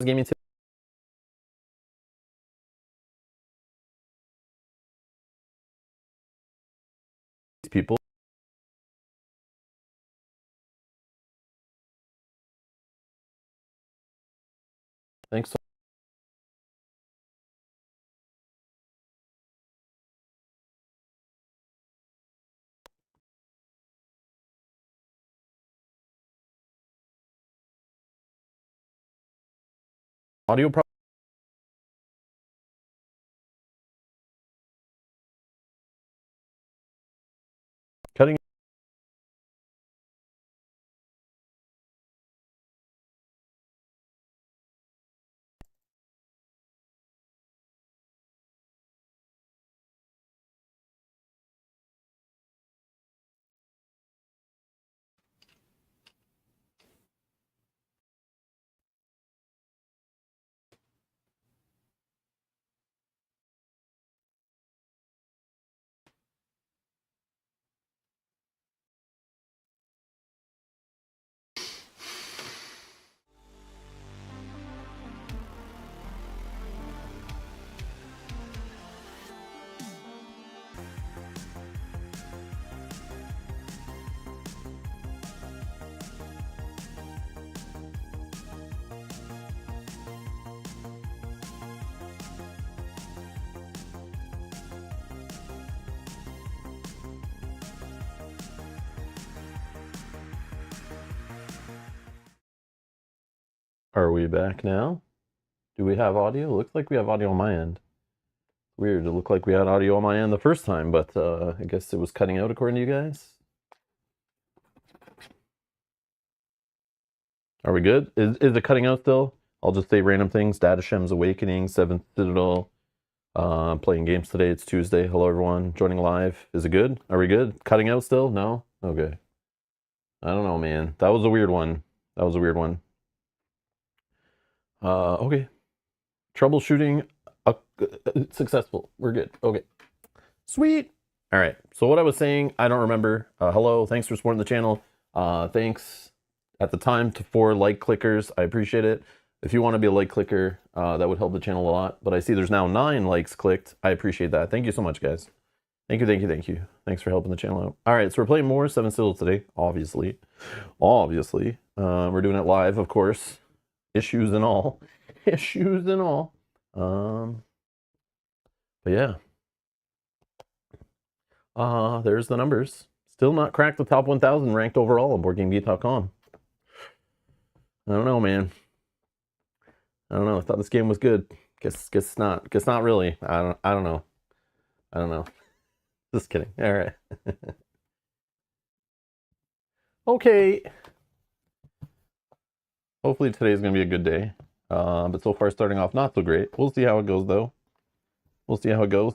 gaming people. Thanks so Audio problem. Cutting. Are we back now? Do we have audio? Looks like we have audio on my end. Weird, it looked like we had audio on my end the first time, but I guess it was cutting out according to you guys. Are we good? Is it cutting out still? I'll just say random things. Dadachaem's Awakening, 7th Citadel. Playing games today. It's Tuesday. Hello, everyone. Joining live. Is it good? Are we good? Cutting out still? No? Okay. I don't know, man. That was a weird one. That was a weird one. Okay. Troubleshooting successful. We're good. Okay. Sweet. All right. So what I was saying, I don't remember. Hello. Thanks for supporting the channel. Thanks at the time to 4 like clickers. I appreciate it. If you want to be a like clicker, that would help the channel a lot. But I see there's now 9 likes clicked. I appreciate that. Thank you so much, guys. Thank you, thank you, thank you. Thanks for helping the channel out. All right, so we're playing more 7th Citadel today, obviously. Obviously. We're doing it live, of course. Issues and all. Issues and all. But yeah. There's the numbers. Still not cracked the top 1,000 ranked overall on BoardGameGeek.com. I don't know, man. I don't know. I thought this game was good. Guess not. Guess not really. I don't know. I don't know. Just kidding. All right. Okay. Hopefully today's gonna be a good day. But so far starting off not so great. We'll see how it goes though. We'll see how it goes.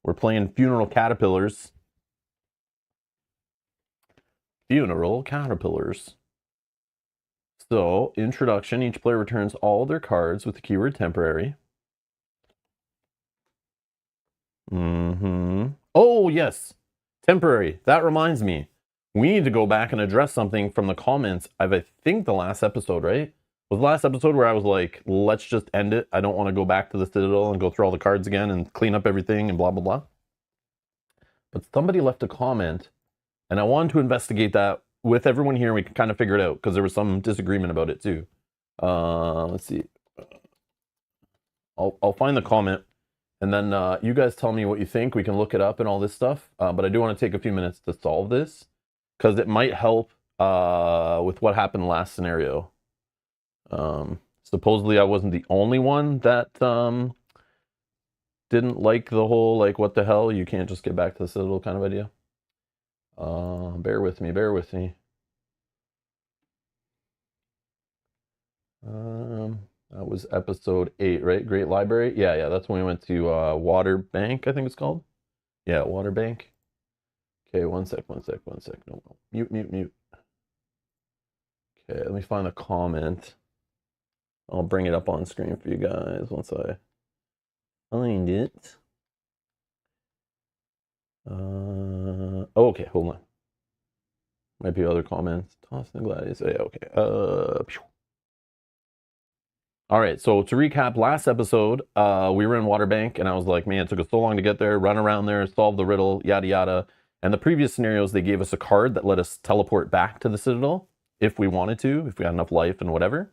We're playing Funeral Caterpillars. Funeral Caterpillars. So, introduction. Each player returns all their cards with the keyword temporary. Oh, yes. Temporary. That reminds me. We need to go back and address something from the comments of, I think, the last episode, right? Was the last episode where I was like, let's just end it. I don't want to go back to the Citadel and go through all the cards again and clean up everything and blah, blah, blah. But somebody left a comment, and I wanted to investigate that with everyone here. We can kind of figure it out, because there was some disagreement about it, too. Let's see. I'll find the comment, and then you guys tell me what you think. We can look it up and all this stuff. But I do want to take a few minutes to solve this, because it might help with what happened last scenario. Supposedly I wasn't the only one that didn't like the whole, like, what the hell, you can't just get back to the Citadel kind of idea. Bear with me, bear with me. That was episode 8, right? Great Library? Yeah, that's when we went to Water Bank, I think it's called. Yeah, Water Bank. Okay, one sec. No, mute. Okay, let me find the comment. I'll bring it up on screen for you guys once I find it. Okay, hold on. Might be other comments. Toss the Gladius. Yeah, okay. All right, so to recap last episode, we were in Waterbank, and I was like, man, it took us so long to get there, run around there, solve the riddle, yada yada. And the previous scenarios, they gave us a card that let us teleport back to the Citadel if we wanted to, if we had enough life and whatever.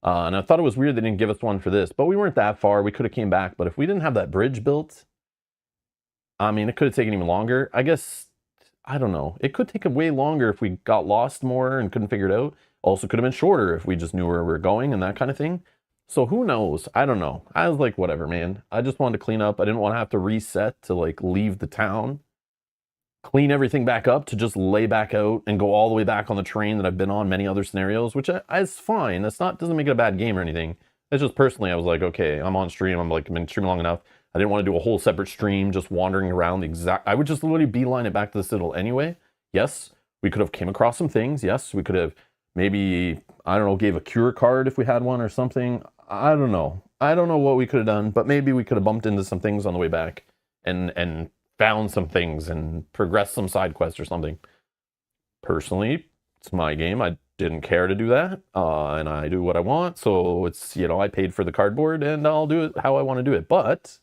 And I thought it was weird they didn't give us one for this, but we weren't that far. We could have came back, but if we didn't have that bridge built, I mean, it could have taken even longer. I guess, I don't know. It could take way longer if we got lost more and couldn't figure it out. Also could have been shorter if we just knew where we were going and that kind of thing. So who knows? I don't know. I was like, whatever, man. I just wanted to clean up. I didn't want to have to reset to like leave the town, clean everything back up to just lay back out and go all the way back on the train that I've been on many other scenarios, which is fine. That's not, doesn't make it a bad game or anything. It's just personally, I was like, okay, I'm on stream. I'm like, I've been streaming long enough. I didn't want to do a whole separate stream just wandering around the exact, I would just literally beeline it back to the Citadel anyway. Yes, we could have came across some things. Yes, we could have maybe, I don't know, gave a cure card if we had one or something. I don't know. I don't know what we could have done, but maybe we could have bumped into some things on the way back and found some things and progressed some side quests or something. Personally, it's my game. I didn't care to do that, and I do what I want. So it's, you know, I paid for the cardboard and I'll do it how I want to do it. But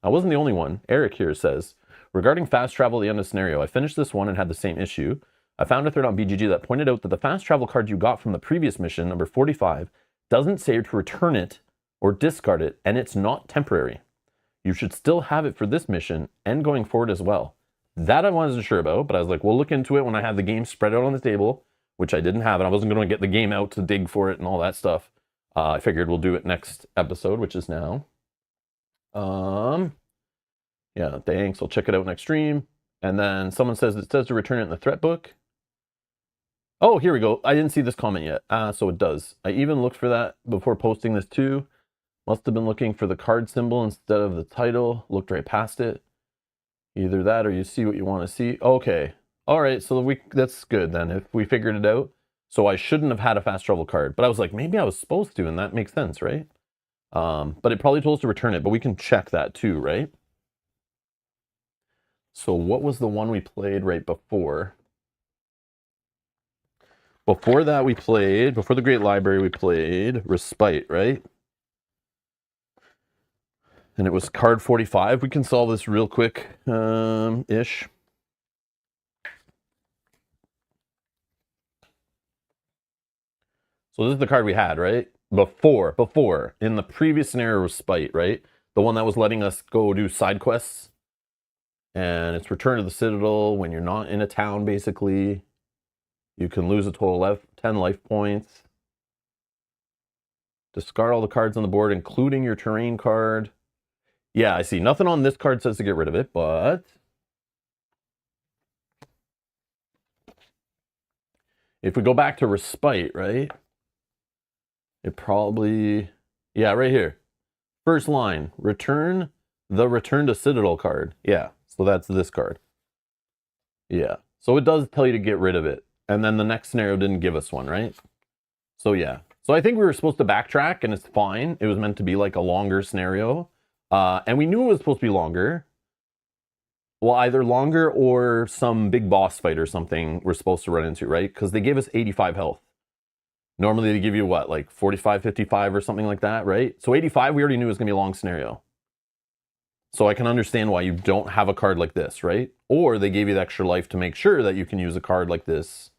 I wasn't the only one. Eric here says, regarding fast travel at the end of scenario, I finished this one and had the same issue. I found a thread on BGG that pointed out that the fast travel card you got from the previous mission, number 45, doesn't say to return it or discard it, and it's not temporary. You should still have it for this mission and going forward as well. That I wasn't sure about, but I was like, we'll look into it when I have the game spread out on the table, which I didn't have, and I wasn't going to get the game out to dig for it and all that stuff. I figured we'll do it next episode, which is now. Yeah, thanks. I'll check it out next stream. And then someone says it says to return it in the threat book. Oh, here we go. I didn't see this comment yet. So it does. I even looked for that before posting this too. Must have been looking for the card symbol instead of the title. Looked right past it. Either that or you see what you want to see. Okay. All right. So that's good then. If we figured it out. So I shouldn't have had a fast travel card. But I was like, maybe I was supposed to, and that makes sense, right? But it probably told us to return it. But we can check that too, right? So what was the one we played right before? Before that we played, before the Great Library we played Respite, right? And it was card 45. We can solve this real quick, ish. So this is the card we had, right? Before, in the previous scenario Respite, right? The one that was letting us go do side quests. And it's Return to the Citadel when you're not in a town, basically. You can lose a total of 10 life points. Discard all the cards on the board, including your terrain card. Yeah, I see. Nothing on this card says to get rid of it, but if we go back to Respite, right? It probably, yeah, right here. First line, return the Return to Citadel card. Yeah, so that's this card. Yeah, so it does tell you to get rid of it. And then the next scenario didn't give us one, right? So yeah. So I think we were supposed to backtrack, and it's fine. It was meant to be like a longer scenario. And we knew it was supposed to be longer. Well, either longer or some big boss fight or something we're supposed to run into, right? Because they gave us 85 health. Normally they give you what, like 45, 55 or something like that, right? So 85 we already knew was going to be a long scenario. So I can understand why you don't have a card like this, right? Or they gave you the extra life to make sure that you can use a card like this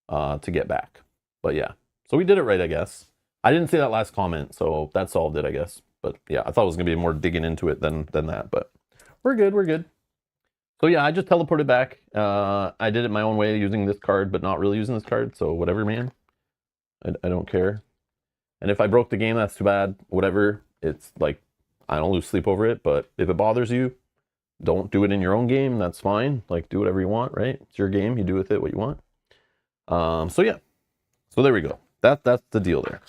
to get back. But yeah, so we did it right, I guess. I didn't see that last comment, so that solved it, I guess. But yeah, I thought it was going to be more digging into it than that, but we're good, we're good. So yeah, I just teleported back. I did it my own way using this card, but not really using this card, so whatever, man. I don't care. And if I broke the game, that's too bad. Whatever, it's like, I don't lose sleep over it, but if it bothers you, don't do it in your own game. That's fine. Like, do whatever you want, right? It's your game. You do with it what you want. So yeah. So there we go. That's the deal there.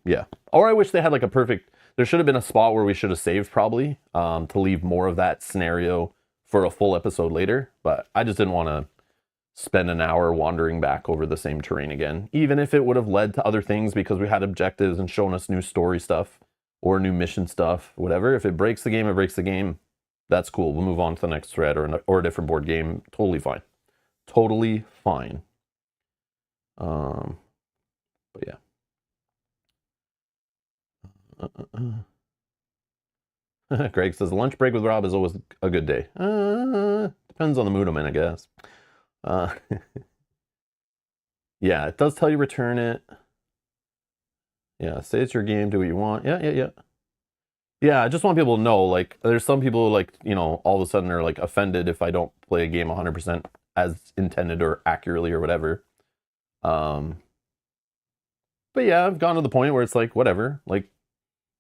Yeah. Or I wish they had like a perfect, there should have been a spot where we should have saved probably, to leave more of that scenario for a full episode later. But I just didn't want to spend an hour wandering back over the same terrain again, even if it would have led to other things because we had objectives and shown us new story stuff or new mission stuff, whatever. If it breaks the game, it breaks the game. That's cool. We'll move on to the next thread or a different board game. Totally fine. Totally fine. But yeah. Greg says, lunch break with Rob is always a good day. Depends on the mood I'm in, I guess. Yeah, it does tell you return it. Yeah, say it's your game, do what you want. Yeah. Yeah, I just want people to know, like, there's some people, like, you know, all of a sudden are, like, offended if I don't play a game 100% as intended or accurately or whatever. But yeah, I've gone to the point where it's like, whatever, like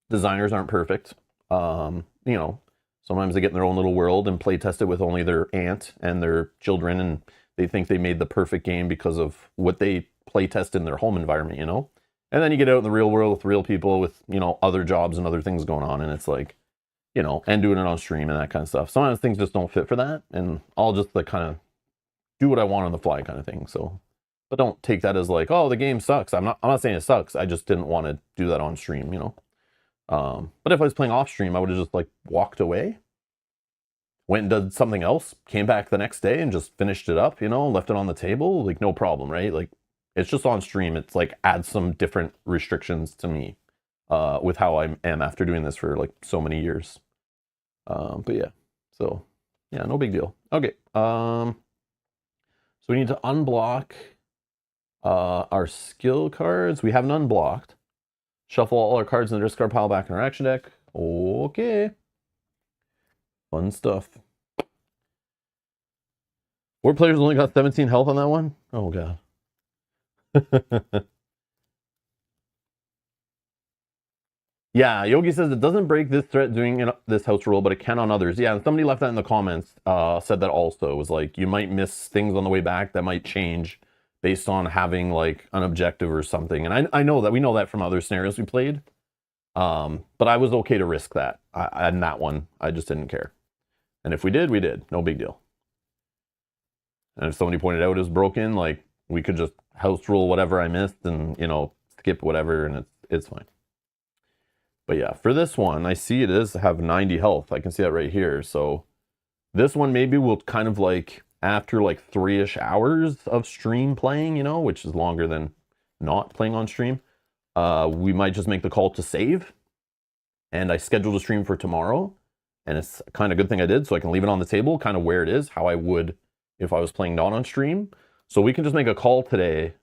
designers aren't perfect. You know, sometimes they get in their own little world and play test it with only their aunt and their children, and they think they made the perfect game because of what they play test in their home environment, you know? And then you get out in the real world with real people with, you know, other jobs and other things going on, and it's like, you know, and doing it on stream and that kind of stuff. Sometimes things just don't fit for that, and I'll just like kind of do what I want on the fly kind of thing. So, but don't take that as like, oh, the game sucks. I'm not saying it sucks. I just didn't want to do that on stream, you know? But if I was playing off stream, I would have just like walked away, went and did something else, came back the next day and just finished it up, you know, left it on the table, like no problem, right? Like it's just on stream. It's like adds some different restrictions to me with how I am after doing this for like so many years. But yeah, so yeah, no big deal. Okay. So we need to unblock our skill cards. We haven't unblocked. Shuffle all our cards in the discard pile back in our action deck. Okay. Fun stuff. 4 players only got 17 health on that one? Oh, God. Yeah, Yogi says it doesn't break this threat doing this house rule, but it can on others. Yeah, and somebody left that in the comments, said that also. It was like, you might miss things on the way back that might change based on having like an objective or something. And I know that, we know that from other scenarios we played. But I was okay to risk that. And that one, I just didn't care. And if we did, we did. No big deal. And if somebody pointed out it was broken, like we could just house rule whatever I missed and, you know, skip whatever, and it's fine. But yeah, for this one, I see it is have 90 health. I can see that right here. So this one maybe will kind of like after like 3-ish hours of stream playing, you know, which is longer than not playing on stream. We might just make the call to save. And I scheduled a stream for tomorrow. And it's kind of a good thing I did, so I can leave it on the table, kind of where it is, how I would if I was playing not on stream. So we can just make a call today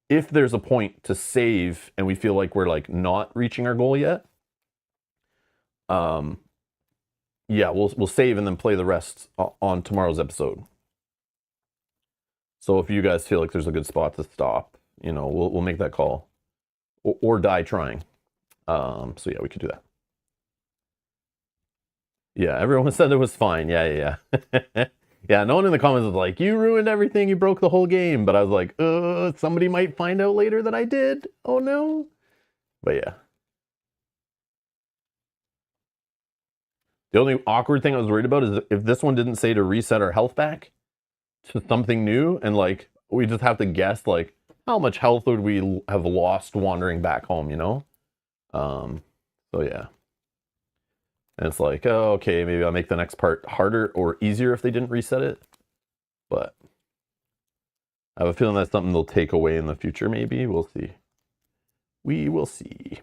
if there's a point to save and we feel like we're like not reaching our goal yet. Yeah, we'll save and then play the rest on tomorrow's episode. So if you guys feel like there's a good spot to stop, you know, we'll make that call or die trying. So yeah, we could do that. Yeah, everyone said it was fine. Yeah. Yeah, no one in the comments was like, you ruined everything, you broke the whole game. But I was like, somebody might find out later that I did. Oh no. But yeah. The only awkward thing I was worried about is if this one didn't say to reset our health back to something new, and like we just have to guess like how much health would we have lost wandering back home, you know? So yeah. And it's like, oh, okay, maybe I'll make the next part harder or easier if they didn't reset it. But I have a feeling that's something they'll take away in the future, maybe. We'll see. We will see.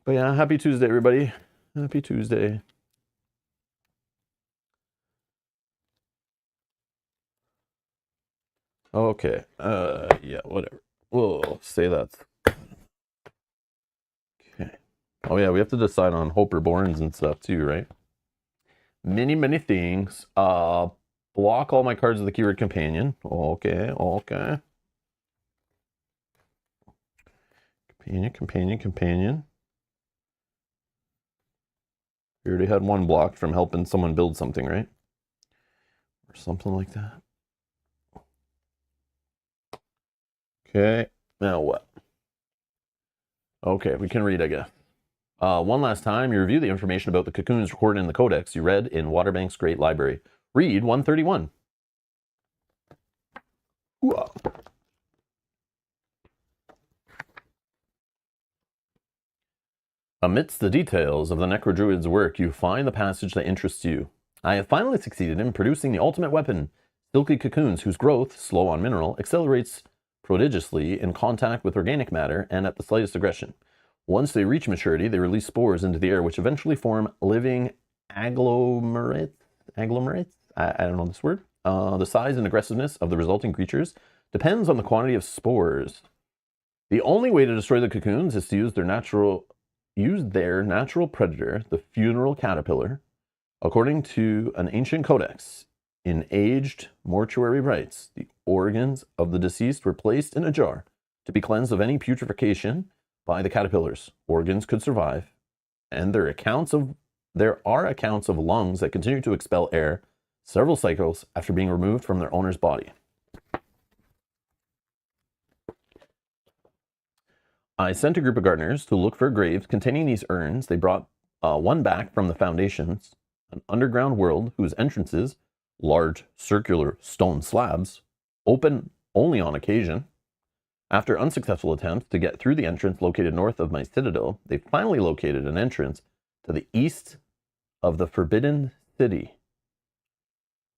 But yeah, happy Tuesday, everybody. Happy Tuesday. Okay. Yeah, whatever. We'll say that's... Okay. Oh yeah, we have to decide on Hope Reborns and stuff too, right? Many things. Block all my cards with the keyword companion. Okay. Companion. We already had one blocked from helping someone build something, right? Or something like that. Okay, now what? Okay, we can read, I guess. One last time, you review the information about the cocoons recorded in the codex you read in Waterbank's Great Library. Read 131. Ooh. Amidst the details of the Necrodruid's work, you find the passage that interests you. I have finally succeeded in producing the ultimate weapon, silky cocoons whose growth, slow on mineral, accelerates prodigiously in contact with organic matter and at the slightest aggression. Once they reach maturity, they release spores into the air, which eventually form living agglomerates. I don't know this word. The size and aggressiveness of the resulting creatures depends on the quantity of spores. The only way to destroy the cocoons is to use their natural predator, the funeral caterpillar. According to an ancient codex, In aged mortuary rites, the organs of the deceased were placed in a jar to be cleansed of any putrefaction by the caterpillars. Organs could survive, and there are accounts of lungs that continue to expel air several cycles after being removed from their owner's body. I sent a group of gardeners to look for graves containing these urns. They brought one back from the foundations, an underground world whose entrances, large circular stone slabs, open only on occasion. After unsuccessful attempts to get through the entrance located north of my citadel, they finally located an entrance to the east of the Forbidden City.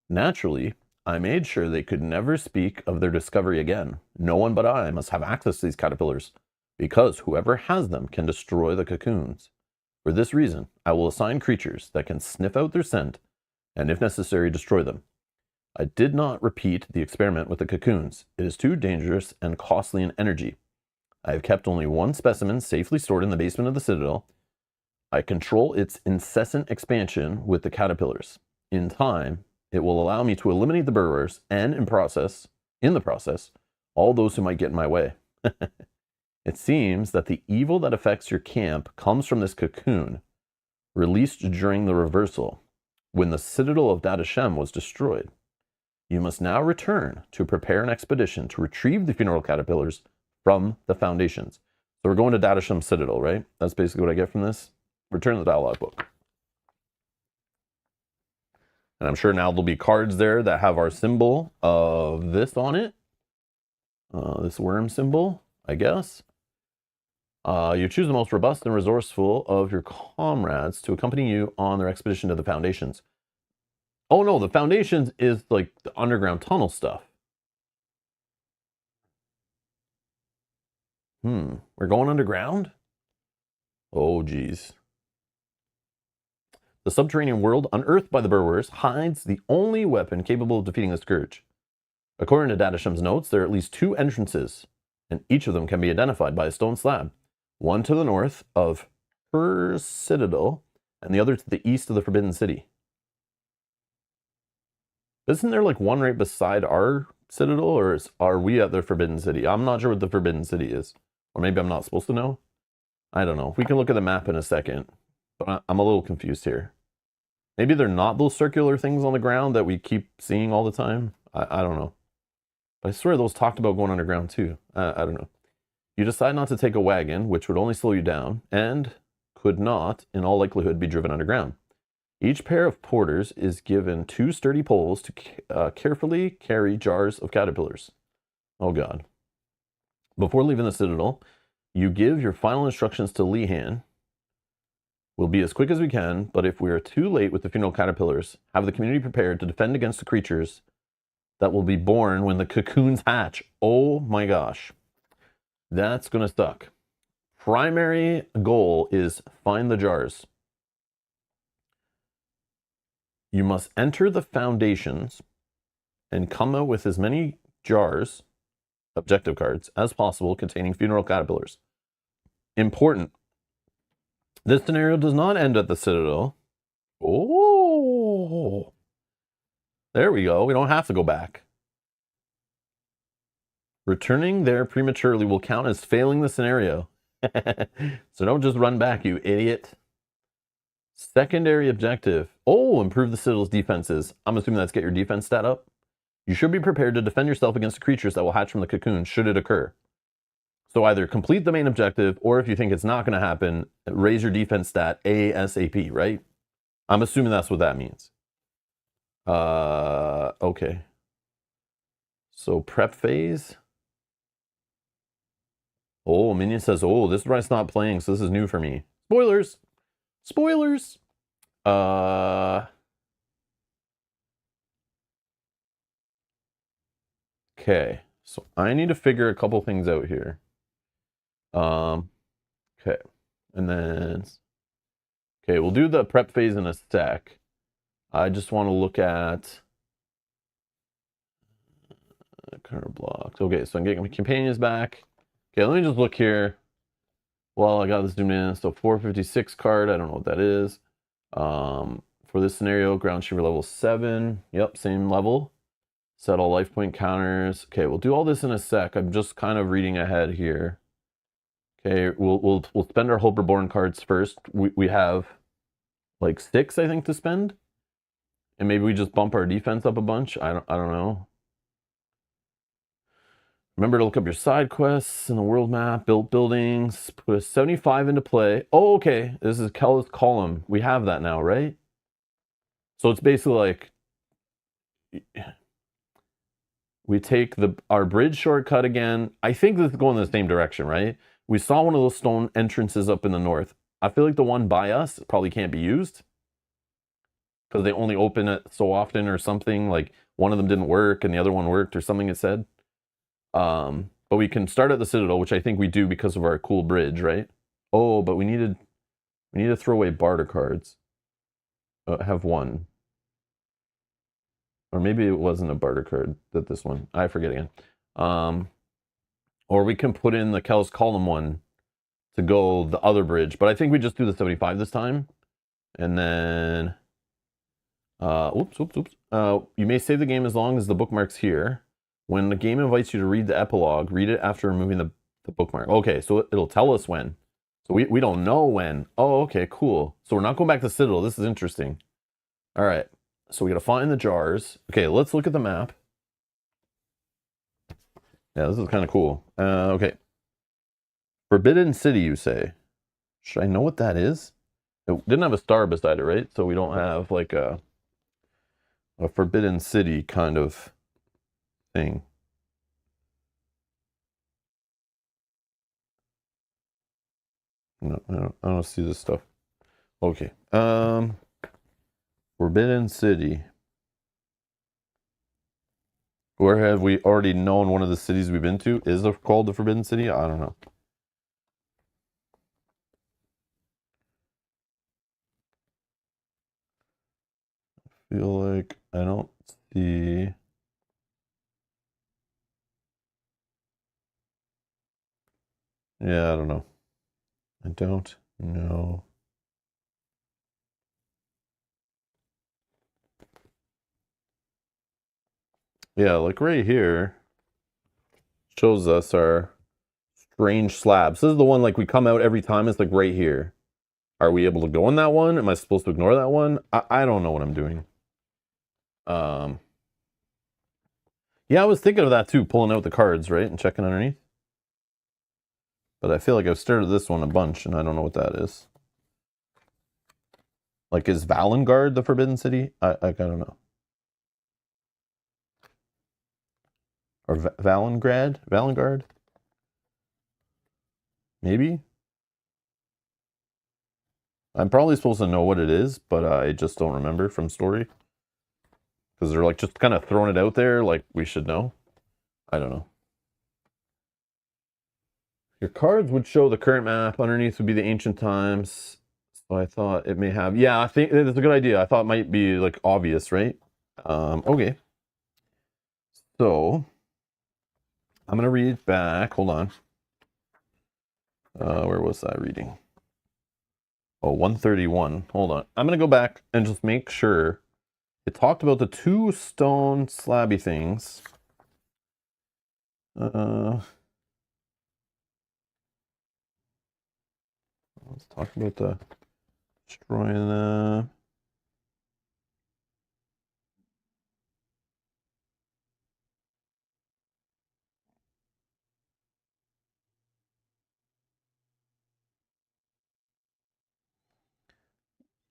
Naturally, I made sure they could never speak of their discovery again. No one but I must have access to these caterpillars, because whoever has them can destroy the cocoons. For this reason, I will assign creatures that can sniff out their scent and, if necessary, destroy them. I did not repeat the experiment with the cocoons. It is too dangerous and costly in energy. I have kept only one specimen safely stored in the basement of the citadel. I control its incessant expansion with the caterpillars. In time, it will allow me to eliminate the burrowers and, in the process, all those who might get in my way. It seems that the evil that affects your camp comes from this cocoon, released during the reversal, when the citadel of Dadachaem was destroyed. You must now return to prepare an expedition to retrieve the funeral caterpillars from the foundations. So we're going to Dadachaem Citadel, right? That's basically what I get from this. Return the dialogue book. And I'm sure now there'll be cards there that have our symbol of this on it. This worm symbol, I guess. You choose the most robust and resourceful of your comrades to accompany you on their expedition to the foundations. Oh no, the foundations is like the underground tunnel stuff. We're going underground? Oh geez. The subterranean world, unearthed by the burrowers, hides the only weapon capable of defeating the scourge. According to Dadachaem's notes, there are at least 2 entrances, and each of them can be identified by a stone slab. One to the north of her citadel, and the other to the east of the Forbidden City. Isn't there like one right beside our citadel, or are we at the Forbidden City? I'm not sure what the Forbidden City is. Or maybe I'm not supposed to know. I don't know. We can look at the map in a second, but I'm a little confused here. Maybe they're not those circular things on the ground that we keep seeing all the time. I don't know. But I swear those talked about going underground too. I don't know. You decide not to take a wagon, which would only slow you down, and could not, in all likelihood, be driven underground. Each pair of porters is given 2 sturdy poles to carefully carry jars of caterpillars. Oh God. Before leaving the citadel, you give your final instructions to Lehan. We'll be as quick as we can, but if we are too late with the funeral caterpillars, have the community prepared to defend against the creatures that will be born when the cocoons hatch. Oh my gosh. That's going to suck. Primary goal is find the jars. You must enter the foundations and come out with as many jars, objective cards, as possible containing funeral caterpillars. Important. This scenario does not end at the citadel. Oh. There we go. We don't have to go back. Returning there prematurely will count as failing the scenario. So don't just run back, you idiot. Secondary objective. Oh, improve the citadel's defenses. I'm assuming that's get your defense stat up. You should be prepared to defend yourself against the creatures that will hatch from the cocoon should it occur. So either complete the main objective, or if you think it's not going to happen, raise your defense stat ASAP, right? I'm assuming that's what that means. Okay. So prep phase. Oh, Minion says, oh, this ride's not playing, so this is new for me. Spoilers! Spoilers! Okay, so I need to figure a couple things out here. Okay, and then, okay, we'll do the prep phase in a sec. I just want to look at current blocks. Okay, so I'm getting my companions back. Okay, let me just look here. Well, I got this zoomed in. So 456 card, I don't know what that is. For this scenario, ground shiver level 7. Yep, same level. Set all life point counters. Okay, we'll do all this in a sec. I'm just kind of reading ahead here. Okay, we'll spend our Hope Reborn cards first. We have like 6, I think, to spend. And maybe we just bump our defense up a bunch. I don't know. Remember to look up your side quests in the world map, build buildings, put a 75 into play. Oh, okay. This is Kel's column. We have that now, right? So it's basically like we take our bridge shortcut again. I think this is going in the same direction, right? We saw one of those stone entrances up in the north. I feel like the one by us probably can't be used because they only open it so often or something. Like one of them didn't work and the other one worked or something it said. But we can start at the Citadel, which I think we do because of our cool bridge, right? Oh, but we need to throw away barter cards. Have one. Or maybe it wasn't a barter card that this one. I forget again. Or we can put in the Kel's column one to go the other bridge. But I think we just do the 75 this time. And then oops. You may save the game as long as the bookmark's here. When the game invites you to read the epilogue, read it after removing the bookmark. Okay, so it'll tell us when. So we don't know when. Oh, okay, cool. So we're not going back to Citadel. This is interesting. All right, so we got to find the jars. Okay, let's look at the map. Yeah, this is kind of cool. Okay. Forbidden City, you say. Should I know what that is? It didn't have a star beside it, right? So we don't have like a Forbidden City kind of thing. No, I don't see this stuff. Okay. Forbidden City. Where have we already known one of the cities we've been to? Is it called the Forbidden City? I don't know. I feel like I don't see. Yeah, I don't know. I don't know. Yeah, like right here shows us our strange slabs. This is the one like we come out every time. It's like right here. Are we able to go in that one? Am I supposed to ignore that one? I don't know what I'm doing. Yeah, I was thinking of that too, pulling out the cards, right? And checking underneath. But I feel like I've stared at this one a bunch and I don't know what that is. Like, is Valengard the Forbidden City? I don't know. Or Valengard? Maybe? I'm probably supposed to know what it is, but I just don't remember from story. Because they're like just kind of throwing it out there like we should know. I don't know. Your cards would show the current map. Underneath would be the ancient times. So I thought it may have... Yeah, I think that's a good idea. I thought it might be like obvious, right? Okay. So I'm going to read back. Hold on. Where was I reading? Oh, 131. Hold on. I'm going to go back and just make sure. It talked about the 2 stone slabby things. Let's talk about the destroying them.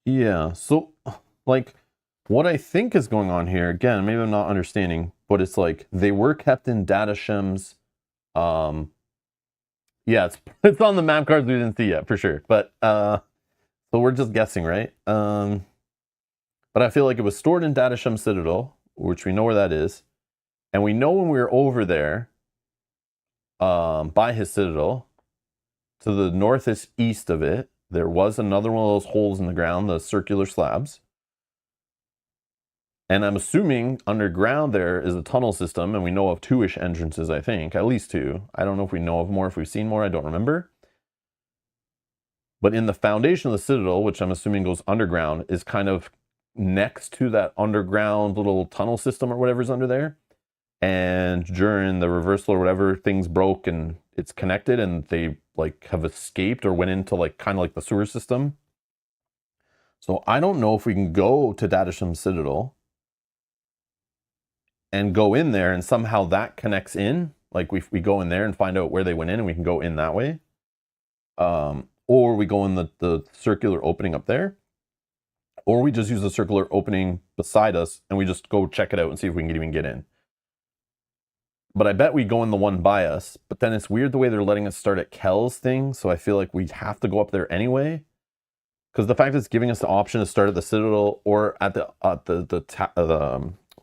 Yeah, so like what I think is going on here, again, maybe I'm not understanding, but it's like they were kept in Dadachaem's yeah, it's on the map cards we didn't see yet for sure. But so we're just guessing, right? But I feel like it was stored in Dadachaem Citadel, which we know where that is. And we know when we were over there by his citadel, to the northeast of it, there was another one of those holes in the ground, the circular slabs. And I'm assuming underground there is a tunnel system, and we know of 2-ish entrances, I think. At least 2. I don't know if we know of more, if we've seen more, I don't remember. But in the foundation of the Citadel, which I'm assuming goes underground, is kind of next to that underground little tunnel system or whatever's under there. And during the reversal or whatever, things broke and it's connected and they like have escaped or went into like kind of like the sewer system. So I don't know if we can go to Dadachaem Citadel and go in there and somehow that connects in. Like we go in there and find out where they went in and we can go in that way. Or we go in the circular opening up there. Or we just use the circular opening beside us and we just go check it out and see if we can even get in. But I bet we go in the one by us. But then it's weird the way they're letting us start at Kel's thing. So I feel like we have to go up there anyway. Because the fact that it's giving us the option to start at the Citadel or at the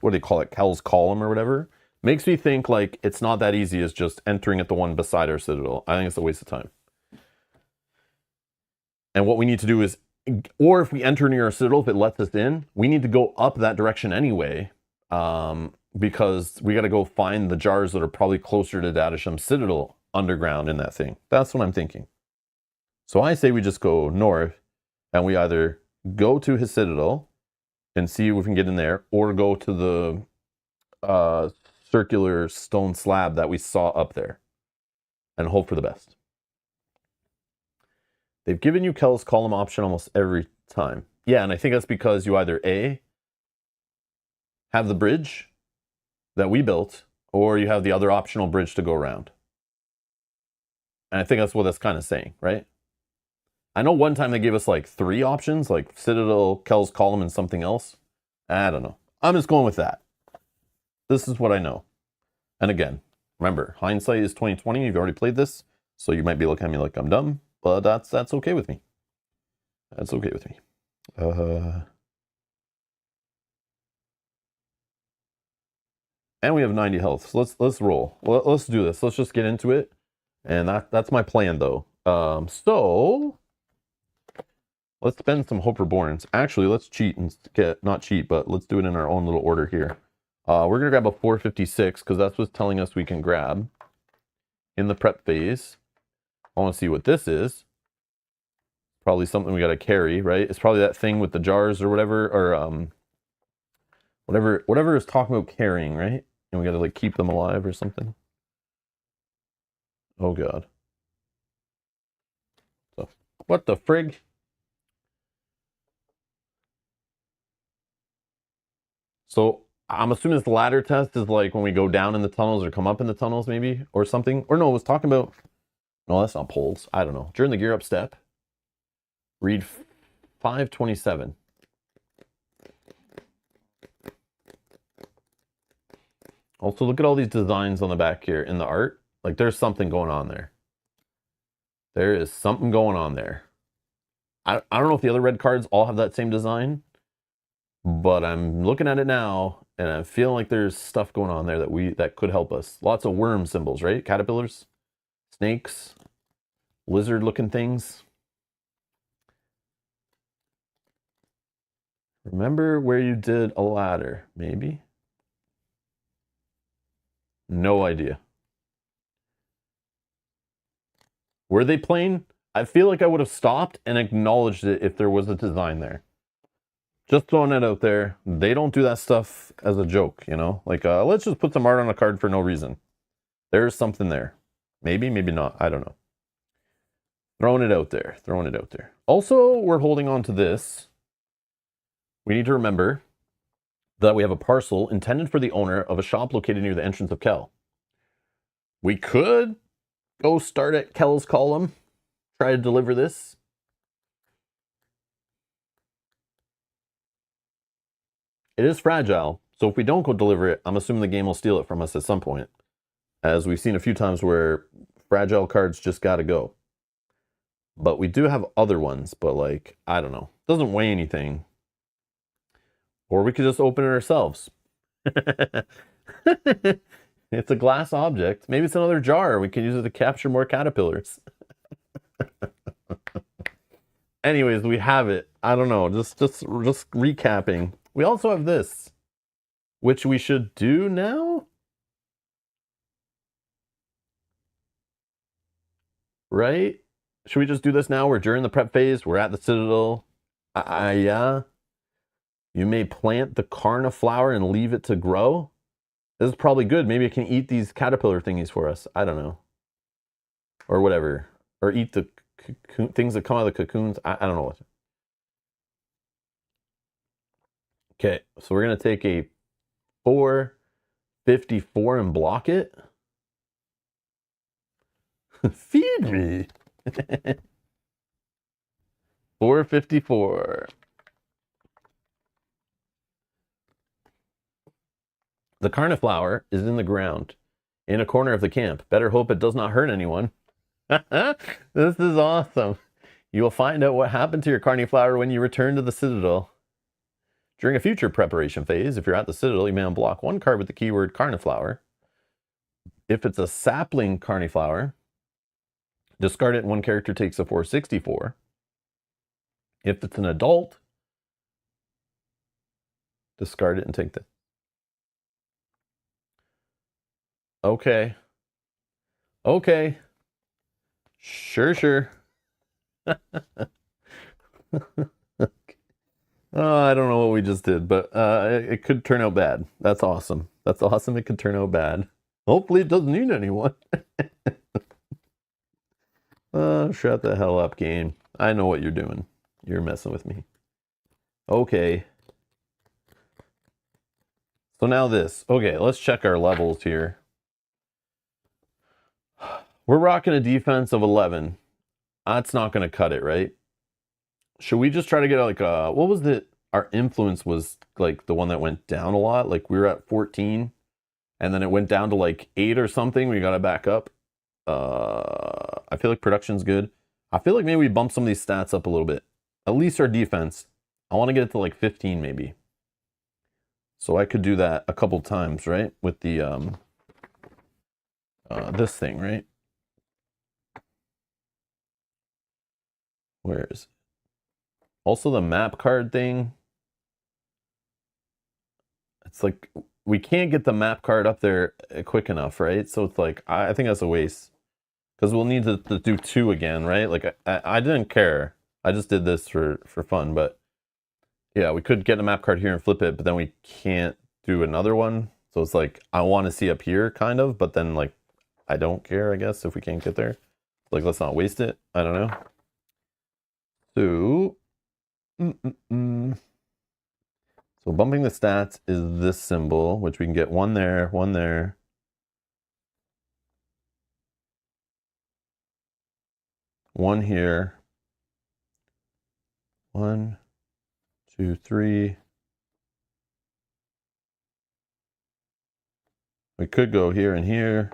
what do they call it, Kel's column or whatever, makes me think like it's not that easy as just entering at the one beside our Citadel. I think it's a waste of time. And what we need to do is, or if we enter near our Citadel, if it lets us in, we need to go up that direction anyway, because we got to go find the jars that are probably closer to Dadachaem Citadel underground in that thing. That's what I'm thinking. So I say we just go north. And we either go to his Citadel and see if we can get in there, or go to the circular stone slab that we saw up there and hope for the best. They've given you Kel's column option almost every time. Yeah, and I think that's because you either A, have the bridge that we built, or you have the other optional bridge to go around. And I think that's what that's kind of saying, right? I know one time they gave us like 3 options, like Citadel, Kel's column, and something else. I don't know. I'm just going with that. This is what I know. And again, remember, hindsight is 2020. You've already played this, so you might be looking at me like I'm dumb, but that's okay with me. That's okay with me. And we have 90 health. So let's roll. Let's do this. Let's just get into it. And that's my plan, though. So let's spend some Hope Reborns. Actually, let's cheat and get, not cheat, but let's do it in our own little order here. We're going to grab a 456 because that's what's telling us we can grab in the prep phase. I want to see what this is. Probably something we got to carry, right? It's probably that thing with the jars or whatever, or whatever is talking about carrying, right? And we got to like keep them alive or something. Oh God. So, what the frig? So I'm assuming this ladder test is like when we go down in the tunnels or come up in the tunnels maybe or something. Or no, it was talking about, no, that's not poles. I don't know. During the gear up step, read 527. Also, look at all these designs on the back here in the art. Like there's something going on there. There is something going on there. I don't know if the other red cards all have that same design, but I'm looking at it now and I'm feeling like there's stuff going on there that could help us. Lots of worm symbols, right? Caterpillars, snakes, lizard looking things. Remember where you did a ladder, maybe? No idea. Were they plain? I feel like I would have stopped and acknowledged it if there was a design there. Just throwing it out there. They don't do that stuff as a joke, you know? Like, let's just put some art on a card for no reason. There's something there. Maybe, maybe not. I don't know. Throwing it out there. Throwing it out there. Also, we're holding on to this. We need to remember that we have a parcel intended for the owner of a shop located near the entrance of Kel. We could go start at Kel's column, try to deliver this. It is fragile, so if we don't go deliver it, I'm assuming the game will steal it from us at some point. As we've seen a few times where fragile cards just gotta go. But we do have other ones, but like, I don't know. Doesn't weigh anything. Or we could just open it ourselves. It's a glass object. Maybe it's another jar. We can use it to capture more caterpillars. Anyways, we have it. I don't know. Just recapping. We also have this, which we should do now. Right? Should we just do this now? We're during the prep phase. We're at the Citadel. Yeah. You may plant the carniflower and leave it to grow. This is probably good. Maybe it can eat these caterpillar thingies for us. I don't know. Or whatever. Or eat the things that come out of the cocoons. I don't know what. Okay, so we're going to take a 454 and block it. Feed me. 454. The carniflower is in the ground, in a corner of the camp. Better hope it does not hurt anyone. This is awesome. You will find out what happened to your carniflower when you return to the Citadel. During a future preparation phase, if you're at the Citadel, you may unblock one card with the keyword carniflower. If it's a sapling carniflower, discard it and one character takes a 464. If it's an adult, discard it and take the... Okay. Okay. Sure. Oh, I don't know what we just did, but it could turn out bad. That's awesome. That's awesome. It could turn out bad. Hopefully it doesn't eat anyone. Shut the hell up, game. I know what you're doing. You're messing with me. Okay. So now this. Okay, let's check our levels here. We're rocking a defense of 11. That's not going to cut it, right? Should we just try to get like a... What was the... Our influence was like the one that went down a lot. Like we were at 14. And then it went down to like 8 or something. We got it back up. I feel like production's good. I feel like maybe we bump some of these stats up a little bit. At least our defense. I want to get it to like 15 maybe. So I could do that a couple times, right? With the this thing, right? Where is it? Also the map card thing. It's like we can't get the map card up there quick enough, right? So it's like I think that's a waste. Because we'll need to do 2 again, right? Like I didn't care. I just did this for fun, but yeah, we could get a map card here and flip it, but then we can't do another one. So it's like I want to see up here kind of, but then like I don't care, I guess, if we can't get there. Like let's not waste it. I don't know. So So bumping the stats is this symbol, which we can get 1 there, 1 there. One here. 1, 2, 3. We could go here and here.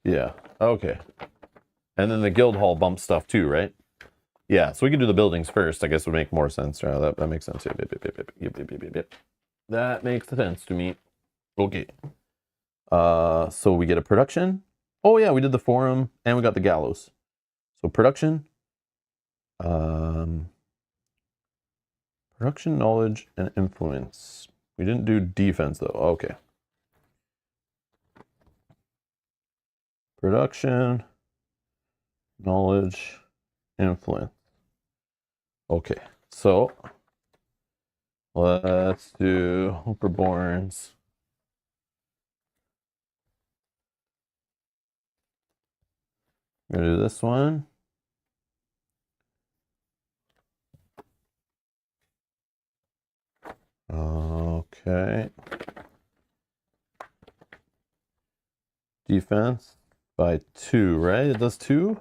Yeah, okay. And then the guild hall bump stuff too, right? Yeah, so we can do the buildings first. I guess would make more sense. That makes sense. Yep. That makes sense to me. Okay. So we get a production. Oh yeah, we did the forum and we got the gallows. So production. Production, knowledge, and influence. We didn't do defense though. Okay. Production, knowledge, influence. Okay, so let's do Hooperborns. I'm gonna do this one. Okay. Defense by 2, right? It does 2?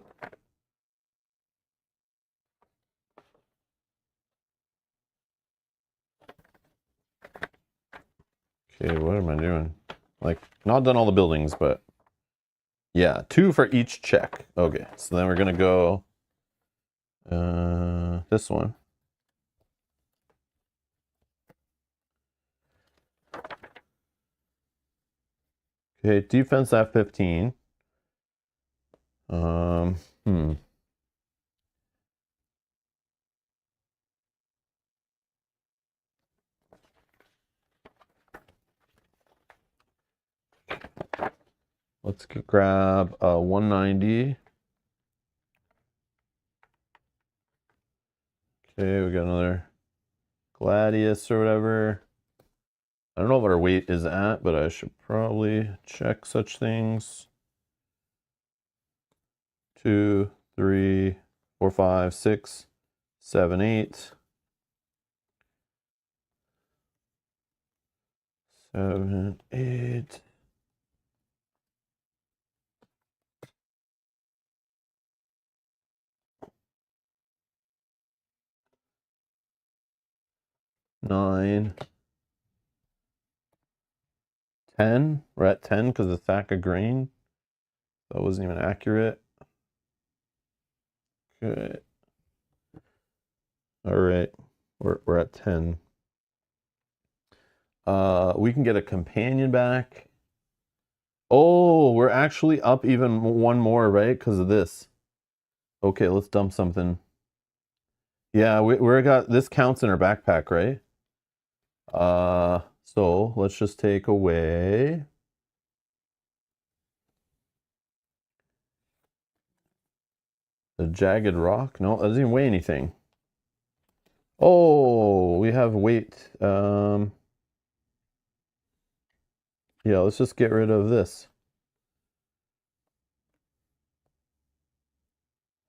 Okay, what am I doing? Like, not done all the buildings, but yeah, 2 for each check. Okay, so then we're gonna go this one. Okay, defense at 15. Let's grab 190. Okay, we got another Gladius or whatever. I don't know what our weight is at, but I should probably check such things. 2, 3, 4, 5, 6, 7, 8. 7, 8. Nine. 10. We're at 10 because of the sack of grain. That wasn't even accurate. Okay. All right. We're at 10. We can get a companion back. Oh, we're actually up even one more, right? Because of this. Okay, let's dump something. Yeah, we're got this counts in our backpack, right? So let's just take away the jagged rock. No, that doesn't even weigh anything. Oh, we have weight. Yeah, let's just get rid of this.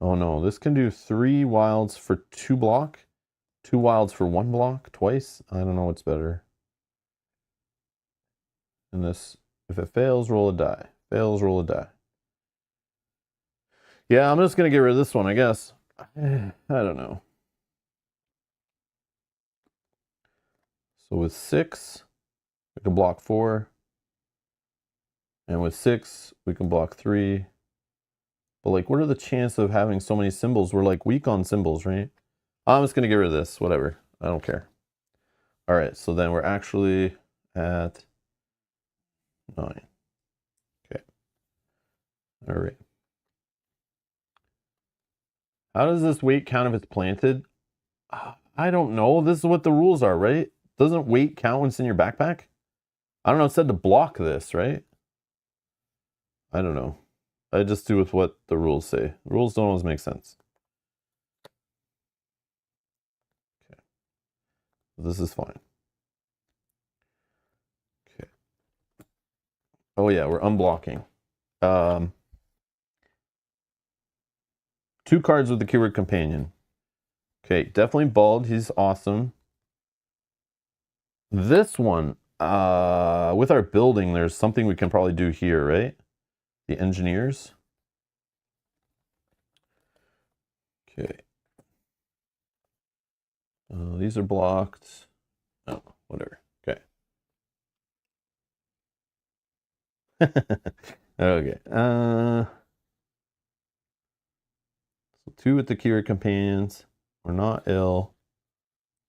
Oh no, this can do 3 wilds for 2 block, 2 wilds for 1 block, twice. I don't know what's better. And this, if it fails, roll a die. Fails, roll a die. Yeah, I'm just gonna get rid of this one, I guess. I don't know. So with 6, we can block 4. And with 6, we can block 3. But like, what are the chances of having so many symbols? We're like weak on symbols, right? I'm just gonna get rid of this, whatever. I don't care. All right, so then we're actually at 9. Okay. All right. How does this weight count if it's planted? I don't know. This is what the rules are, right? Doesn't weight count when it's in your backpack? I don't know. It said to block this, right? I don't know. I just do with what the rules say. The rules don't always make sense. Okay. This is fine. Okay. Oh yeah, we're unblocking. 2 cards with the keyword companion. Okay, definitely bald. He's awesome. This one, with our building, there's something we can probably do here, right? The engineers. Okay. These are blocked. Oh, whatever. Okay. Okay. So 2 with the keyword companions. We're not ill.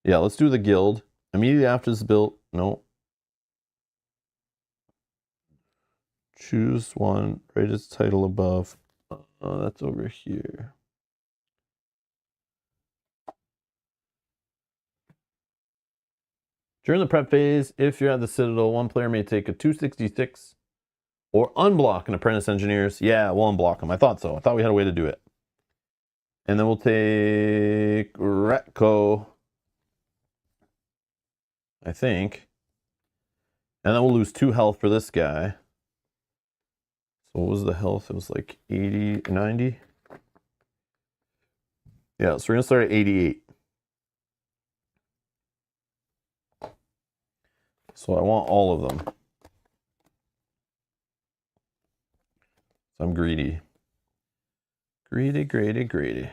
Yeah, let's do the guild. Immediately after this built. No. Choose one. Rate its title above. That's over here. During the prep phase, if you're at the Citadel, one player may take a 266 or unblock an apprentice engineers. Yeah, we'll unblock them. I thought so. I thought we had a way to do it. And then we'll take Retco, I think. And then we'll lose 2 health for this guy. So what was the health? It was like 80, 90. Yeah, so we're gonna start at 88. So I want all of them. So I'm greedy. Greedy, greedy, greedy.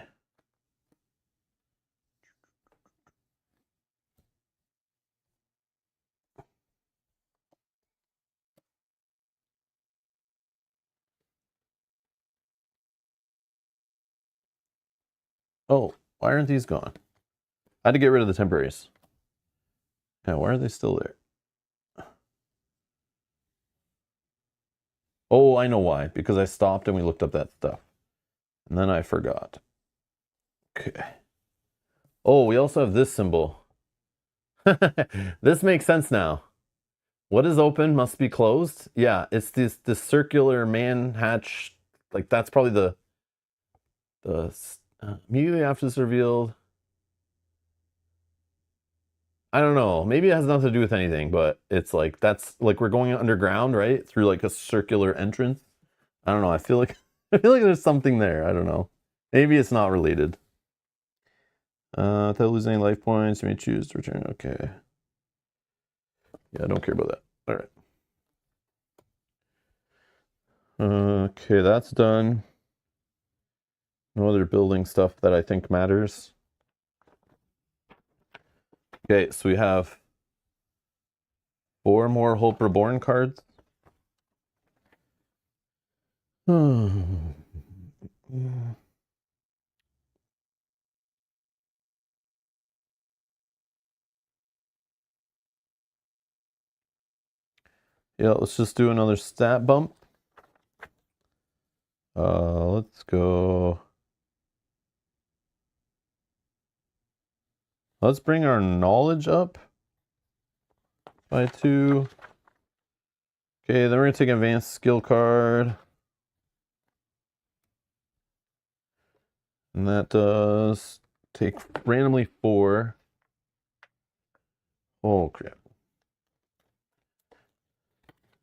Oh, why aren't these gone? I had to get rid of the temporaries. Now, why are they still there? Oh, I know why. Because I stopped and we looked up that stuff. And then I forgot. Okay. Oh, we also have this symbol. This makes sense now. What is open must be closed. Yeah, it's this circular man hatch. Like that's probably the immediately after it's revealed. I don't know. Maybe it has nothing to do with anything, but it's like that's like we're going underground, right? Through like a circular entrance. I don't know. I feel like I feel like there's something there. I don't know. Maybe it's not related. Without losing any life points, you may choose to return. Okay. Yeah, I don't care about that. All right. Okay, that's done. No other building stuff that I think matters. Okay, so we have 4 more Hope Reborn cards. Yeah, let's just do another stat bump. Let's go. Let's bring our knowledge up by 2. Okay, then we're gonna take an advanced skill card. And that does take randomly 4. Oh crap.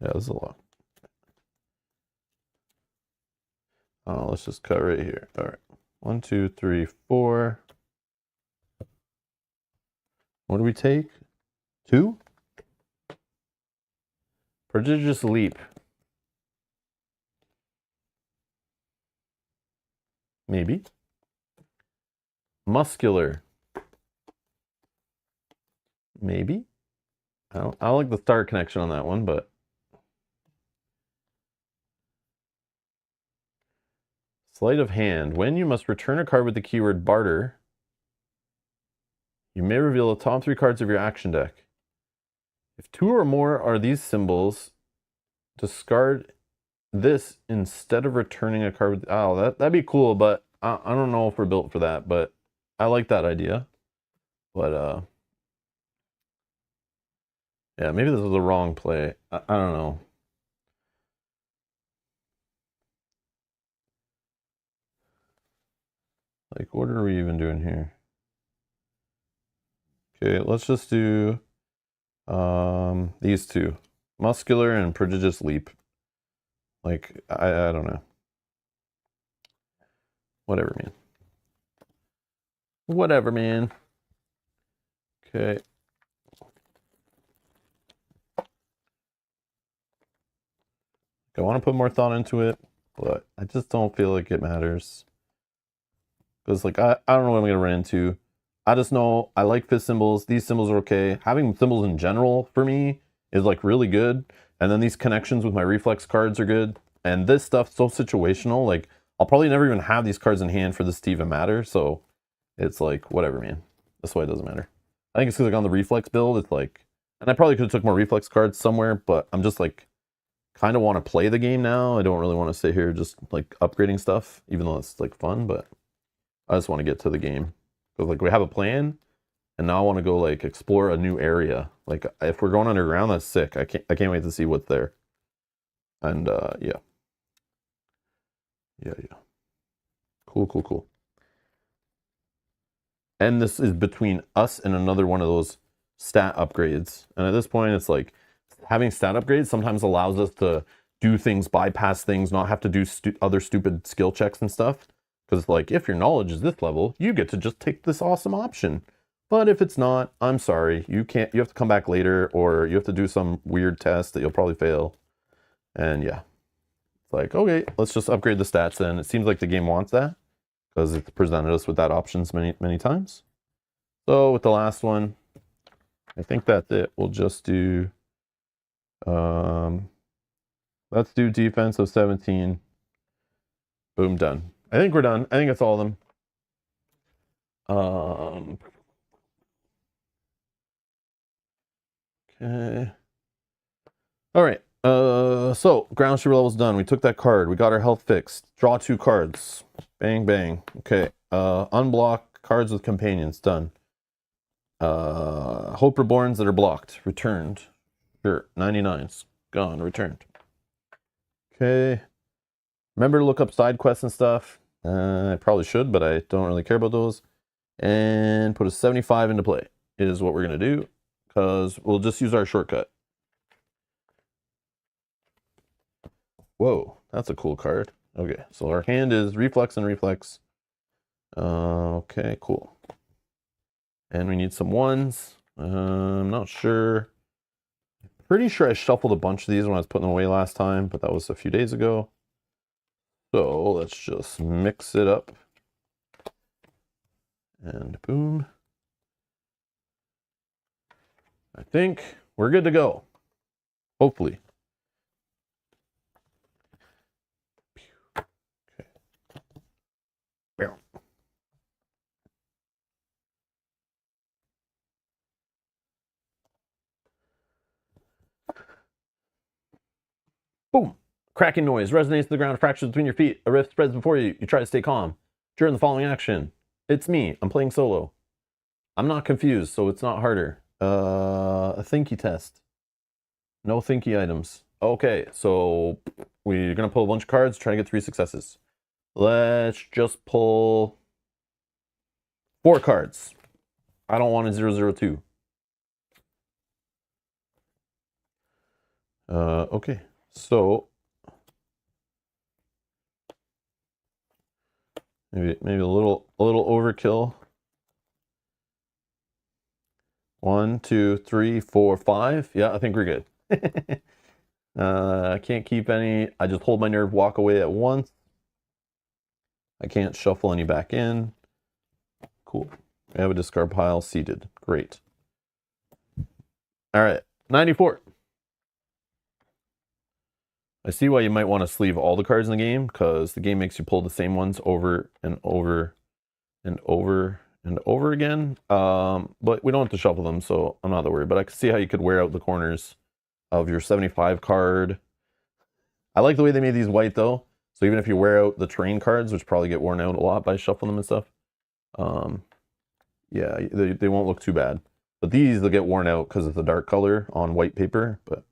Yeah, this is a lot. Let's just cut right here. All right. 1, 2, 3, 4. What do we take? 2? Prodigious leap. Maybe. Muscular. Maybe. I like the star connection on that one, but sleight of hand. When you must return a card with the keyword barter, you may reveal the top 3 cards of your action deck. If 2 or more are these symbols, discard this instead of returning a card with, oh, that'd be cool, but I don't know if we're built for that, but I like that idea. But yeah, maybe this was the wrong play. I don't know. Like, what are we even doing here? Okay, let's just do these 2. Muscular and Prodigious Leap. Like, I don't know. Whatever, man. Whatever, man. Okay. I want to put more thought into it, but I just don't feel like it matters. Because, like, I don't know what I'm going to run into. I just know I like fist symbols. These symbols are okay. Having symbols in general, for me, is, like, really good. And then these connections with my reflex cards are good. And this stuff's so situational. Like, I'll probably never even have these cards in hand for this to even matter. So, it's like, whatever, man. That's why it doesn't matter. I think it's because, like, on the reflex build, it's like... And I probably could have took more reflex cards somewhere, but I'm just, like... kind of want to play the game now. I don't really want to sit here just like upgrading stuff, even though it's like fun, but I just want to get to the game. Because like we have a plan and now I want to go like explore a new area. Like if we're going underground, that's sick. I can't wait to see what's there. And yeah. Yeah. Cool. And this is between us and another one of those stat upgrades. And at this point, it's like having stat upgrades sometimes allows us to do things, bypass things, not have to do other stupid skill checks and stuff. Because like if your knowledge is this level, you get to just take this awesome option. But if it's not, I'm sorry, you can't. You have to come back later, or you have to do some weird test that you'll probably fail. And yeah, it's like, okay, let's just upgrade the stats then. It seems like the game wants that because it's presented us with that options many times. So with the last one, I think that's it. We'll just do, let's do defense of 17. Boom, done. I think we're done. I think that's all of them. Okay. All right. So ground shooter level's done. We took that card. We got our health fixed. Draw 2 cards. Bang, bang. Okay. Unblock cards with companions. Done. Hope Reborns that are blocked. Returned. Sure. 99's gone. Returned. Okay. Remember to look up side quests and stuff. I probably should, but I don't really care about those. And put a 75 into play is what we're going to do. because we'll just use our shortcut. Whoa, that's a cool card. Okay, so our hand is reflex and reflex. Okay, cool. And we need some ones. I'm not sure. Pretty sure I shuffled a bunch of these when I was putting them away last time, but that was a few days ago. So let's just mix it up. And boom. I think we're good to go. Hopefully. Okay. Boom. Cracking noise resonates to the ground, fractures between your feet. A rift spreads before you. You try to stay calm. During the following action. It's me. I'm playing solo. I'm not confused, so it's not harder. A thinky test. No thinky items. Okay, so we're going to pull a bunch of cards, try to get 3 successes. Let's just pull 4 cards. I don't want a 002. Okay, so maybe a little overkill. 1, 2, 3, 4, 5. Yeah, I think we're good. I can't keep any. I just hold my nerve, walk away at once. I can't shuffle any back in. Cool. We have a discard pile seated. Great. All right, 94. I see why you might want to sleeve all the cards in the game, because the game makes you pull the same ones over and over and over and over again. But we don't have to shuffle them, so I'm not that worried. But I can see how you could wear out the corners of your 75 card. I like the way they made these white, though. So even if you wear out the terrain cards, which probably get worn out a lot by shuffling them and stuff, yeah, they won't look too bad. But these, they'll get worn out because of the dark color on white paper. But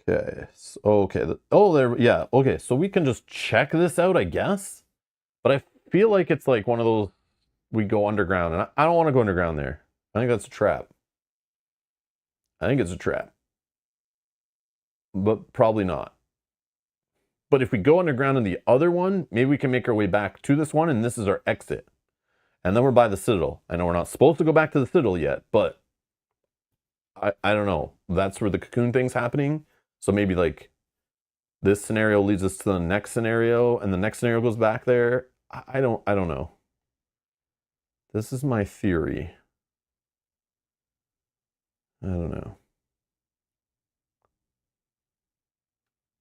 okay, so, okay. Oh, there, yeah. Okay, so we can just check this out, I guess. But I feel like it's like one of those, we go underground, and I don't want to go underground there. I think that's a trap. I think it's a trap. But probably not. But if we go underground in the other one, maybe we can make our way back to this one, and this is our exit. And then we're by the Citadel. I know we're not supposed to go back to the Citadel yet, but I don't know. That's where the cocoon thing's happening. So maybe like this scenario leads us to the next scenario, and the next scenario goes back there. I don't know. This is my theory. I don't know.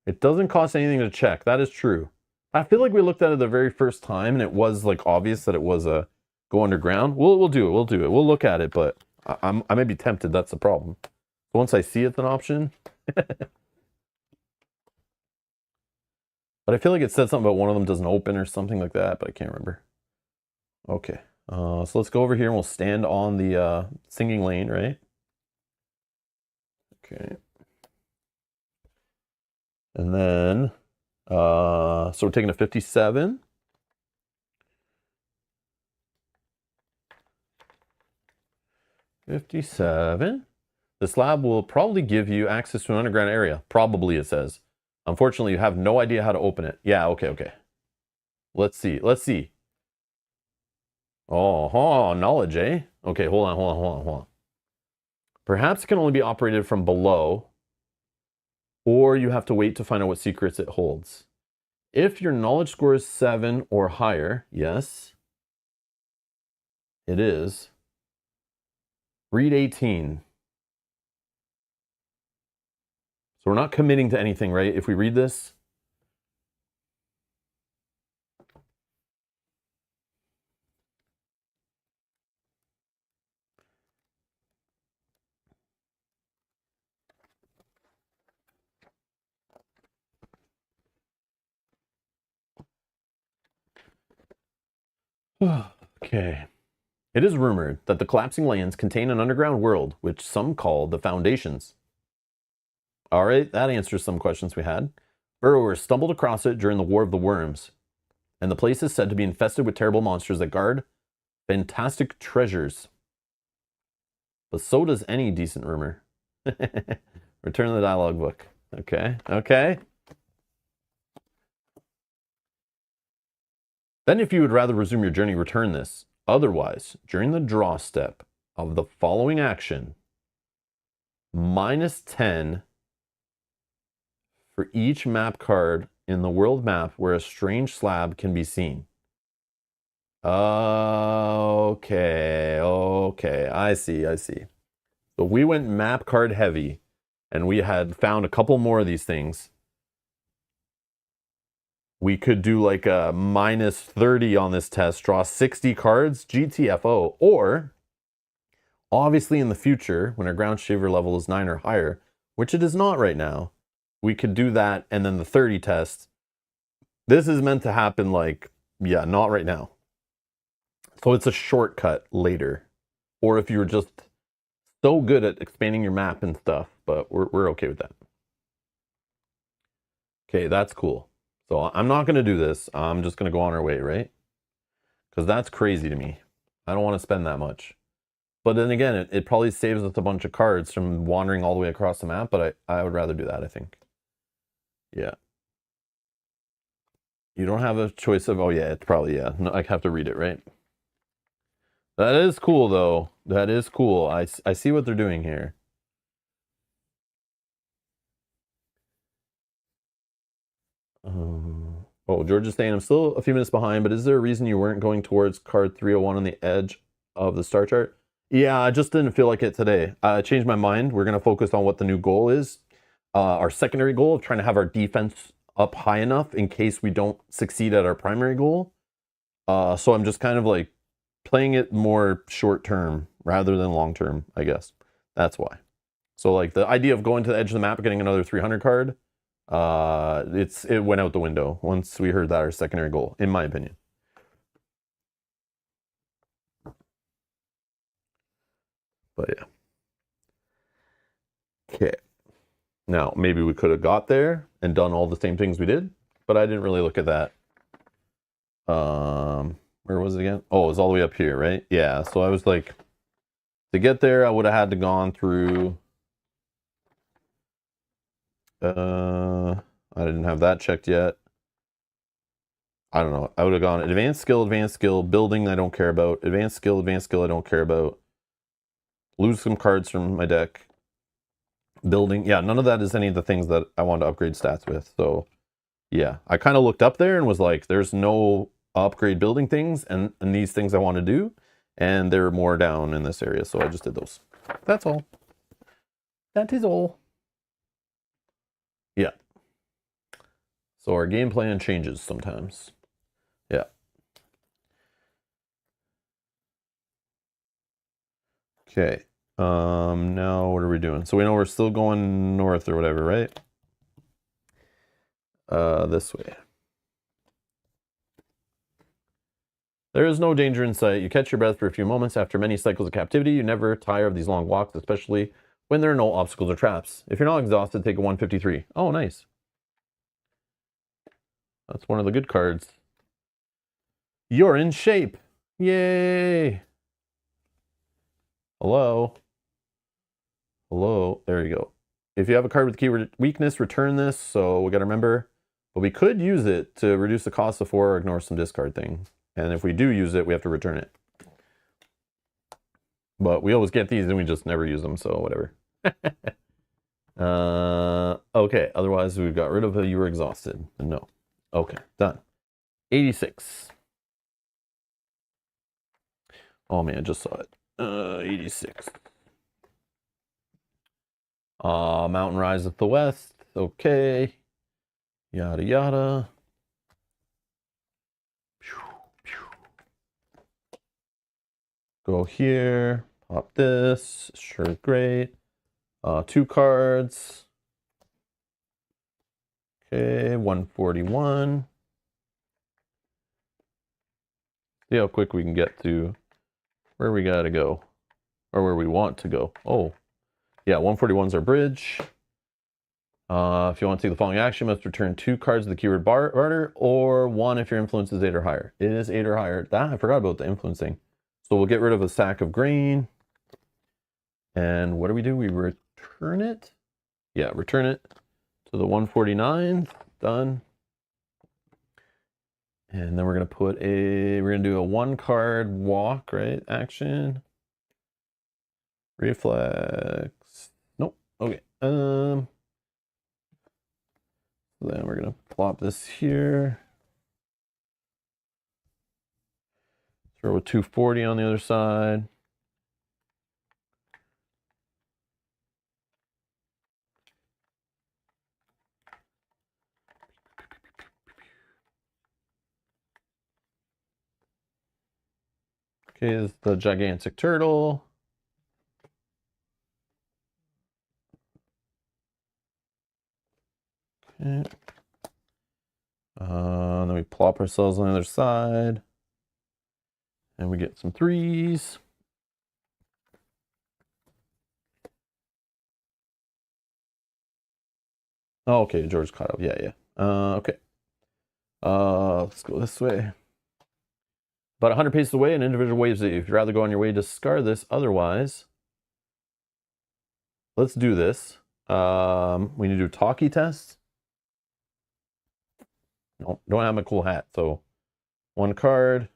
It doesn't cost anything to check. That is true. I feel like we looked at it the very first time, and it was like obvious that it was a go underground. We'll do it. We'll do it. We'll look at it, but I may be tempted. That's the problem. Once I see it's an option. But I feel like it said something about one of them doesn't open or something like that, but I can't remember. Okay. So let's go over here and we'll stand on the singing lane, right? Okay. And then, so we're taking a 57. This lab will probably give you access to an underground area. Probably, it says. Unfortunately, you have no idea how to open it. Yeah, okay. Let's see. Oh, knowledge, eh? Okay, hold on. Perhaps it can only be operated from below, or you have to wait to find out what secrets it holds. If your knowledge score is 7 or higher, yes, it is. Read 18. So we're not committing to anything, right? If we read this. Okay. It is rumored that the collapsing lands contain an underground world, which some call the Foundations. All right, that answers some questions we had. Burrowers stumbled across it during the War of the Worms, and the place is said to be infested with terrible monsters that guard fantastic treasures. but so does any decent rumor. Return to the dialogue book. Okay, okay. Then if you would rather resume your journey, return this. Otherwise, during the draw step of the following action, -10 for each map card in the world map where a strange slab can be seen. Okay, okay, I see. So we went map card heavy, and we had found a couple more of these things. We could do like a -30 on this test, draw 60 cards, GTFO, or obviously in the future, when our ground shaver level is 9 or higher, which it is not right now, we could do that and then the 30 test. This is meant to happen like, yeah, not right now. So it's a shortcut later. Or if you're just so good at expanding your map and stuff, but we're okay with that. Okay, that's cool. So I'm not going to do this. I'm just going to go on our way, right? Because that's crazy to me. I don't want to spend that much. But then again, it probably saves us a bunch of cards from wandering all the way across the map, but I would rather do that, I think. Yeah. You don't have a choice of, oh yeah, it's probably, yeah. No, I have to read it, right? That is cool, though. That is cool. I see what they're doing here. Oh, George is saying, I'm still a few minutes behind, but is there a reason you weren't going towards card 301 on the edge of the star chart? Yeah, I just didn't feel like it today. I changed my mind. We're going to focus on what the new goal is. Our secondary goal of trying to have our defense up high enough in case we don't succeed at our primary goal. So I'm just kind of like playing it more short term rather than long term, I guess. That's why. So like the idea of going to the edge of the map and getting another 300 card, it went out the window once we heard that our secondary goal, in my opinion. But yeah. Okay. Now, maybe we could have got there and done all the same things we did, but I didn't really look at that. Where was it again? Oh, it was all the way up here, right? Yeah, so I was like, to get there, I would have had to gone through... I didn't have that checked yet. I don't know. I would have gone advanced skill, building I don't care about, advanced skill, I don't care about. Lose some cards from my deck. Building, yeah, none of that is any of the things that I wanted to upgrade stats with. So yeah, I kind of looked up there and was like, there's no upgrade building things and these things I want to do, and there are more down in this area, so I just did those. That's all. That is all. Yeah. So our game plan changes sometimes. Yeah. Okay. Now what are we doing? So we know we're still going north or whatever, right? This way. There is no danger in sight. You catch your breath for a few moments. After many cycles of captivity, you never tire of these long walks, especially when there are no obstacles or traps. If you're not exhausted, take a 153. Oh, nice. That's one of the good cards. You're in shape. Yay. Hello. Hello. There you go. If you have a card with keyword weakness, return this. So we got to remember, but we could use it to reduce the cost of 4 or ignore some discard thing. And if we do use it, we have to return it. But we always get these and we just never use them, so whatever. Okay, otherwise we've got rid of you were exhausted. No. Okay, done. 86. Oh man, I just saw it. 86. Mountain rise at the west. Okay. Yada yada. Go here. Pop this. Sure, great. 2 cards. Okay, 141. See how quick we can get to where we gotta go. Or where we want to go. Oh. Yeah, 141's our bridge. If you want to take the following action, you must return 2 cards with the keyword barter, or 1 if your influence is 8 or higher. It is 8 or higher. I forgot about the influencing. So we'll get rid of a sack of grain. And what do? We return it. Yeah, return it to the 149. Done. And then we're gonna do a 1-card walk, right? Action. Reflex. Nope. Okay. Then we're gonna plop this here. Throw a 240 on the other side. Okay, is the gigantic turtle. Okay. Then we plop ourselves on the other side. And we get some 3s. Oh, okay, George caught up. Yeah. Okay. Let's go this way. About 100 paces away, an individual waves at you. If you'd rather go on your way, discard this. Otherwise, let's do this. We need to do talkie test. No, don't have my cool hat. So 1 card.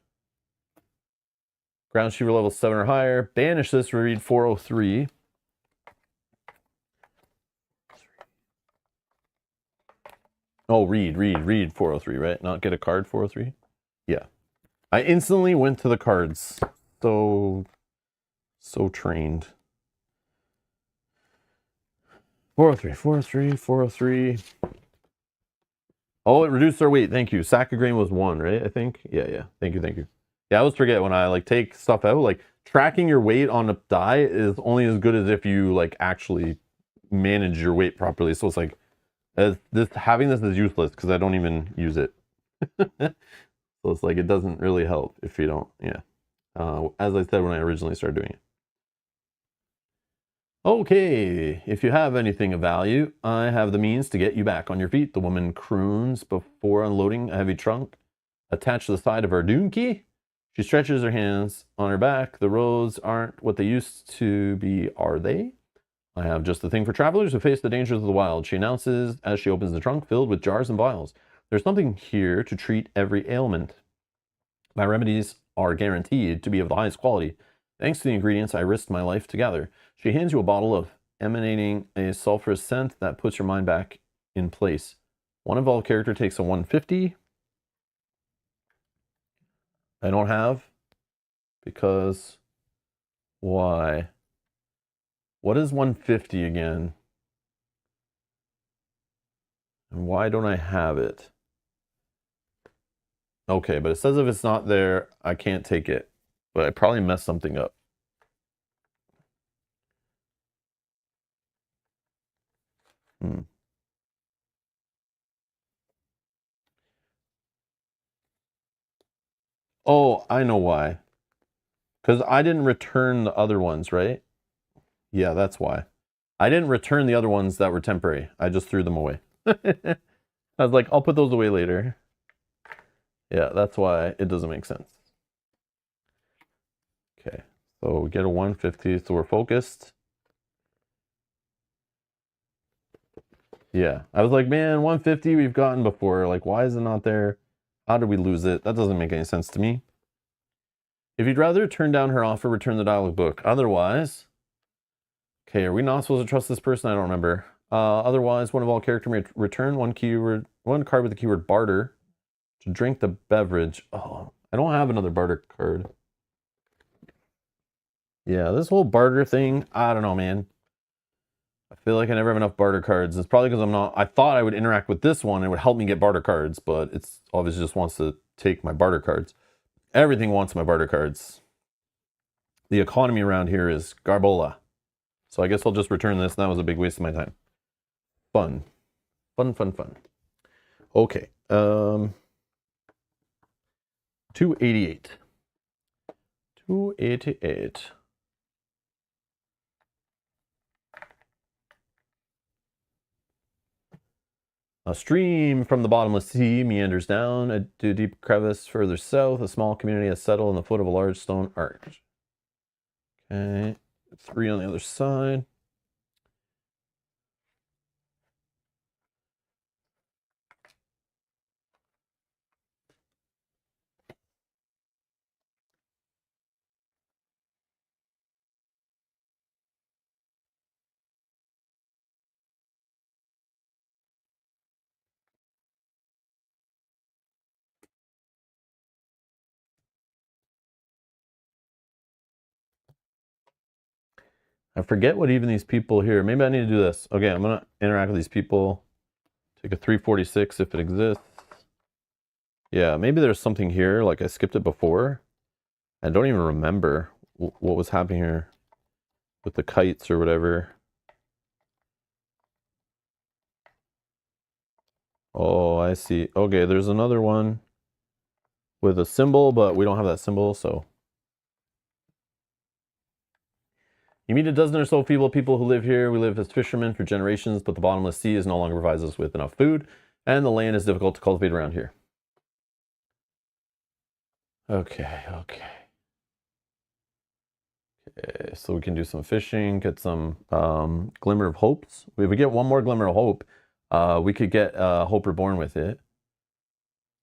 Ground Shooter level 7 or higher. Banish this, read 403. Oh, read 403, right? Not get a card 403? Yeah. I instantly went to the cards. So trained. 403. Oh, it reduced our weight. Thank you. Sack of grain was 1, right? I think. Yeah. Thank you. Yeah, I always forget when I like take stuff out. Like tracking your weight on a die is only as good as if you like actually manage your weight properly. So it's like having this is useless because I don't even use it. So it's like it doesn't really help if you don't. Yeah. As I said when I originally started doing it. Okay, if you have anything of value, I have the means to get you back on your feet. The woman croons before unloading a heavy trunk attached to the side of her donkey. She stretches her hands on her back. The roads aren't what they used to be, are they? I have just the thing for travelers who face the dangers of the wild, she announces as she opens the trunk filled with jars and vials. There's something here to treat every ailment. My remedies are guaranteed to be of the highest quality. Thanks to the ingredients I risked my life to gather. She hands you a bottle of emanating a sulfurous scent that puts your mind back in place. One involved character takes a 150. I don't have because why? What is 150 again? And why don't I have it? Okay, but it says if it's not there, I can't take it. But I probably messed something up. Oh, I know why. Because I didn't return the other ones, right? Yeah, that's why. I didn't return the other ones that were temporary. I just threw them away. I was like, I'll put those away later. Yeah, that's why it doesn't make sense. Okay, so we get a 150, so we're focused. Yeah, I was like, man, 150 we've gotten before. Like, why is it not there? How did we lose it? That doesn't make any sense to me. If you'd rather turn down her offer, return the dialogue book. Otherwise, okay, are we not supposed to trust this person? I don't remember. Otherwise, one of all character may return one card with the keyword barter to drink the beverage. Oh, I don't have another barter card. Yeah, this whole barter thing, I don't know, man. I feel like I never have enough barter cards. It's probably because I thought I would interact with this one. It would help me get barter cards, but it's obviously just wants to take my barter cards. Everything wants my barter cards. The economy around here is garbola. So I guess I'll just return this. That was a big waste of my time. Fun. Okay. 288. 288. A stream from the bottomless sea meanders down a deep crevice further south. A small community has settled in the foot of a large stone arch. Okay. 3 on the other side. I forget what even these people here. Maybe I need to do this. Okay, I'm gonna interact with these people. Take a 346 if it exists. Yeah, maybe there's something here, like I skipped it before. I don't even remember what was happening here with the kites or whatever. Oh, I see. Okay, there's another one with a symbol, but we don't have that symbol, so. You meet a dozen or so feeble people who live here. We live as fishermen for generations, but the bottomless sea is no longer provides us with enough food, and the land is difficult to cultivate around here. Okay. So we can do some fishing, get some glimmer of hopes. If we get one more glimmer of hope, we could get Hope Reborn with it.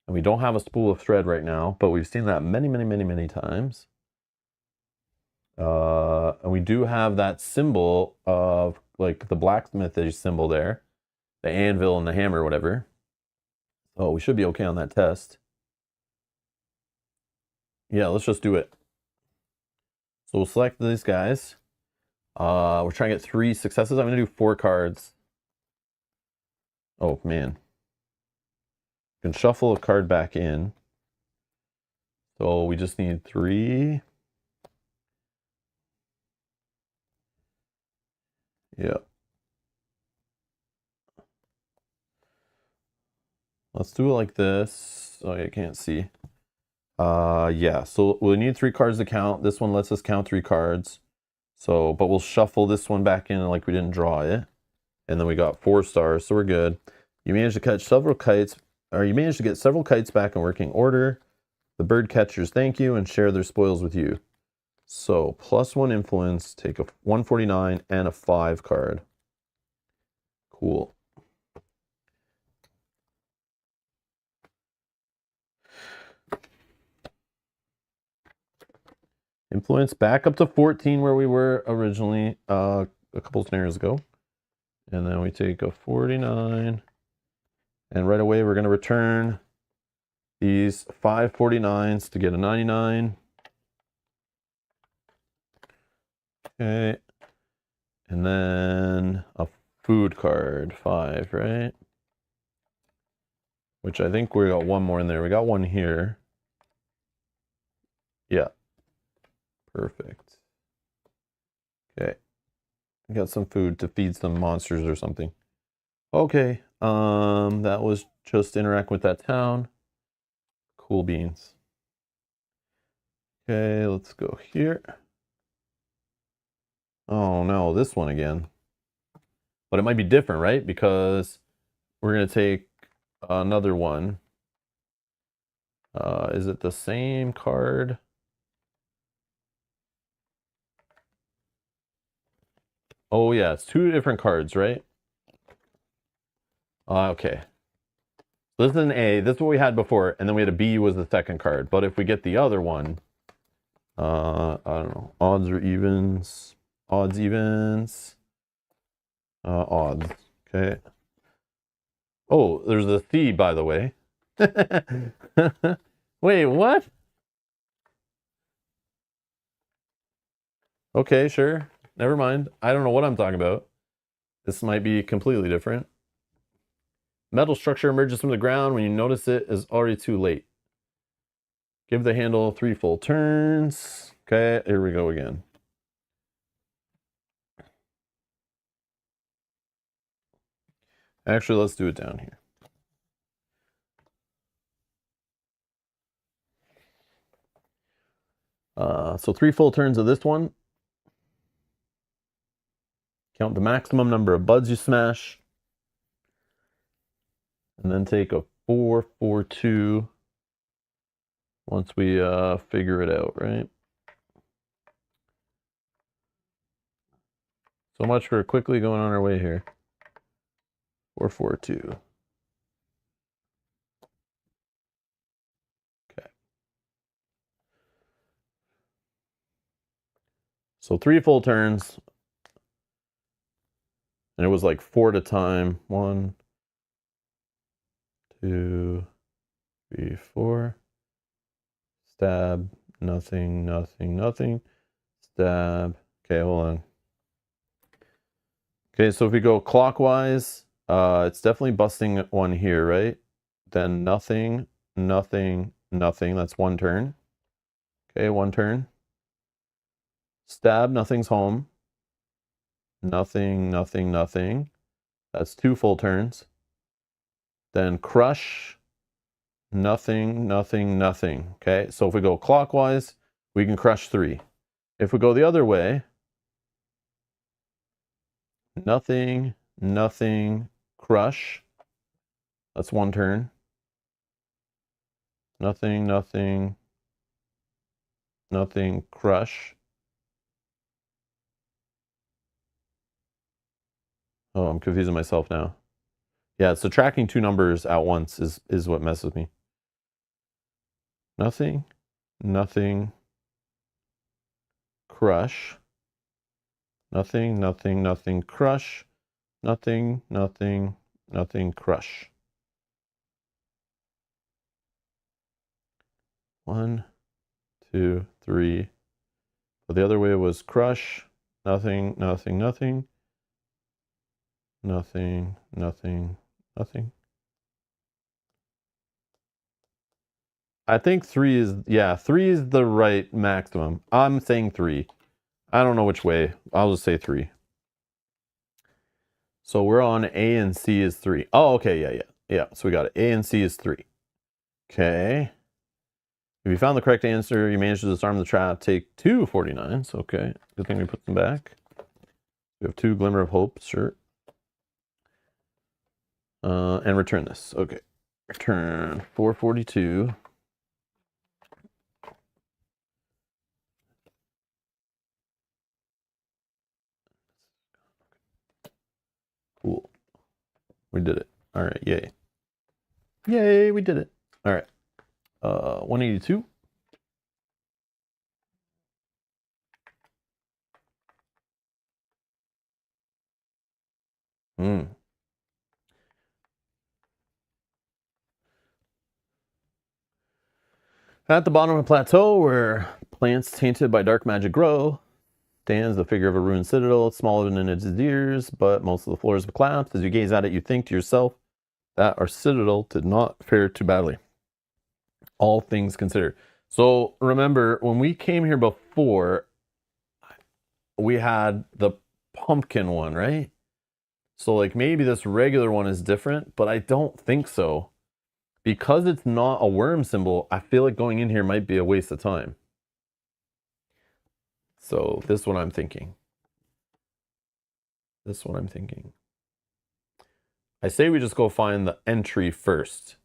And we don't have a spool of thread right now, but we've seen that many times. And we do have that symbol of like the blacksmithy symbol there, the anvil and the hammer, whatever. Oh, we should be okay on that test. Yeah, let's just do it. So we'll select these guys. We're trying to get 3 successes. I'm gonna do 4 cards. Oh man. You can shuffle a card back in. So we just need 3. Yeah. Let's do it like this. Oh, I can't see. Yeah, so we need 3 cards to count. This one lets us count 3 cards. So, but we'll shuffle this one back in like we didn't draw it. And then we got 4 stars, so we're good. You managed to catch several kites, or you managed to get several kites back in working order. The bird catchers thank you and share their spoils with you. So, +1 influence, take a 149 and a 5 card. Cool. Influence back up to 14 where we were originally a couple snares ago. And then we take a 49. And right away we're going to return these 5 49s to get a 99. Okay. And then a food card, 5, right? Which I think we got one more in there. We got one here. Yeah. Perfect. Okay. We got some food to feed some monsters or something. Okay. That was just interact with that town. Cool beans. Okay, let's go here. Oh no, this one again. But it might be different, right? Because we're gonna take another one. Is it the same card? Oh yeah, it's 2 different cards, right? Okay. So this is an A. This is what we had before, and then we had a B was the second card. But if we get the other one, I don't know. Odds or evens? Odds, evens. Odds. Okay. Oh, there's a C, by the way. Wait, what? Okay, sure. Never mind. I don't know what I'm talking about. This might be completely different. Metal structure emerges from the ground. When you notice it is already too late. Give the handle 3 full turns. Okay, here we go again. Actually, let's do it down here. So 3 full turns of this one. Count the maximum number of buds you smash. And then take a 4, 4, 2 once we figure it out, right? So much for quickly going on our way here. 442. Okay. So 3 full turns. And it was like 4 at a time. 1, 2, 3, 4. Stab. Nothing, nothing, nothing. Stab. Okay, hold on. Okay, so if we go clockwise, it's definitely busting one here, right? Then nothing, nothing, nothing. That's 1 turn. Okay, 1 turn. Stab, nothing's home. Nothing, nothing, nothing. That's 2 full turns. Then crush, nothing, nothing, nothing. Okay, so if we go clockwise, we can crush 3. If we go the other way, nothing, nothing, crush. That's 1 turn. Nothing, nothing, nothing, crush. Oh, I'm confusing myself now. Yeah, so tracking 2 numbers at once is what messes me. Nothing, nothing, crush. Nothing, nothing, nothing, crush. Nothing, nothing, nothing, crush. 1, 2, 3. But the other way was crush. Nothing, nothing, nothing. Nothing, nothing, nothing. I think 3 is, yeah, 3 is the right maximum. I'm saying 3. I don't know which way. I'll just say 3. So we're on A and C is 3. Oh, okay, yeah. Yeah, so we got it. A and C is 3. Okay. If you found the correct answer, you managed to disarm the trap. Take 2 49s. Okay, good thing we put them back. We have 2 Glimmer of Hope, sure. And return this. Okay, return 442. Cool. We did it. All right, yay. Yay, we did it. All right. 182. At the bottom of a plateau where plants tainted by dark magic grow, stands the figure of a ruined citadel. It's smaller than its ears, but most of the floors have collapsed. As you gaze at it, you think to yourself that our citadel did not fare too badly, all things considered. So remember, when we came here before, we had the pumpkin one, right? So like maybe this regular one is different, but I don't think so. Because it's not a worm symbol, I feel like going in here might be a waste of time. So this is what I'm thinking. I say we just go find the entry first.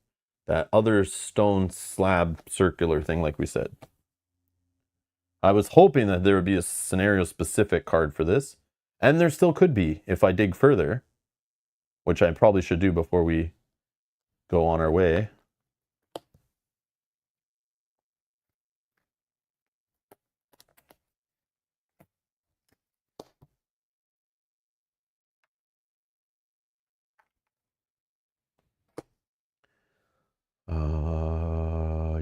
That other stone slab circular thing like we said. I was hoping that there would be a scenario specific card for this. And there still could be if I dig further. Which I probably should do before we go on our way.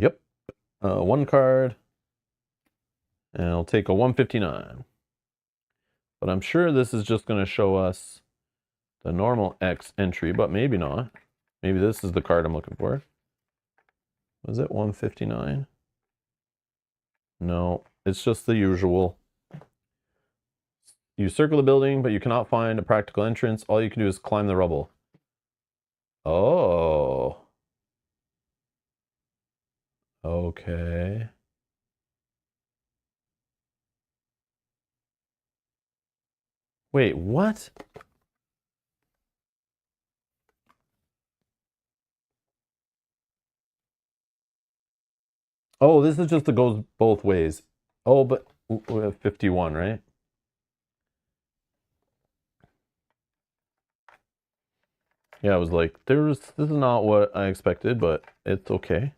Yep. 1 card. And I'll take a 159. But I'm sure this is just going to show us the normal X entry, but maybe not. Maybe this is the card I'm looking for. Was it 159? No, it's just the usual. You circle the building, but you cannot find a practical entrance. All you can do is climb the rubble. Oh. Okay. Wait, what? Oh, this is just, it goes both ways. Oh, but we have 51, right? Yeah, I was like, this is not what I expected, but it's okay.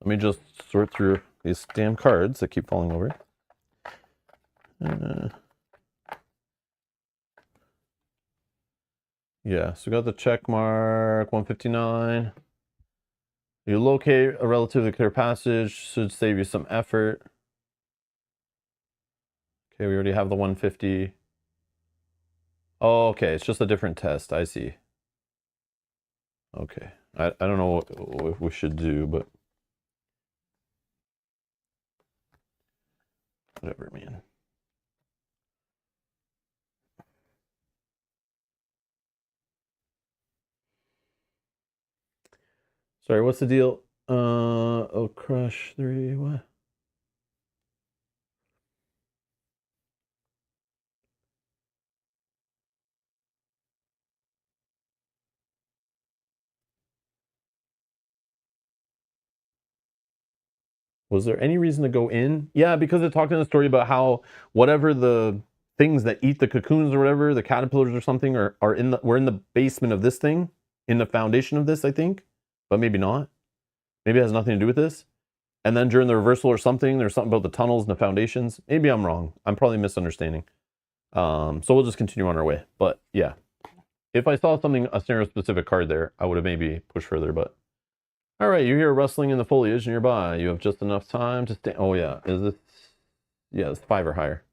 Let me just sort through these damn cards that keep falling over. Yeah, so we got the check mark, 159. You locate a relatively clear passage, should save you some effort. Okay, we already have the 150. Oh, okay, it's just a different test, I see. Okay, I don't know what we should do, but whatever, man. Sorry, what's the deal? Oh, crush 3, what? Was there any reason to go in? Yeah, because it talked in the story about how whatever the things that eat the cocoons or whatever, the caterpillars or something, we're in the basement of this thing, in the foundation of this, I think. But maybe not. Maybe it has nothing to do with this. And then during the reversal or something, there's something about the tunnels and the foundations. Maybe I'm wrong. I'm probably misunderstanding. So we'll just continue on our way. But yeah, if I saw something, a scenario specific card there, I would have maybe pushed further. But all right, you hear rustling in the foliage nearby. You have just enough time to stay. Oh yeah, is this? Yeah, it's 5 or higher.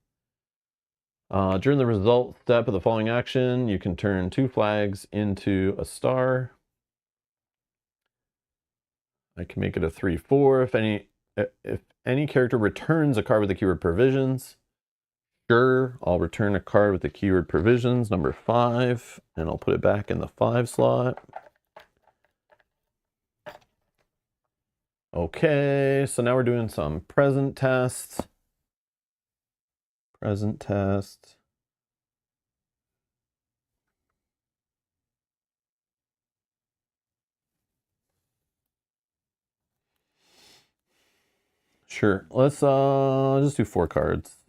During the result step of the following action, you can turn 2 flags into a star. I can make it a 3/4 if any character returns a card with the keyword provisions. Sure, I'll return a card with the keyword provisions, number 5, and I'll put it back in the 5 slot. Okay, so now we're doing some present tests. Present test. Sure, let's just do 4 cards.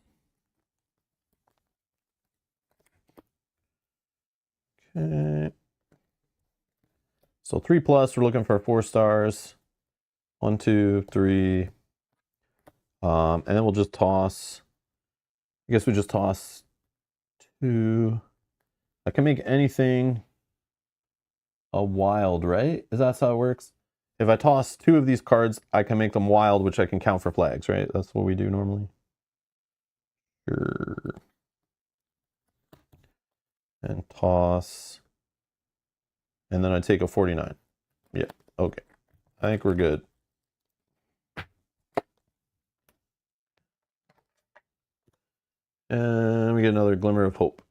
Okay. So 3+, we're looking for 4 stars. 1, 2, 3. And then we'll just toss. I guess we just toss 2. I can make anything a wild, right? Is that how it works? If I toss 2 of these cards, I can make them wild, which I can count for flags, right? That's what we do normally. Sure. And toss. And then I take a 49. Yeah, okay. I think we're good. And we get another glimmer of hope.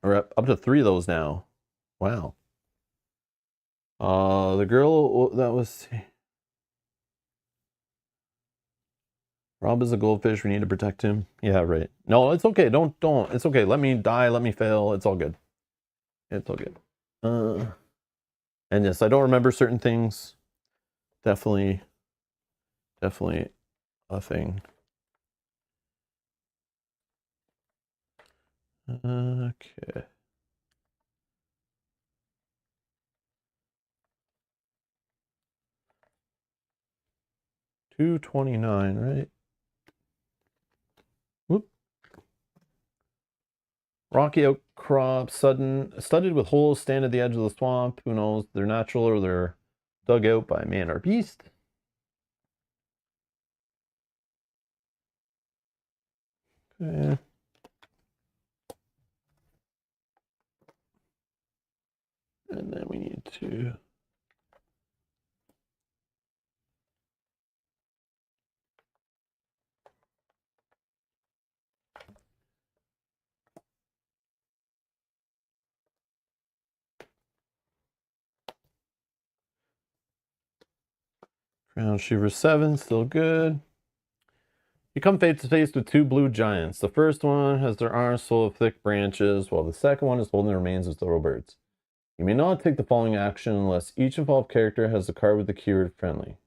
We're up to 3 of those now. Wow. The girl that was... Rob is a goldfish. We need to protect him. Yeah, right. No, it's okay. Don't. It's okay. Let me die. Let me fail. It's all good. It's all good. And yes, I don't remember certain things. Definitely a thing. Okay. $229, right? Whoop. Rocky outcrop, studded with holes, stand at the edge of the swamp. Who knows? They're natural or they're dug out by man or beast. Okay. And then we need to... Crown Shiver 7, still good. You come face to face with 2 blue giants. The first one has their arms full of thick branches, while the second one is holding the remains of several birds. You may not take the following action unless each involved character has a card with the keyword friendly.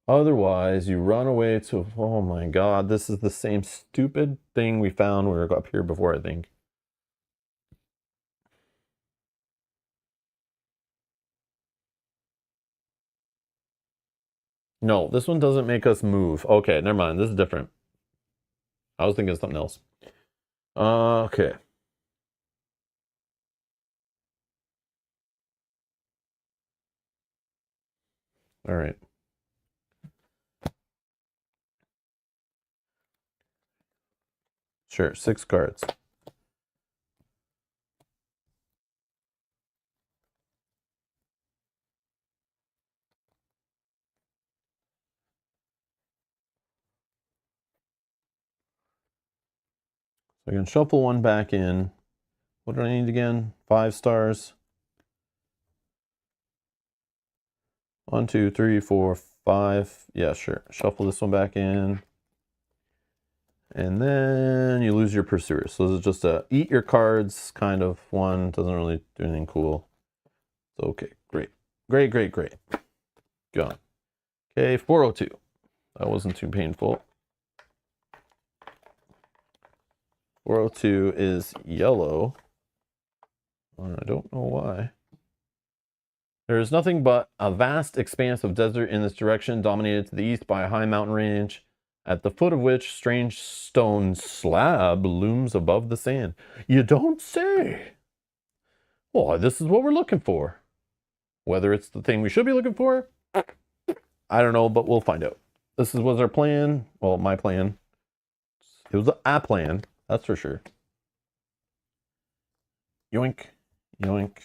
Otherwise, you run away to... Oh my god, this is the same stupid thing we found when we were up here before, I think. No, this one doesn't make us move. Okay, never mind. This is different. I was thinking of something else. Okay. All right. Sure, 6 cards. So I can shuffle one back in. What do I need again? 5 stars. 1, 2, 3, 4, 5. Yeah, sure. Shuffle this one back in. And then you lose your pursuer. So this is just a eat your cards kind of one. Doesn't really do anything cool. So, okay, great. Great, great, great. Gone. Okay, 402. That wasn't too painful. 402 is yellow. I don't know why. There is nothing but a vast expanse of desert in this direction, dominated to the east by a high mountain range, at the foot of which strange stone slab looms above the sand. You don't say. Well, this is what we're looking for. Whether it's the thing we should be looking for, I don't know, but we'll find out. This was our plan. Well, my plan. It was a plan, that's for sure. Yoink, yoink,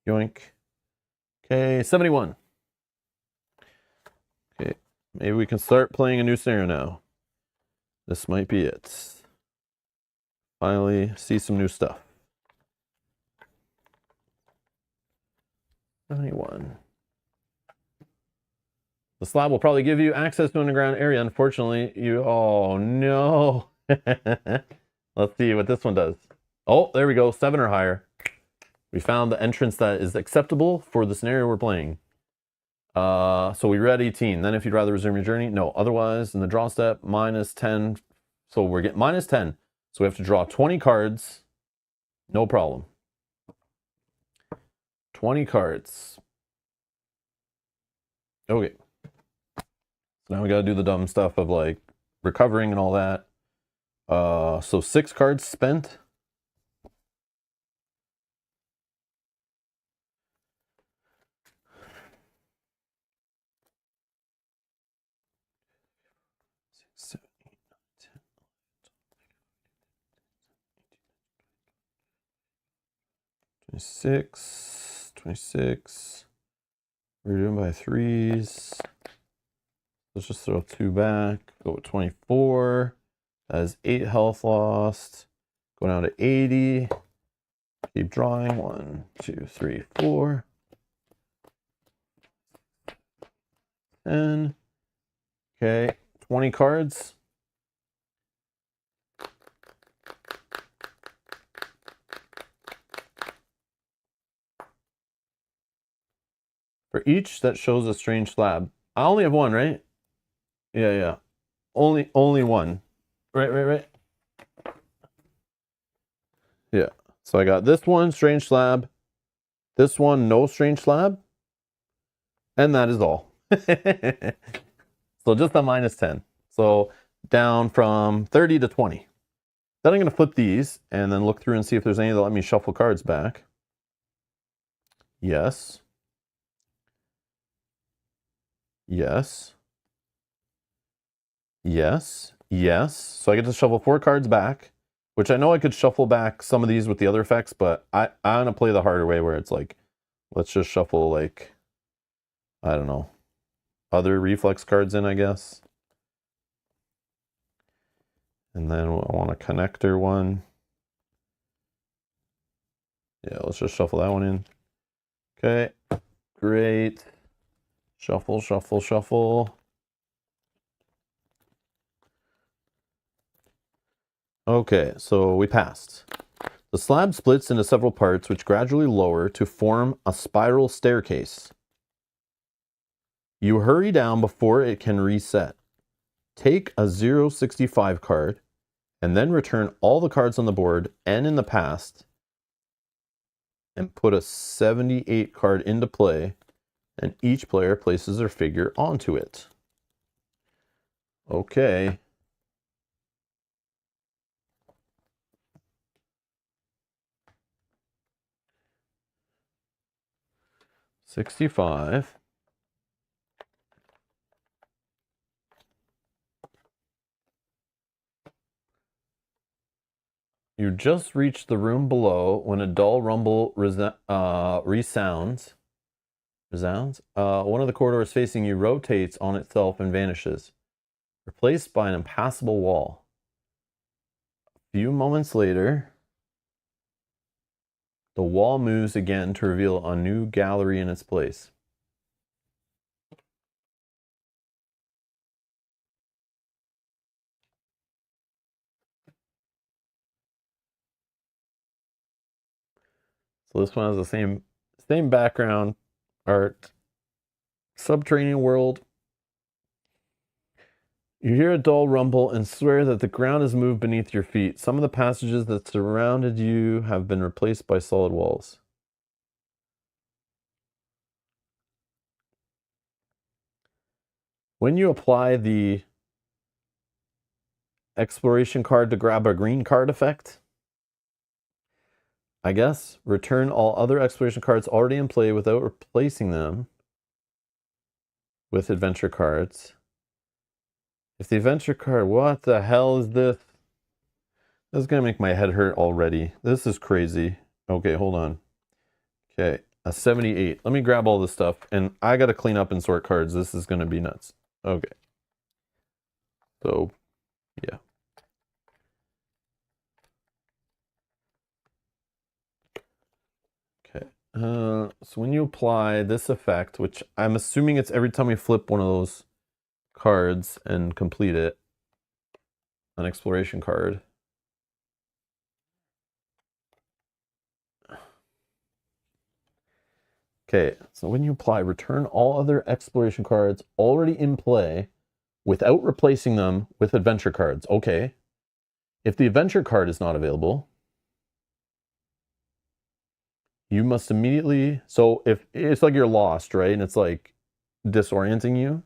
yoink. Okay, 71. Okay, maybe we can start playing a new scenario now. This might be it. Finally see some new stuff. 71. The slab will probably give you access to an underground area. Unfortunately, oh no. Let's see what this one does. Oh, there we go, 7 or higher. We found the entrance that is acceptable for the scenario we're playing. So we read 18. Then if you'd rather resume your journey, no. Otherwise, in the draw step, -10. So we're getting -10. So we have to draw 20 cards. No problem. 20 cards. Okay. So now we got to do the dumb stuff of like recovering and all that. So 6 cards spent. Six, 26. We're doing by 3s. Let's just throw 2 back. Go with 24. That is 8 health lost. Go down to 80. Keep drawing. 1, 2, 3, 4. 10. Okay, 20 cards. For each that shows a strange slab. I only have 1, right? Yeah. Only 1. Right. Yeah. So I got this one, strange slab. This one, no strange slab. And that is all. So just a -10. So down from 30 to 20. Then I'm going to flip these and then look through and see if there's any that let me shuffle cards back. Yes. Yes. Yes. Yes. So I get to shuffle 4 cards back, which I know I could shuffle back some of these with the other effects, but I'm going to play the harder way where it's like, let's just shuffle like, I don't know, other reflex cards in, I guess. And then I want a connector one. Yeah, let's just shuffle that one in. Okay, great. Shuffle, shuffle, shuffle. Okay, so we passed. The slab splits into several parts which gradually lower to form a spiral staircase. You hurry down before it can reset. Take a 065 card and then return all the cards on the board and in the past and put a 78 card into play, and each player places their figure onto it. Okay. $65. You just reached the room below when a dull rumble resounds. One of the corridors facing you rotates on itself and vanishes, replaced by an impassable wall. A few moments later, the wall moves again to reveal a new gallery in its place. So this one has the same background art. Subterranean world. You hear a dull rumble and swear that the ground has moved beneath your feet. Some of the passages that surrounded you have been replaced by solid walls. When you apply the exploration card to grab a green card effect, I guess, return all other exploration cards already in play without replacing them with adventure cards. If the adventure card, what the hell is this? This is going to make my head hurt already. This is crazy. Okay, hold on. Okay, a 78. Let me grab all this stuff, and I got to clean up and sort cards. This is going to be nuts. Okay. So, yeah. Okay. So when you apply this effect, which I'm assuming it's every time we flip one of those cards and complete it, an exploration card. Okay, so when you apply, return all other exploration cards already in play without replacing them with adventure cards. Okay. If the adventure card is not available, you must immediately, so if it's like you're lost, right? And it's like disorienting you.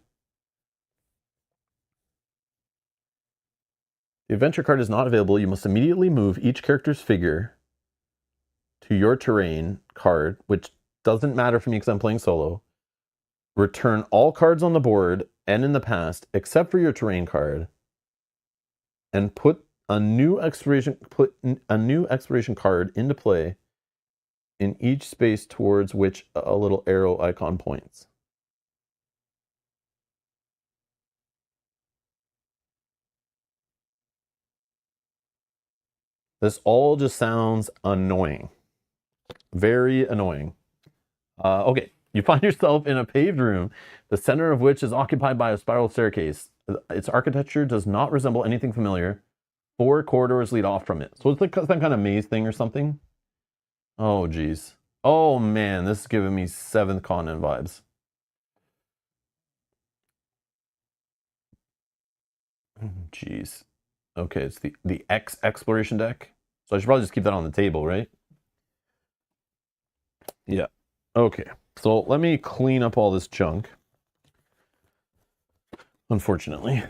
The adventure card is not available. You must immediately move each character's figure to your terrain card, which doesn't matter for me because I'm playing solo. Return all cards on the board and in the past, except for your terrain card, and put a new exploration card into play in each space towards which a little arrow icon points. This all just sounds annoying. Very annoying. Okay, you find yourself in a paved room, the center of which is occupied by a spiral staircase. Its architecture does not resemble anything familiar. 4 corridors lead off from it. So it's like some kind of maze thing or something. Oh, geez. Oh, man, this is giving me 7th Continent vibes. Jeez. Okay, it's the X exploration deck. So I should probably just keep that on the table, right? Yeah. Okay. So let me clean up all this junk. Unfortunately.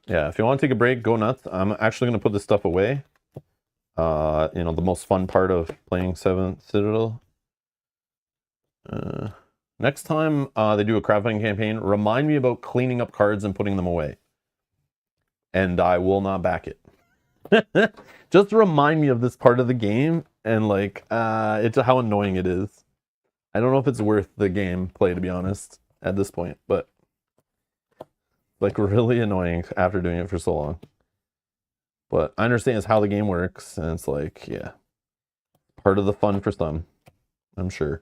Yeah, if you want to take a break, go nuts. I'm actually going to put this stuff away. You know, the most fun part of playing 7th Citadel. Next time they do a crowdfunding campaign, remind me about cleaning up cards and putting them away. And I will not back it. Just remind me of this part of the game and like it's how annoying it is. I don't know if it's worth the gameplay, to be honest, at this point, but like really annoying after doing it for so long. But I understand it's how the game works, and it's like, yeah, part of the fun for some, I'm sure.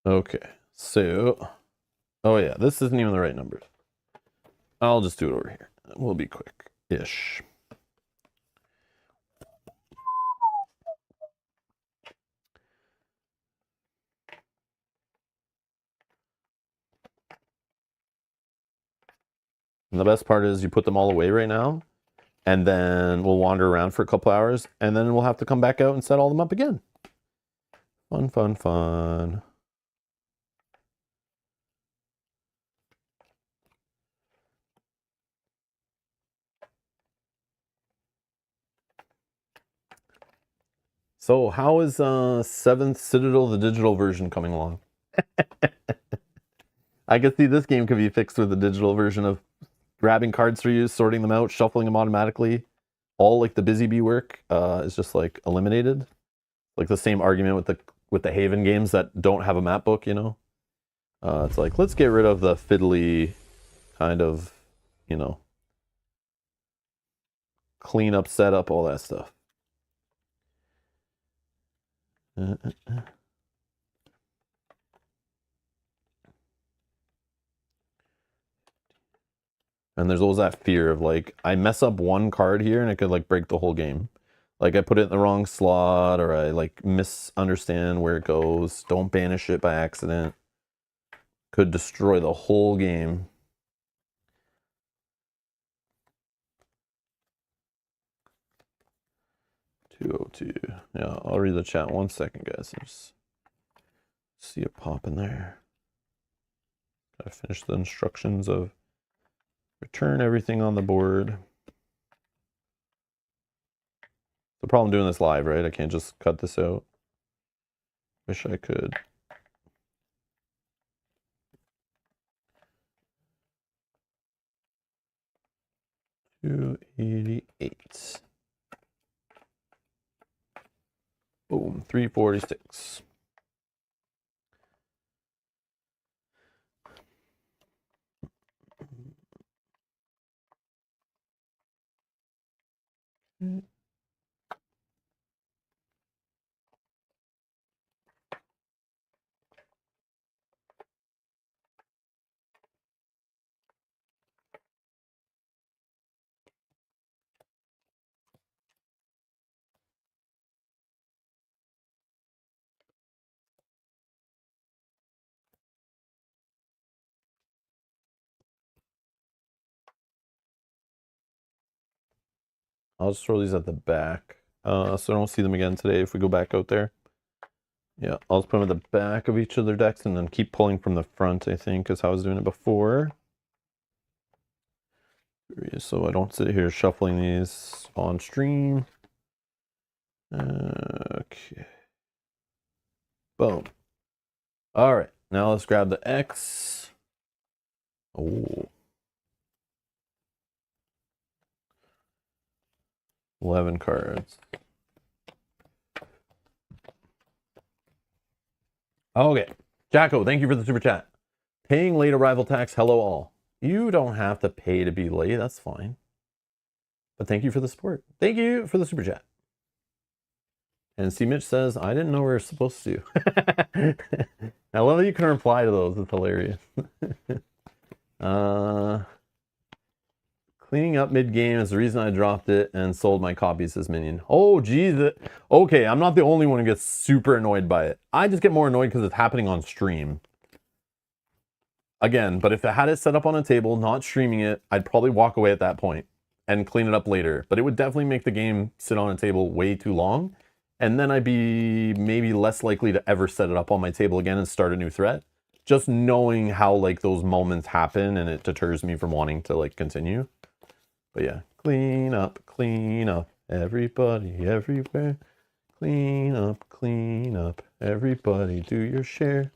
Okay, so, oh yeah, this isn't even the right numbers. I'll just do it over here. We'll be quick-ish. And the best part is you put them all away right now, And then we'll wander around for a couple hours, and then we'll have to come back out and set all them up again. Fun, fun, fun. So how is 7th Citadel, the digital version, coming along? I can see this game could be fixed with the digital version of grabbing cards for you, sorting them out, shuffling them automatically. All like the busy bee work is just like eliminated. Like the same argument with the Haven games that don't have a map book, you know? It's like, let's get rid of the fiddly kind of, you know, clean up, setup, all that stuff. And there's always that fear of like, I mess up one card here and it could like break the whole game. Like I put it in the wrong slot, or I like misunderstand where it goes. Don't banish it by accident. Could destroy the whole game. $202. Yeah, I'll read the chat 1 second, guys. I just see it pop in there. Gotta finish the instructions of return everything on the board. The problem doing this live, right? I can't just cut this out. Wish I could. $288. Boom, 346. I'll just throw these at the back, so I don't see them again today if we go back out there. Yeah, I'll just put them at the back of each of their decks and then keep pulling from the front, I think, is how I was doing it before. So I don't sit here shuffling these on stream. Okay. Boom. All right, now let's grab the X. Oh. 11 cards. Okay. Jacko, thank you for the super chat. Paying late arrival tax, hello all. You don't have to pay to be late, that's fine. But thank you for the support. Thank you for the super chat. And C. Mitch says, I didn't know we were supposed to. I love that you can reply to those, it's hilarious. Cleaning up mid-game is the reason I dropped it and sold my copies as Minion. Oh, geez. Okay, I'm not the only one who gets super annoyed by it. I just get more annoyed because it's happening on stream. Again, but if I had it set up on a table, not streaming it, I'd probably walk away at that point and clean it up later. But it would definitely make the game sit on a table way too long. And then I'd be maybe less likely to ever set it up on my table again and start a new threat. Just knowing how like those moments happen, and it deters me from wanting to like continue. But yeah, clean up, everybody, everywhere. Clean up, everybody, do your share.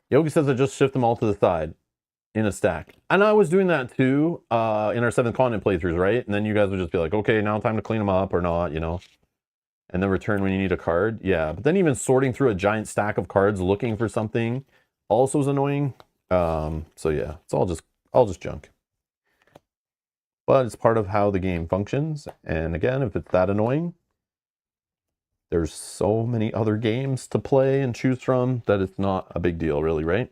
Yogi says I just shift them all to the side in a stack. And I was doing that too in our 7th Continent playthroughs, right? And then you guys would just be like, okay, now time to clean them up or not, you know? And then return when you need a card. Yeah, but then even sorting through a giant stack of cards looking for something also is annoying. So yeah, it's all just junk. But it's part of how the game functions. And again, if it's that annoying, there's so many other games to play and choose from that it's not a big deal, really, right?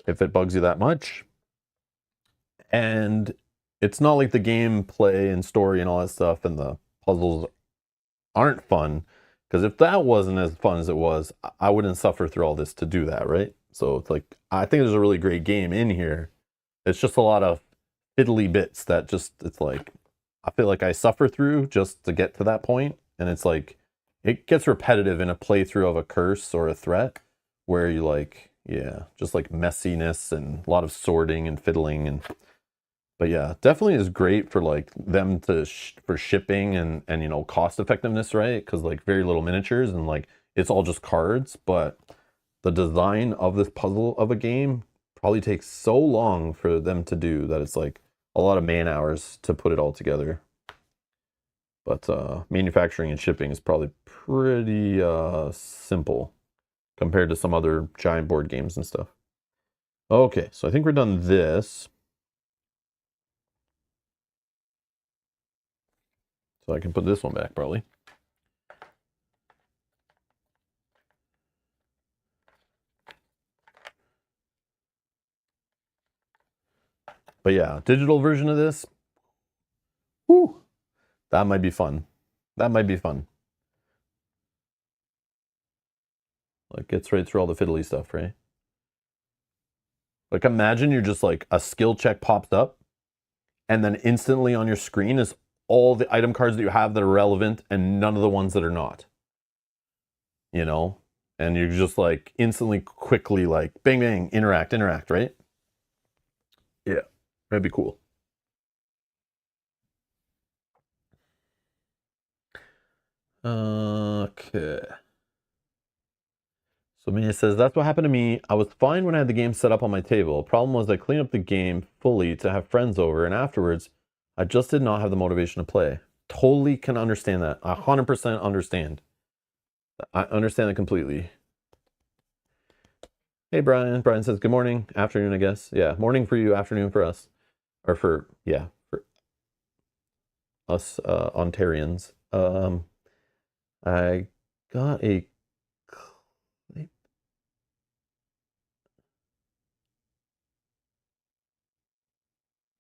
If it bugs you that much. And it's not like the gameplay and story and all that stuff and the puzzles aren't fun. Because if that wasn't as fun as it was, I wouldn't suffer through all this to do that, right? So it's like, I think there's a really great game in here. It's just a lot of fiddly bits that just, it's like, I feel like I suffer through just to get to that point. And it's like, it gets repetitive in a playthrough of a curse or a threat where you like, yeah, just like messiness and a lot of sorting and fiddling. And but yeah, definitely is great for like them to for shipping and you know, cost effectiveness, right? Because like very little miniatures and like it's all just cards. But the design of this puzzle of a game probably takes so long for them to do that it's like a lot of man hours to put it all together. But manufacturing and shipping is probably pretty simple compared to some other giant board games and stuff. Okay, so I think we're done this. So I can put this one back probably. But yeah, digital version of this. Whew, that might be fun. That might be fun. Like gets right through all the fiddly stuff, right? Like imagine you're just like a skill check pops up and then instantly on your screen is all the item cards that you have that are relevant and none of the ones that are not. You know? And you're just like instantly quickly like bang bang interact, right? Yeah. That'd be cool. Okay. So Mia says, that's what happened to me. I was fine when I had the game set up on my table. Problem was I cleaned up the game fully to have friends over, and afterwards, I just did not have the motivation to play. Totally can understand that. 100% understand. I understand that completely. Hey, Brian. Brian says, good morning. Afternoon, I guess. Yeah, morning for you, afternoon for us. Or for, yeah, for us Ontarians. I got a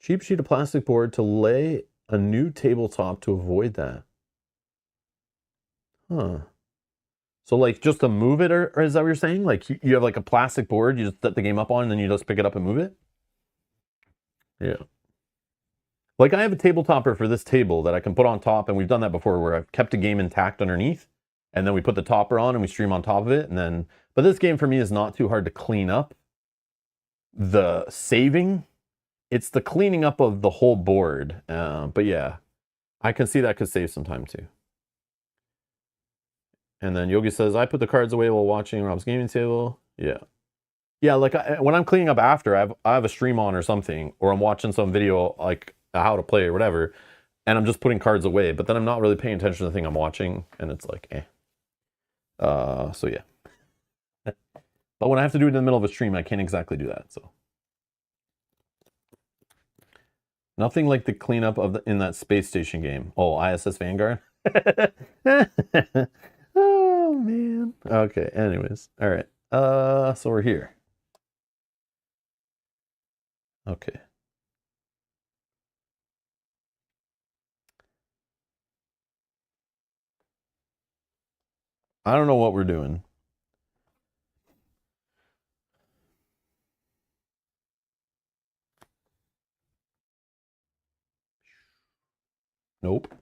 cheap sheet of plastic board to lay a new tabletop to avoid that. Huh. So like just to move it, or is that what you're saying? Like you have like a plastic board, you just set the game up on, and then you just pick it up and move it? Yeah. Like I have a table topper for this table that I can put on top, and we've done that before where I've kept a game intact underneath, and then we put the topper on and we stream on top of it, and then, but this game for me is not too hard to clean up. The saving, it's the cleaning up of the whole board. But yeah, I can see that could save some time too. And then Yogi says, I put the cards away while watching Rob's gaming table. Yeah. Yeah, like when I'm cleaning up after, I have a stream on or something, or I'm watching some video like how to play or whatever, and I'm just putting cards away, but then I'm not really paying attention to the thing I'm watching, and it's like, eh. So yeah. But when I have to do it in the middle of a stream, I can't exactly do that, so. Nothing like the cleanup of in that space station game. Oh, ISS Vanguard? Oh, man. Okay, anyways. All right. So we're here. Okay. I don't know what we're doing. Nope.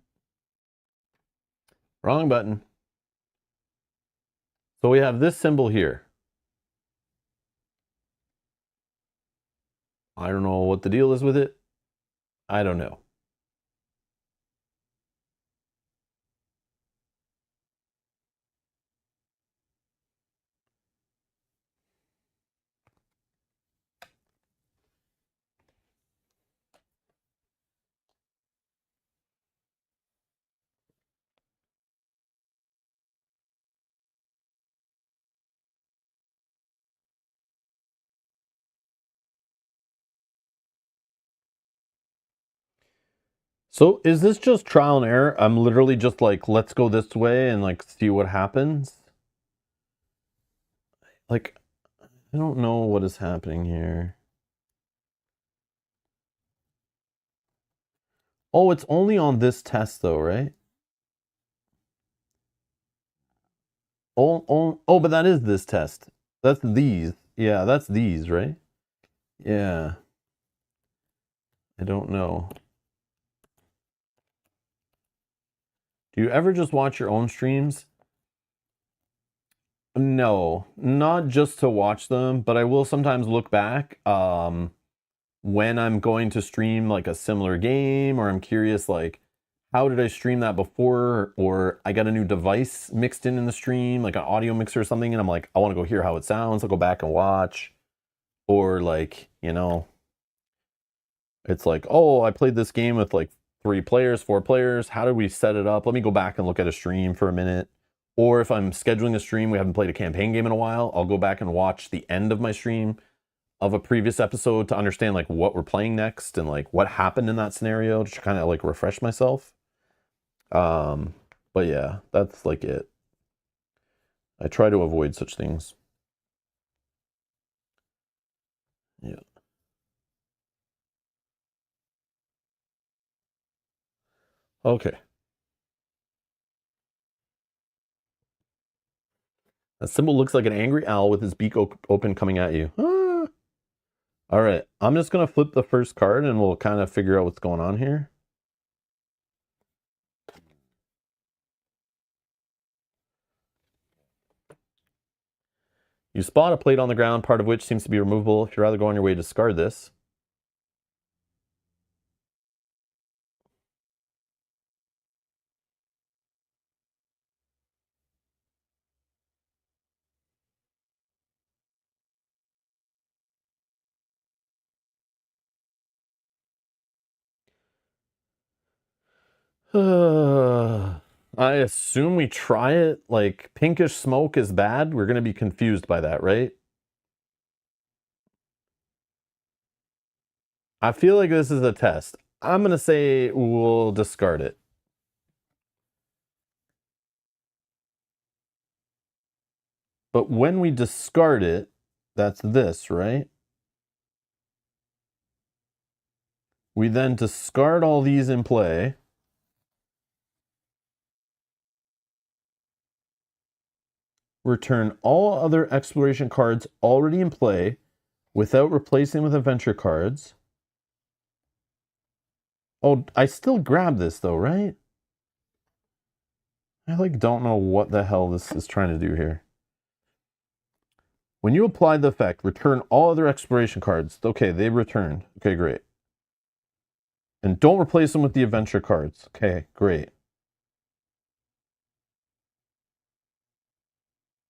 Wrong button. So we have this symbol here. I don't know what the deal is with it. I don't know. So is this just trial and error? I'm literally just like, let's go this way and like see what happens. Like, I don't know what is happening here. Oh, it's only on this test though, right? Oh, but that is this test. That's these. Yeah, that's these, right? Yeah. I don't know. Do you ever just watch your own streams? No, not just to watch them, but I will sometimes look back when I'm going to stream like a similar game, or I'm curious like, how did I stream that before? Or I got a new device mixed in the stream, like an audio mixer or something, and I'm like, I want to go hear how it sounds. I'll go back and watch. Or like, you know, it's like, oh, I played this game with like 3 players, 4 players. How did we set it up? Let me go back and look at a stream for a minute. Or if I'm scheduling a stream, we haven't played a campaign game in a while, I'll go back and watch the end of my stream of a previous episode to understand like what we're playing next and like what happened in that scenario, to kind of like refresh myself. But yeah, that's like it. I try to avoid such things. Yeah. Okay. That symbol looks like an angry owl with his beak open coming at you. Ah. All right, I'm just gonna flip the first card and we'll kind of figure out what's going on here. You spot a plate on the ground, part of which seems to be removable. If you'd rather go on your way, discard this. I assume we try it. Like, pinkish smoke is bad. We're going to be confused by that, right? I feel like this is a test. I'm going to say we'll discard it. But when we discard it, that's this, right? We then discard all these in play. Return all other exploration cards already in play without replacing with adventure cards. Oh, I still grab this though, right? I like don't know what the hell this is trying to do here. When you apply the effect, return all other exploration cards. Okay, they returned. Okay, great. And don't replace them with the adventure cards. Okay, great.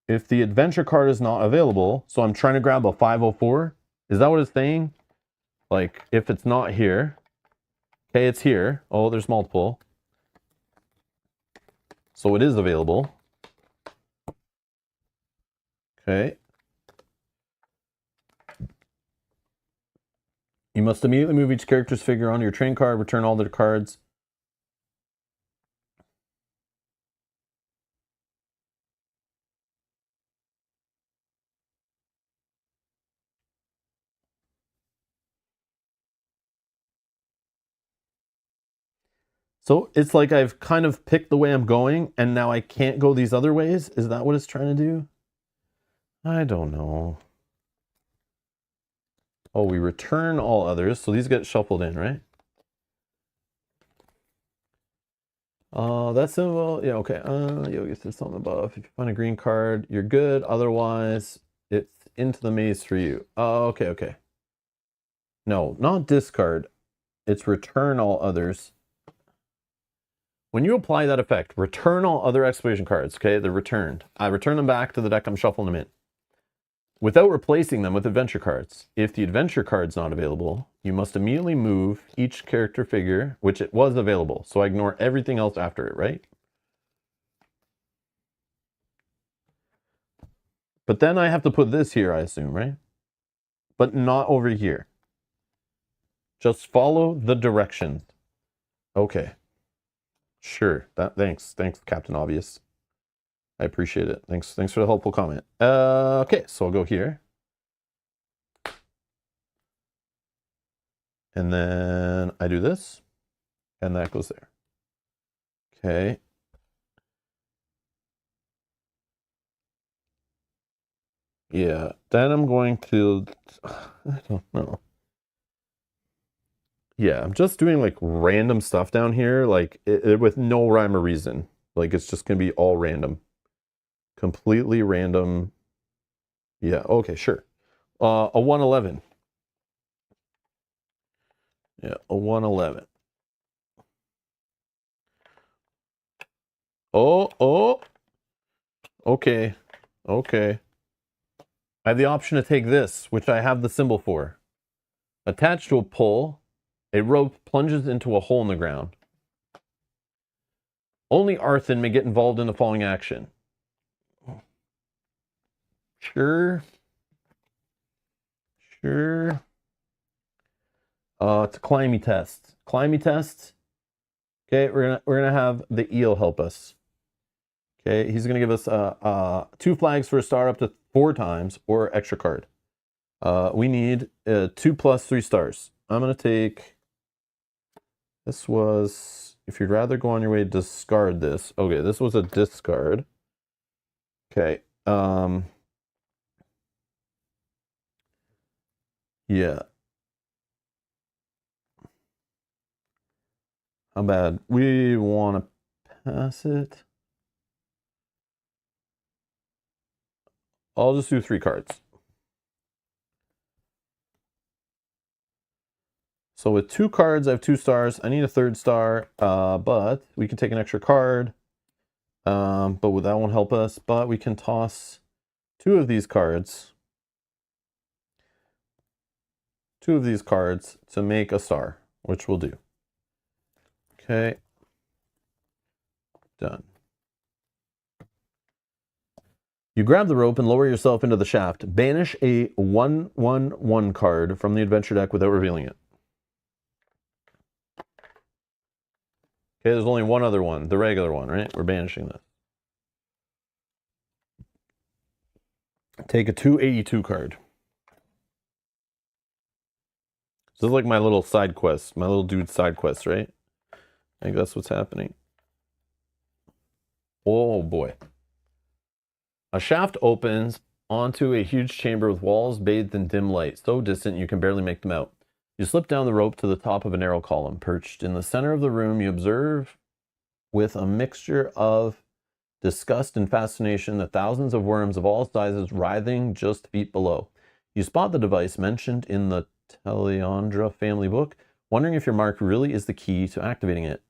If the adventure card is not available, so I'm trying to grab a 504. Is that what it's saying? Like, if it's not here. Okay, it's here. Oh, there's multiple. So it is available. Okay. You must immediately move each character's figure onto your train card, return all their cards. So it's like I've kind of picked the way I'm going, and now I can't go these other ways? Is that what it's trying to do? I don't know. Oh, we return all others, so these get shuffled in, right? That symbol, yeah, okay. Yogi says something above. If you find a green card, you're good. Otherwise, it's into the maze for you. Oh, okay, okay. No, not discard. It's return all others. When you apply that effect, return all other exploration cards, okay? They're returned. I return them back to the deck, I'm shuffling them in. Without replacing them with adventure cards. If the adventure card's not available, you must immediately move each character figure, which it was available. So I ignore everything else after it, right? But then I have to put this here, I assume, right? But not over here. Just follow the directions. Okay. Sure. Thanks, Captain Obvious. I appreciate it. Thanks for the helpful comment. Okay, so I'll go here. And then I do this, and that goes there. Okay. Yeah, then I'm going to, I don't know. Yeah, I'm just doing like random stuff down here, like with no rhyme or reason. Like it's just gonna be all random. Completely random. Yeah, okay, sure. A 111. Yeah, a 111. Oh, okay, okay. I have the option to take this, which I have the symbol for. Attached to a pole, a rope plunges into a hole in the ground. Only Arthur may get involved in the following action. Sure. Sure. It's a climby test. Climby test. Okay, we're gonna have the eel help us. Okay, he's gonna give us 2 flags for a star up to 4 times or extra card. We need 2 plus 3 stars. I'm gonna take. This was, if you'd rather go on your way, discard this. Okay, this was a discard. Okay. Yeah. How bad? We want to pass it. I'll just do 3 cards. So with 2 cards, I have 2 stars. I need a 3rd star, but we can take an extra card. But that won't help us. But we can toss 2 of these cards. 2 of these cards to make a star, which we'll do. Okay. Done. You grab the rope and lower yourself into the shaft. Banish a 1/1/1 card from the adventure deck without revealing it. Okay, there's only one other one, the regular one, right? We're banishing this. Take a 282 card. This is like my little side quest, my little dude side quest, right? I think that's what's happening. Oh boy. A shaft opens onto a huge chamber with walls bathed in dim light, so distant you can barely make them out. You slip down the rope to the top of a narrow column. Perched in the center of the room, you observe with a mixture of disgust and fascination the thousands of worms of all sizes writhing just feet below. You spot the device mentioned in the Teleandra family book, wondering if your mark really is the key to activating it.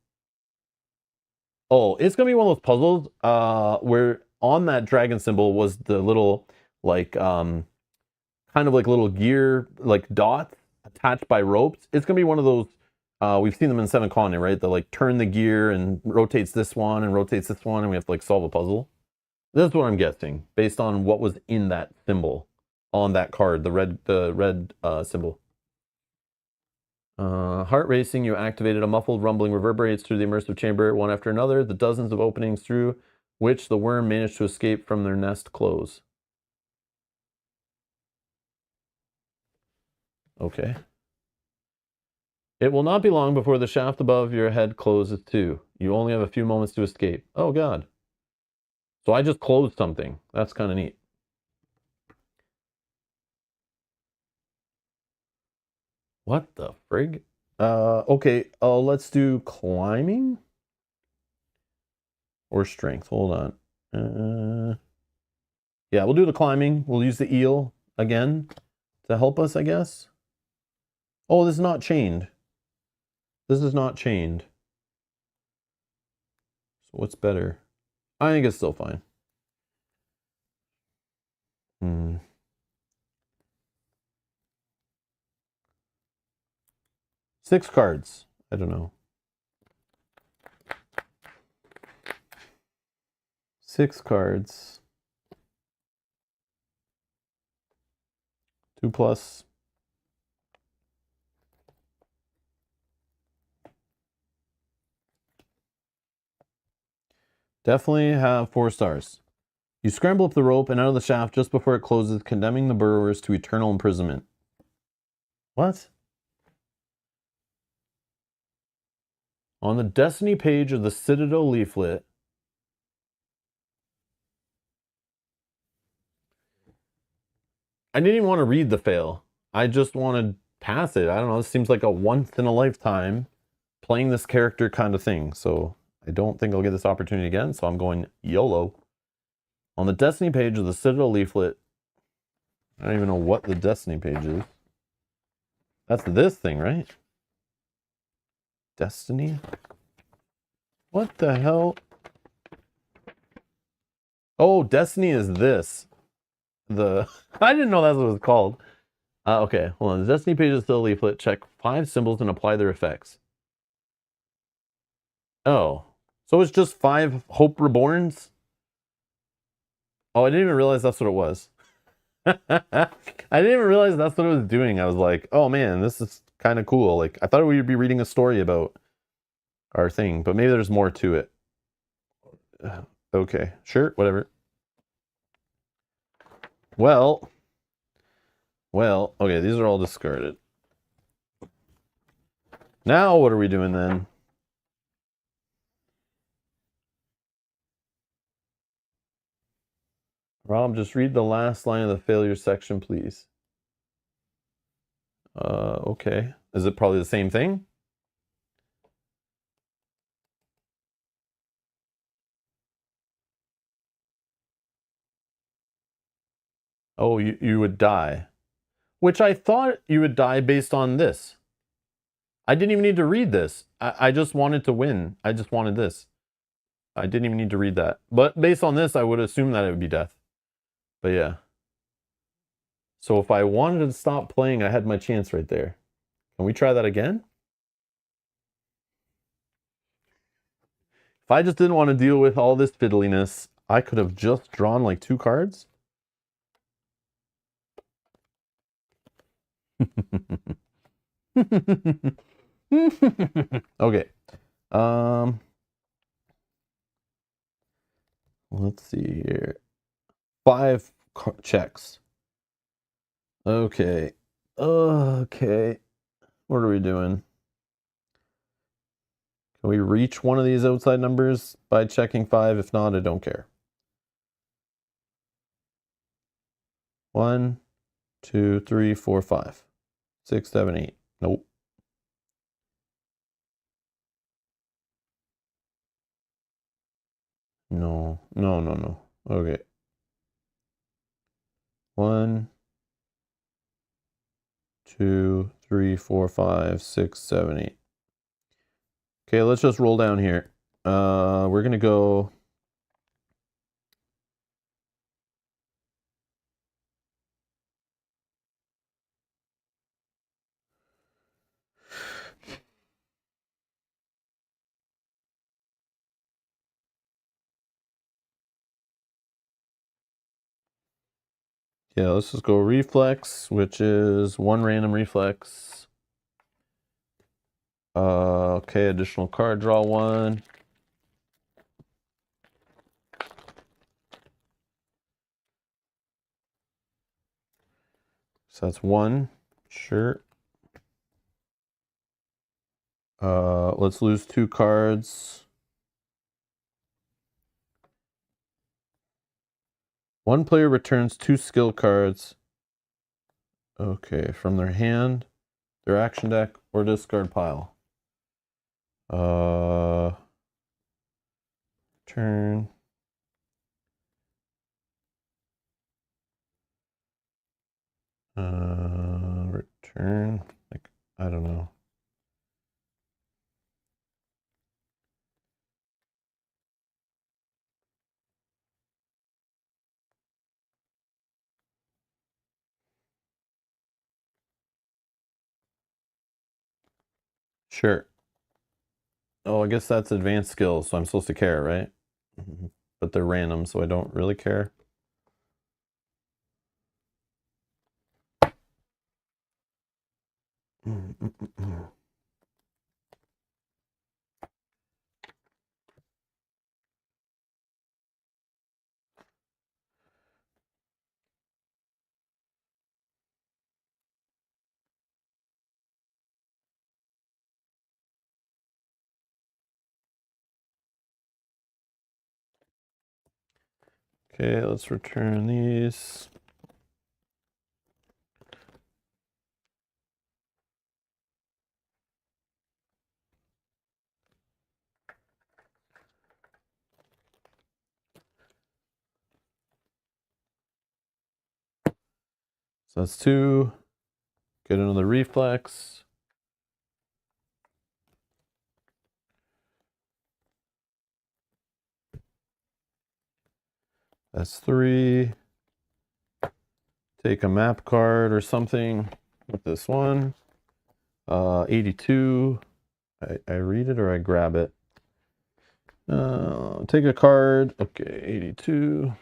Oh, it's going to be one of those puzzles where on that dragon symbol was the little, like, kind of like little gear, like dots attached by ropes. It's going to be one of those, we've seen them in 7th Continent, right? That like turn the gear and rotates this one and rotates this one, and we have to like solve a puzzle. That's what I'm guessing, based on what was in that symbol on that card, the red symbol. Heart racing, you activated. A muffled rumbling reverberates through the immersive chamber, one after another. The dozens of openings through which the worm managed to escape from their nest close. Okay. It will not be long before the shaft above your head closes too. You only have a few moments to escape. Oh god. So I just closed something. That's kind of neat. What the frig? Okay, let's do climbing or strength. Hold on. Yeah, we'll do the climbing. We'll use the eel again to help us, I guess. Oh, this is not chained. This is not chained. So what's better? I think it's still fine. 6 cards. I don't know. 6 cards. 2 plus. Definitely have 4 stars. You scramble up the rope and out of the shaft just before it closes, condemning the burrowers to eternal imprisonment. What? On the destiny page of the Citadel leaflet, I didn't even want to read the fail. I just want to pass it. I don't know. It seems like a once in a lifetime playing this character kind of thing. So I don't think I'll get this opportunity again. So I'm going YOLO. On the Destiny page of the Citadel leaflet, I don't even know what the Destiny page is. That's this thing, right? Destiny? What the hell? Oh, Destiny is this. I didn't know that's what it was called. Okay, hold on. The Destiny page is still a leaflet. Check 5 symbols and apply their effects. Oh, so it's just 5 Hope Reborns? Oh, I didn't even realize that's what it was. I didn't even realize that's what it was doing. I was like, oh man, this is kind of cool. Like, I thought we would be reading a story about our thing, but maybe there's more to it. Okay, sure, whatever. Well, okay, these are all discarded. Now what are we doing then? Rob, just read the last line of the failure section, please. Okay. Is it probably the same thing? Oh, you would die. Which I thought you would die based on this. I didn't even need to read this. I just wanted to win. I just wanted this. I didn't even need to read that. But based on this, I would assume that it would be death. But yeah. So if I wanted to stop playing, I had my chance right there. Can we try that again? If I just didn't want to deal with all this fiddliness, I could have just drawn like 2 cards. Okay. Let's see here. 5 checks. Okay. Okay. What are we doing? Can we reach one of these outside numbers by checking 5? If not, I don't care. 1, 2, 3, 4, 5, 6, 7, 8. Nope. No. Okay. 1, 2, 3, 4, 5, 6, 7, 8. Okay, let's just roll down here. We're gonna go. Yeah, let's just go reflex, which is 1 random reflex. Okay, additional card, draw 1. So that's 1. Sure. Let's lose 2 cards. 1 player returns 2 skill cards. Okay, from their hand, their action deck, or discard pile. Turn. Return. Like, I don't know. Sure. Oh, I guess that's advanced skills, so I'm supposed to care, right? But they're random, so I don't really care. Okay, let's return these. So that's 2. Get another reflex. That's 3. Take a map card or something with this one. 82. I read it or I grab it. Take a card. Okay, 82.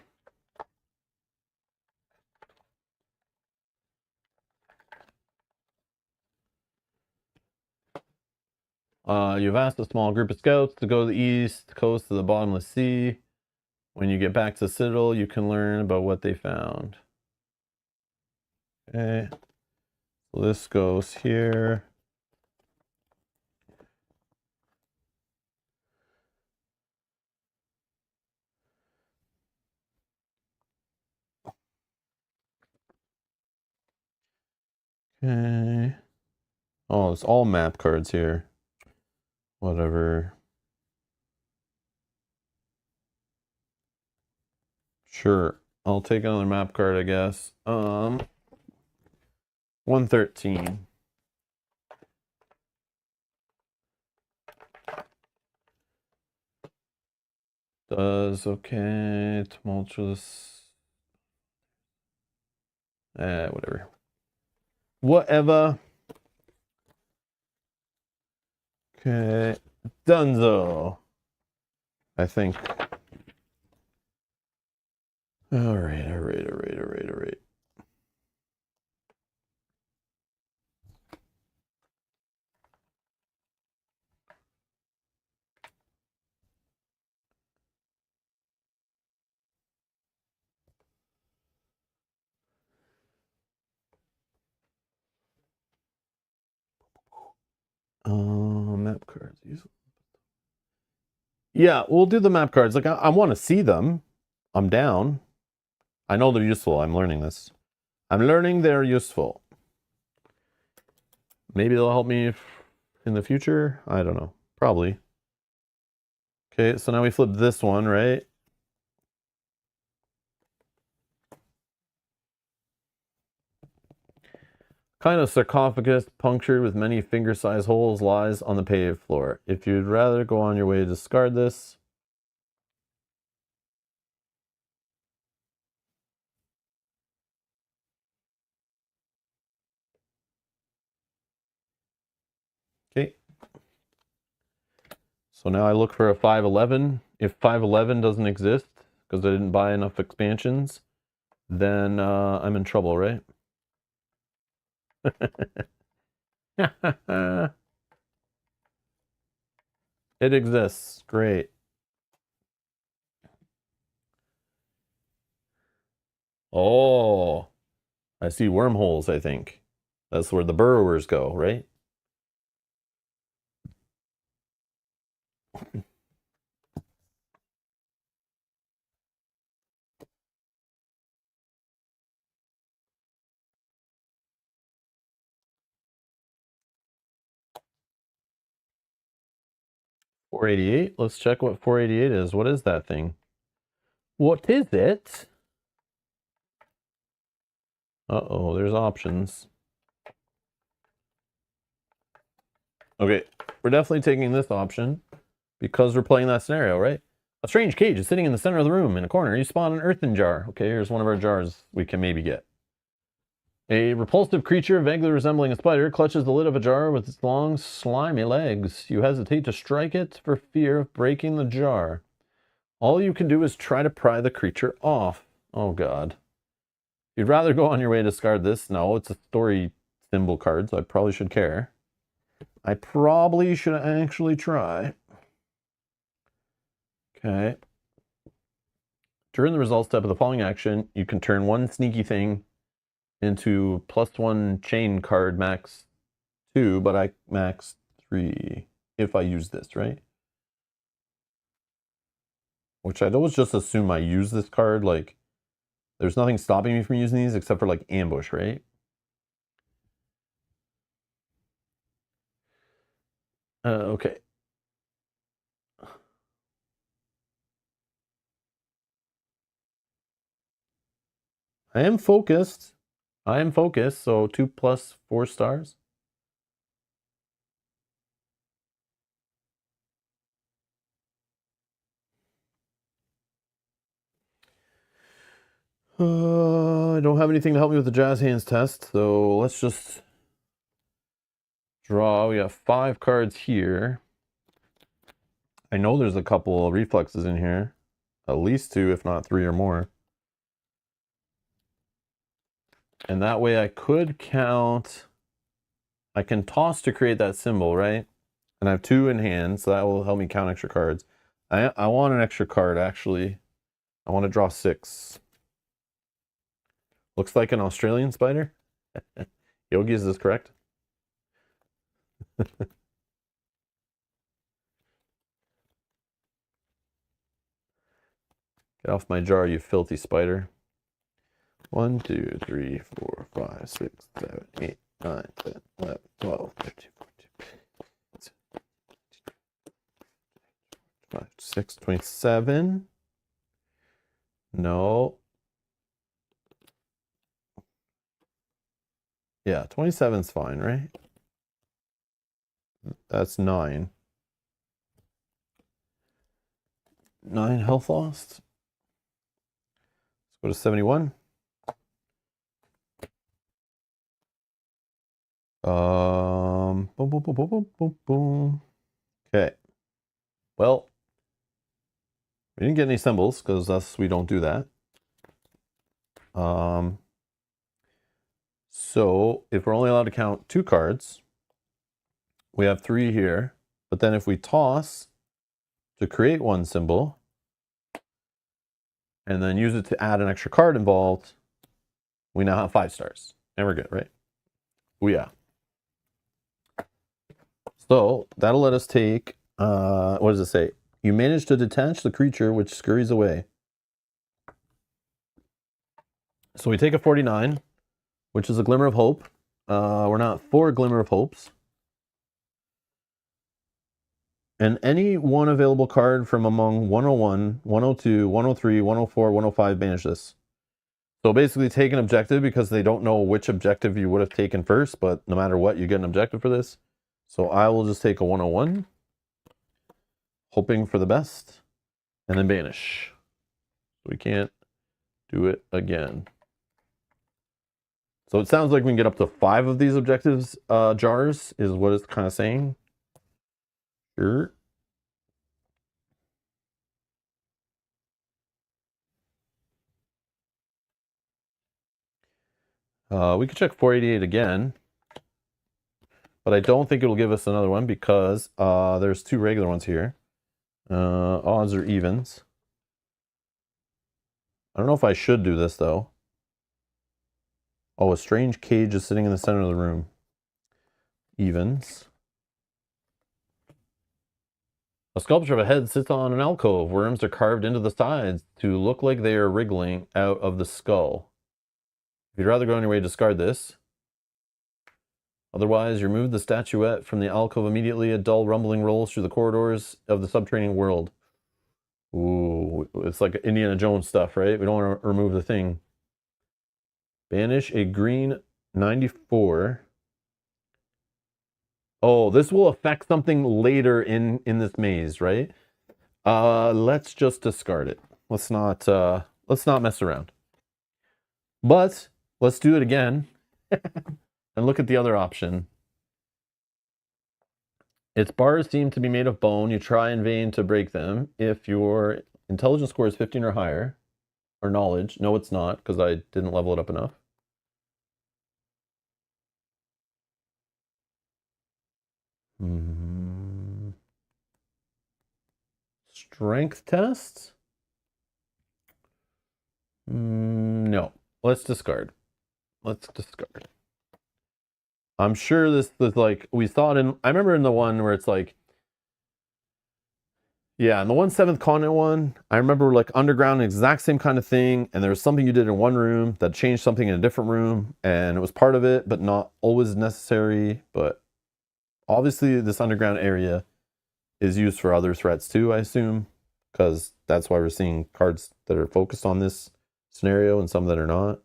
You've asked a small group of scouts to go to the east coast of the bottomless sea. When you get back to the Citadel, you can learn about what they found. Okay. So this goes here. Okay. Oh, it's all map cards here. Whatever. Sure. I'll take another map card, I guess. 113. Does okay. Tumultuous. Whatever. Whatever. Okay. Dunzo. I think. All right. Map cards. Yeah, we'll do the map cards. Like, I want to see them. I'm down. I know they're useful. I'm learning this. I'm learning they're useful. Maybe they'll help me in the future. I don't know. Probably. Okay, so now we flip this one, right? Kind of sarcophagus punctured with many finger-sized holes lies on the paved floor. If you'd rather go on your way to discard this. Okay. So now I look for a 511. If 511 doesn't exist, because I didn't buy enough expansions, then I'm in trouble, right? It exists. Great. Oh, I see wormholes, I think. That's where the burrowers go, right? $488. Let's check what 488 is. What is that thing? What is it? Uh-oh, there's options. Okay, we're definitely taking this option because we're playing that scenario, right? A strange cage is sitting in the center of the room. In a corner, you spawn an earthen jar. Okay, here's one of our jars we can maybe get. A repulsive creature, vaguely resembling a spider, clutches the lid of a jar with its long, slimy legs. You hesitate to strike it for fear of breaking the jar. All you can do is try to pry the creature off. Oh, God. You'd rather go on your way to discard this? No, it's a story symbol card, so I probably should care. I probably should actually try. Okay. During the result step of the following action, you can turn one sneaky thing into +1 chain card max 2, but I max 3 if I use this, right? Which I'd always just assume I use this card, like, there's nothing stopping me from using these except for, like, ambush, right? Okay. I am focused. I am focused, so 2 plus 4 stars. I don't have anything to help me with the jazz hands test, so let's just draw. We have 5 cards here. I know there's a couple of reflexes in here. At least 2, if not 3 or more. And that way I could count. I can toss to create that symbol, right? And I have 2 in hand, so that will help me count extra cards. I want an extra card, actually. I want to draw 6. Looks like an Australian spider. Yogi, is this correct? Get off my jar, you filthy spider. 1, 2, 3, 4, 5, 6, 7, 8, 9, 10, 11, 12, 13, 14, 5, 6, 27. No. Yeah, 27's fine, right? That's 9. 9 health lost. Let's go to 71. Boom, boom, boom, boom, boom, boom, boom. Okay. Well, we didn't get any symbols because we don't do that. So if we're only allowed to count 2 cards, we have 3 here. But then if we toss to create 1 symbol and then use it to add an extra card involved, we now have 5 stars. And we're good, right? Oh yeah. So that'll let us take, what does it say? You manage to detach the creature which scurries away. So we take a 49, which is a glimmer of hope. We're not 4 glimmer of hopes. And any one available card from among 101, 102, 103, 104, 105, banish this. So basically take an objective because they don't know which objective you would have taken first, but no matter what, you get an objective for this. So I will just take a 101, hoping for the best, and then banish. We can't do it again. So it sounds like we can get up to 5 of these objectives jars, is what it's kind of saying. Sure. We could check 488 again, but I don't think it'll give us another one because there's 2 regular ones here. Odds or evens. I don't know if I should do this though. Oh, a strange cage is sitting in the center of the room. Evens. A sculpture of a head sits on an alcove. Worms are carved into the sides to look like they are wriggling out of the skull. If you'd rather go on your way, discard this. Otherwise, remove the statuette from the alcove immediately. A dull rumbling rolls through the corridors of the subterranean world. Ooh, it's like Indiana Jones stuff, right? We don't want to remove the thing. Banish a green 94. Oh, this will affect something later in this maze, right? Let's just discard it. Let's not mess around. But let's do it again and look at the other option. Its bars seem to be made of bone. You try in vain to break them. If your intelligence score is 15 or higher, or knowledge, no, it's not because I didn't level it up enough. Strength test? No. Let's discard. Let's discard. I'm sure this is like, we saw it in, I remember in the one where it's like, yeah, in the 7th Continent one, I remember like underground, exact same kind of thing, and there was something you did in one room that changed something in a different room, and it was part of it, but not always necessary. But obviously this underground area is used for other threats too, I assume, because that's why we're seeing cards that are focused on this scenario and some that are not.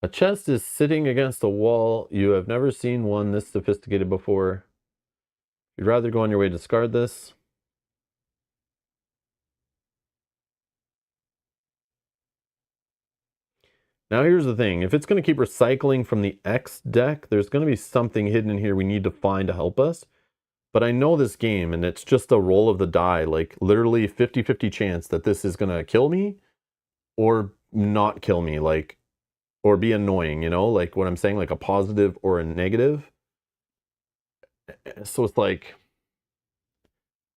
A chest is sitting against a wall. You have never seen one this sophisticated before. You'd rather go on your way to discard this. Now here's the thing. If it's going to keep recycling from the X deck, there's going to be something hidden in here we need to find to help us. But I know this game, and it's just a roll of the die. Like, literally 50-50 chance that this is going to kill me or not kill me. Like, or be annoying, you know? Like, what I'm saying, like a positive or a negative. So it's like,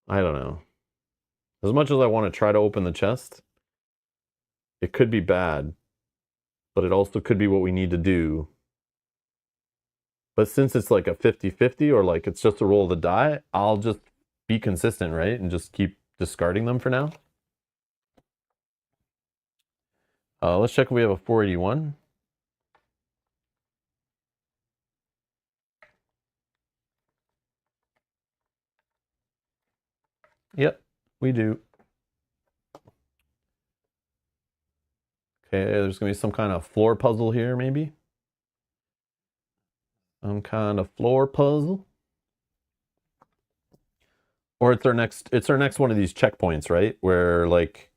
I don't know. As much as I want to try to open the chest, it could be bad. But it also could be what we need to do. But since it's like a 50-50 or like it's just a roll of the die, I'll just be consistent, right? And just keep discarding them for now. Let's check if we have a 481. Yep, we do. Okay, there's going to be some kind of floor puzzle here, maybe. Some kind of floor puzzle. Or it's our next one of these checkpoints, right? Where like,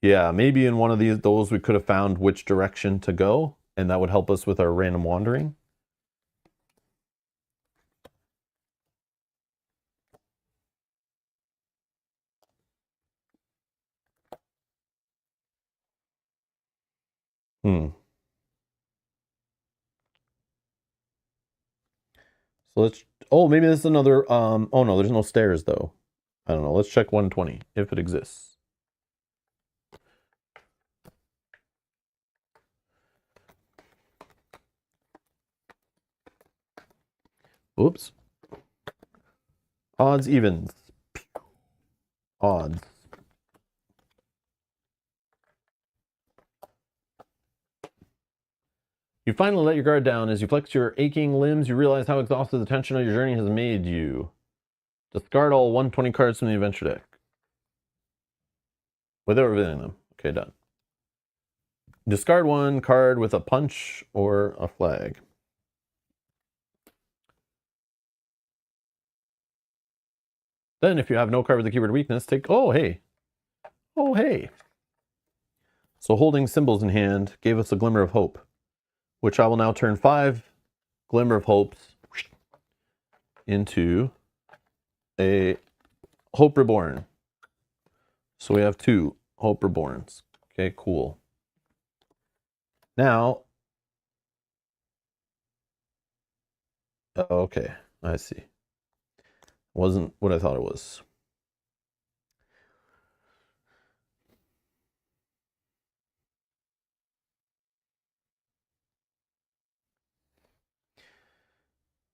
yeah, maybe in one of those we could have found which direction to go, and that would help us with our random wandering. So let's, oh, maybe this is another, oh no, there's no stairs though. I don't know, let's check 120, if it exists. Oops. Odds, evens. Odds. You finally let your guard down. As you flex your aching limbs, you realize how exhausted the tension of your journey has made you. Discard all 120 cards from the adventure deck. Without revealing them. Okay, done. Discard one card with a punch or a flag. Then, if you have no card with the keyword weakness, take... Oh, hey. Oh, hey. So holding symbols in hand gave us a glimmer of hope, which I will now turn 5 glimmer of hopes into a Hope Reborn. So we have 2 Hope Reborns. Okay, cool. Now, okay, I see. Wasn't what I thought it was.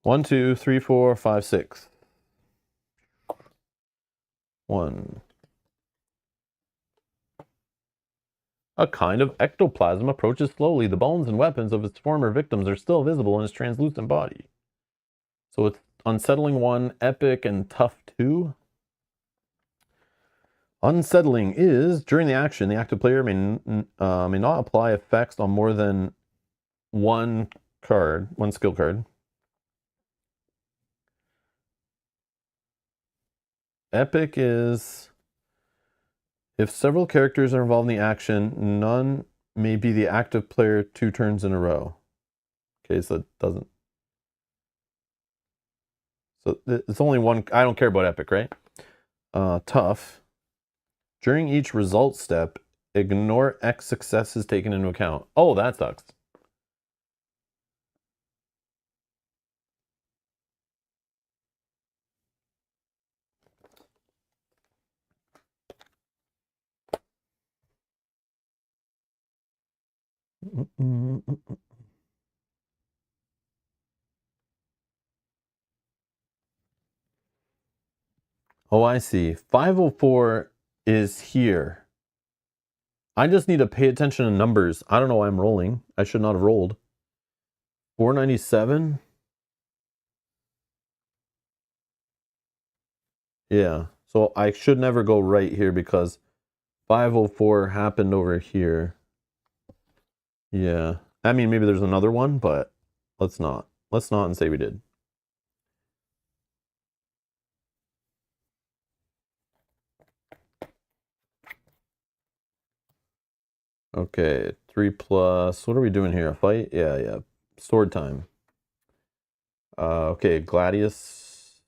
One, 2, 3, 4, 5, 6. 1. A kind of ectoplasm approaches slowly. The bones and weapons of its former victims are still visible in its translucent body. So it's unsettling 1, epic, and tough 2. Unsettling is, during the action, the active player may not apply effects on more than one skill card. Epic is, if several characters are involved in the action, none may be the active player 2 turns in a row. Okay, so it doesn't. So it's only one. I don't care about epic, right? Tough. During each result step, ignore X successes taken into account. Oh, that sucks. Oh, I see. 504 is here. I just need to pay attention to numbers. I don't know why I'm rolling. I should not have rolled. 497? Yeah. So I should never go right here because 504 happened over here. Yeah. I mean, maybe there's another one, but let's not. Let's not and say we did. Okay, 3 plus. What are we doing here? A fight? Yeah, yeah. Sword time. Okay, Gladius.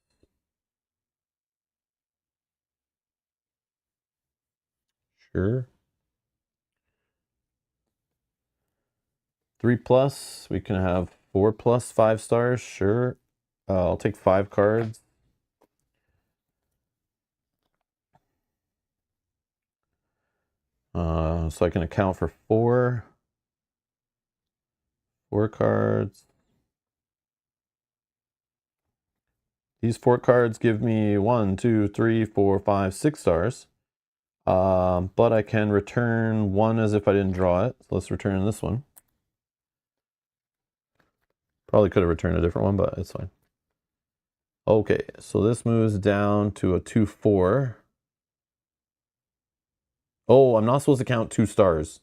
Sure. 3 plus. We can have 4 plus 5 stars. Sure. I'll take 5 cards. So I can account for 4 cards. These 4 cards give me 1, 2, 3, 4, 5, 6 stars. But I can return 1 as if I didn't draw it. So let's return this one. Probably could have returned a different one, but it's fine. Okay, so this moves down to a 2/4. Oh, I'm not supposed to count 2 stars,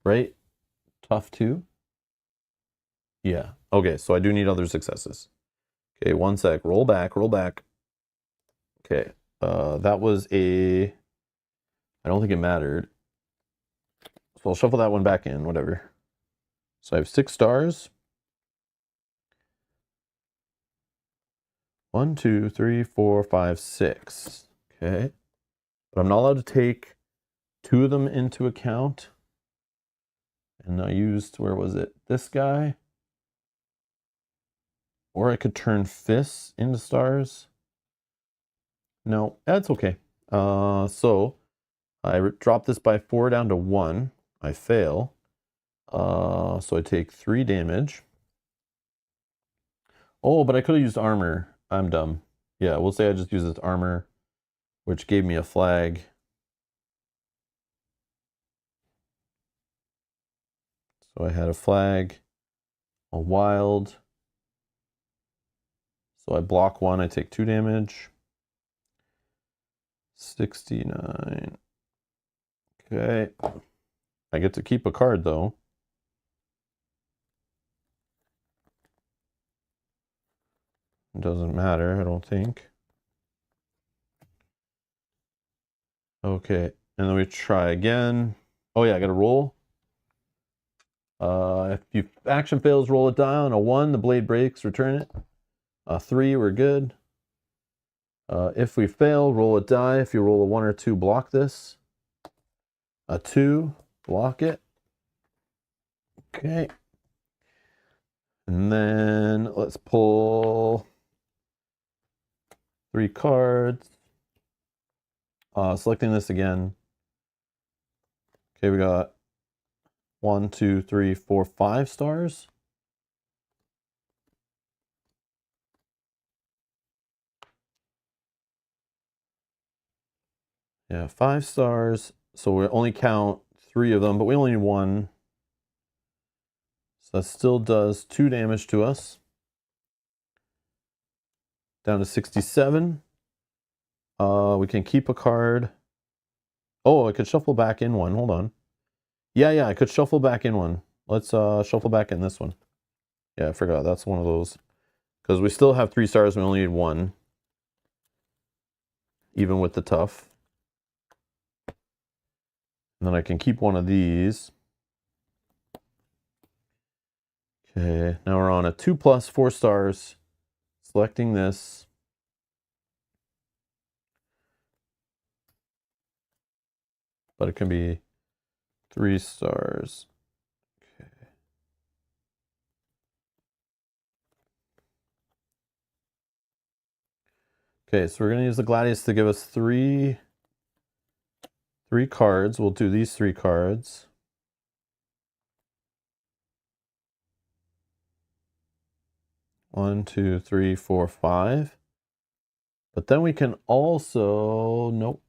right? Tough 2? Yeah. Okay, so I do need other successes. Okay, 1 sec. Roll back, roll back. Okay, that was a... I don't think it mattered. So I'll shuffle that one back in, whatever. So I have 6 stars. 1, 2, 3, 4, 5, 6. Okay. But I'm not allowed to take 2 of them into account. And I used, where was it? This guy. Or I could turn fists into stars. No, that's okay. So I drop this by 4 down to 1. I fail. So I take 3 damage. Oh, but I could have used armor. I'm dumb. Yeah, we'll say I just used this armor, which gave me a flag. So I had a flag, a wild. So I block 1, I take 2 damage. 69. Okay. I get to keep a card though. It doesn't matter, I don't think. Okay, and then we try again. Oh yeah, I gotta roll. If your action fails, roll it down. A 1, the blade breaks, return it. A 3, we're good. If we fail, roll a die. If you roll a 1 or 2, block this. A 2, block it. Okay. And then let's pull 3 cards. Selecting this again. Okay, we got 1, 2, 3, 4, 5 stars. Yeah, 5 stars. So we only count 3 of them, but we only need 1. So that still does 2 damage to us. Down to 67. We can keep a card. Oh, I could shuffle back in 1. Hold on. Yeah, I could shuffle back in 1. Let's shuffle back in this one. Yeah, I forgot. That's one of those. Because we still have 3 stars. We only need 1. Even with the tough. And then I can keep one of these. Okay, now we're on a 2 plus 4 stars. Selecting this. But it can be 3 stars. Okay. Okay, so we're going to use the Gladius to give us 3 cards. We'll do these 3 cards. One, 2, 3, 4, 5. But then we can also, nope.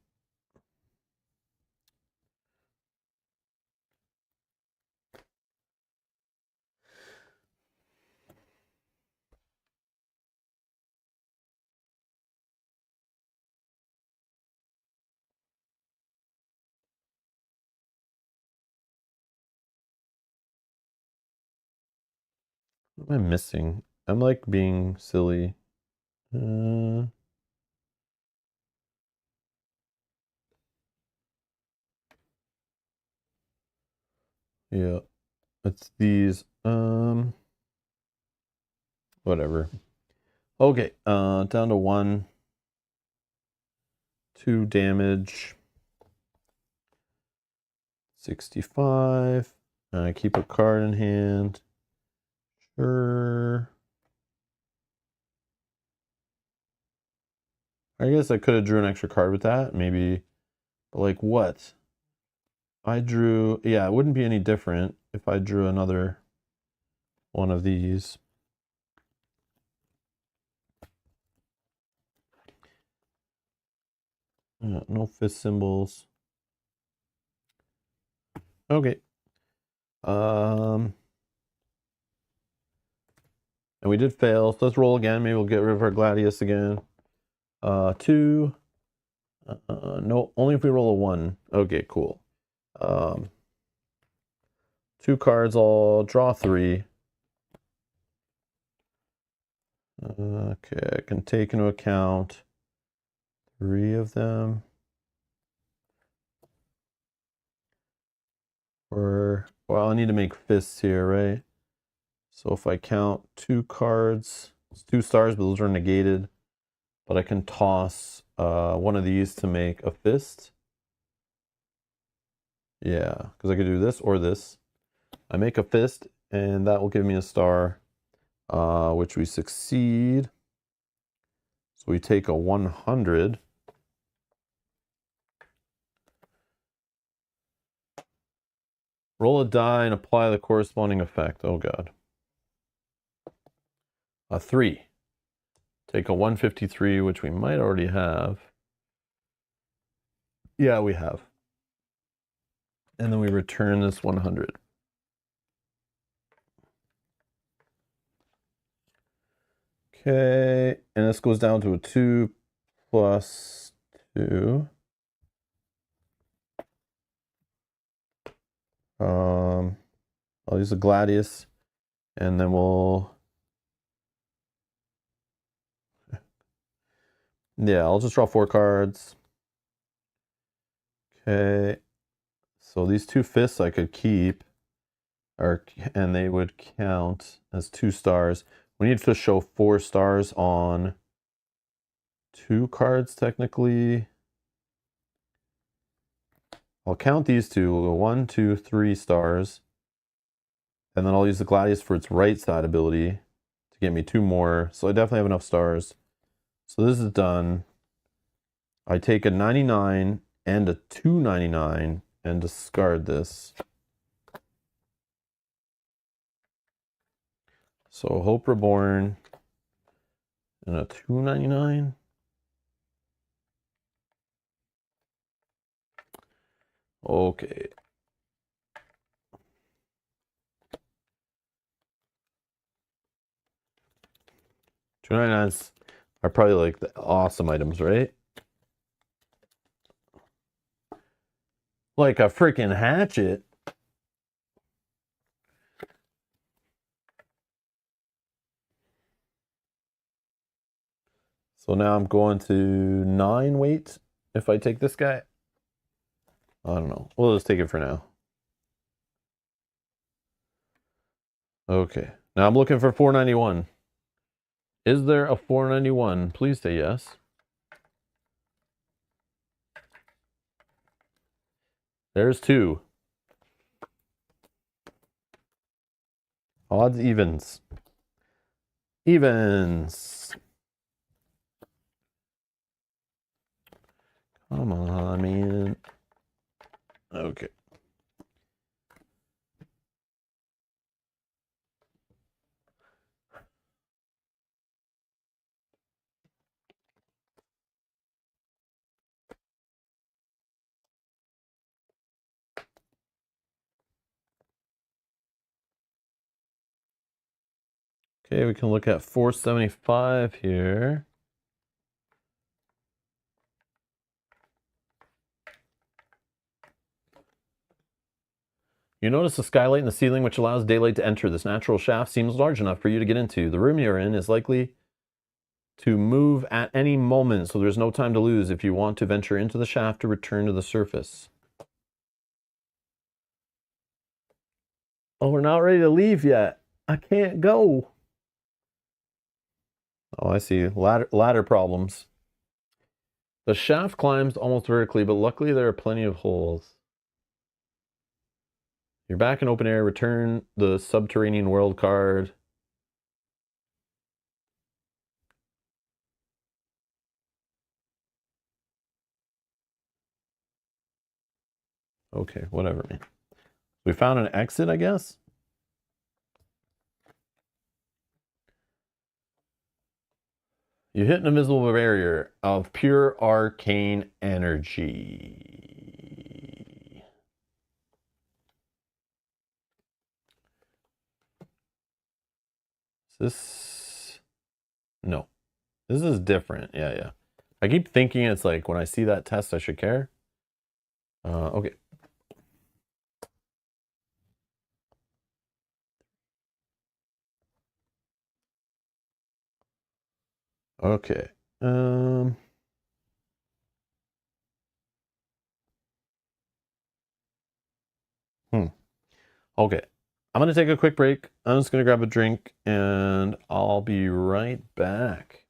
What am I missing? I'm like being silly. Yeah, it's these. Whatever. Okay, down to 1, 2 damage. 65. I keep a card in hand. Sure. I guess I could have drew an extra card with that. Maybe, like what? I drew, yeah, it wouldn't be any different if I drew another one of these. No fist symbols. Okay. And we did fail, so let's roll again. Maybe we'll get rid of our Gladius again. 2. No, only if we roll a 1. Okay, cool. 2 cards, I'll draw 3. Okay, I can take into account 3 of them. Or, well, I need to make fists here, right? So if I count 2 cards, it's 2 stars, but those are negated. But I can toss one of these to make a fist. Yeah, because I could do this or this. I make a fist, and that will give me a star, which we succeed. So we take a 100. Roll a die and apply the corresponding effect. Oh, God. A 3. Take a 153, which we might already have. Yeah, we have. And then we return this 100. Okay, and this goes down to a 2 plus 2. I'll use a Gladius, and then we'll... Yeah, I'll just draw 4 cards. Okay, so these 2 fists I could keep, and they would count as 2 stars. We need to show 4 stars on 2 cards, technically. I'll count these 2. We'll go 1, 2, 3 stars. And then I'll use the Gladius for its right side ability to get me 2 more. So I definitely have enough stars. So this is done. I take a 99 and a 299 and discard this. So Hope Reborn and a 299. Okay. $299s are probably like the awesome items, right? Like a freaking hatchet. So now I'm going to 9 weight if I take this guy. I don't know. We'll just take it for now. Okay. Now I'm looking for 491. Is there a 491? Please say yes. There's 2. Odds, evens. Evens. Come on, man. Okay. Okay, we can look at 475 here. You notice a skylight in the ceiling which allows daylight to enter. This natural shaft seems large enough for you to get into. The room you're in is likely to move at any moment, so there's no time to lose if you want to venture into the shaft to return to the surface. Oh, we're not ready to leave yet. I can't go. Oh, I see. Ladder problems. The shaft climbs almost vertically, but luckily there are plenty of holes. You're back in open air. Return the subterranean world card. Okay, whatever, man. We found an exit, I guess? You hit an invisible barrier of pure arcane energy. Is this... No. This is different. Yeah. I keep thinking it's like when I see that test, I should care. Okay. Okay. Okay. I'm going to take a quick break. I'm just going to grab a drink and I'll be right back.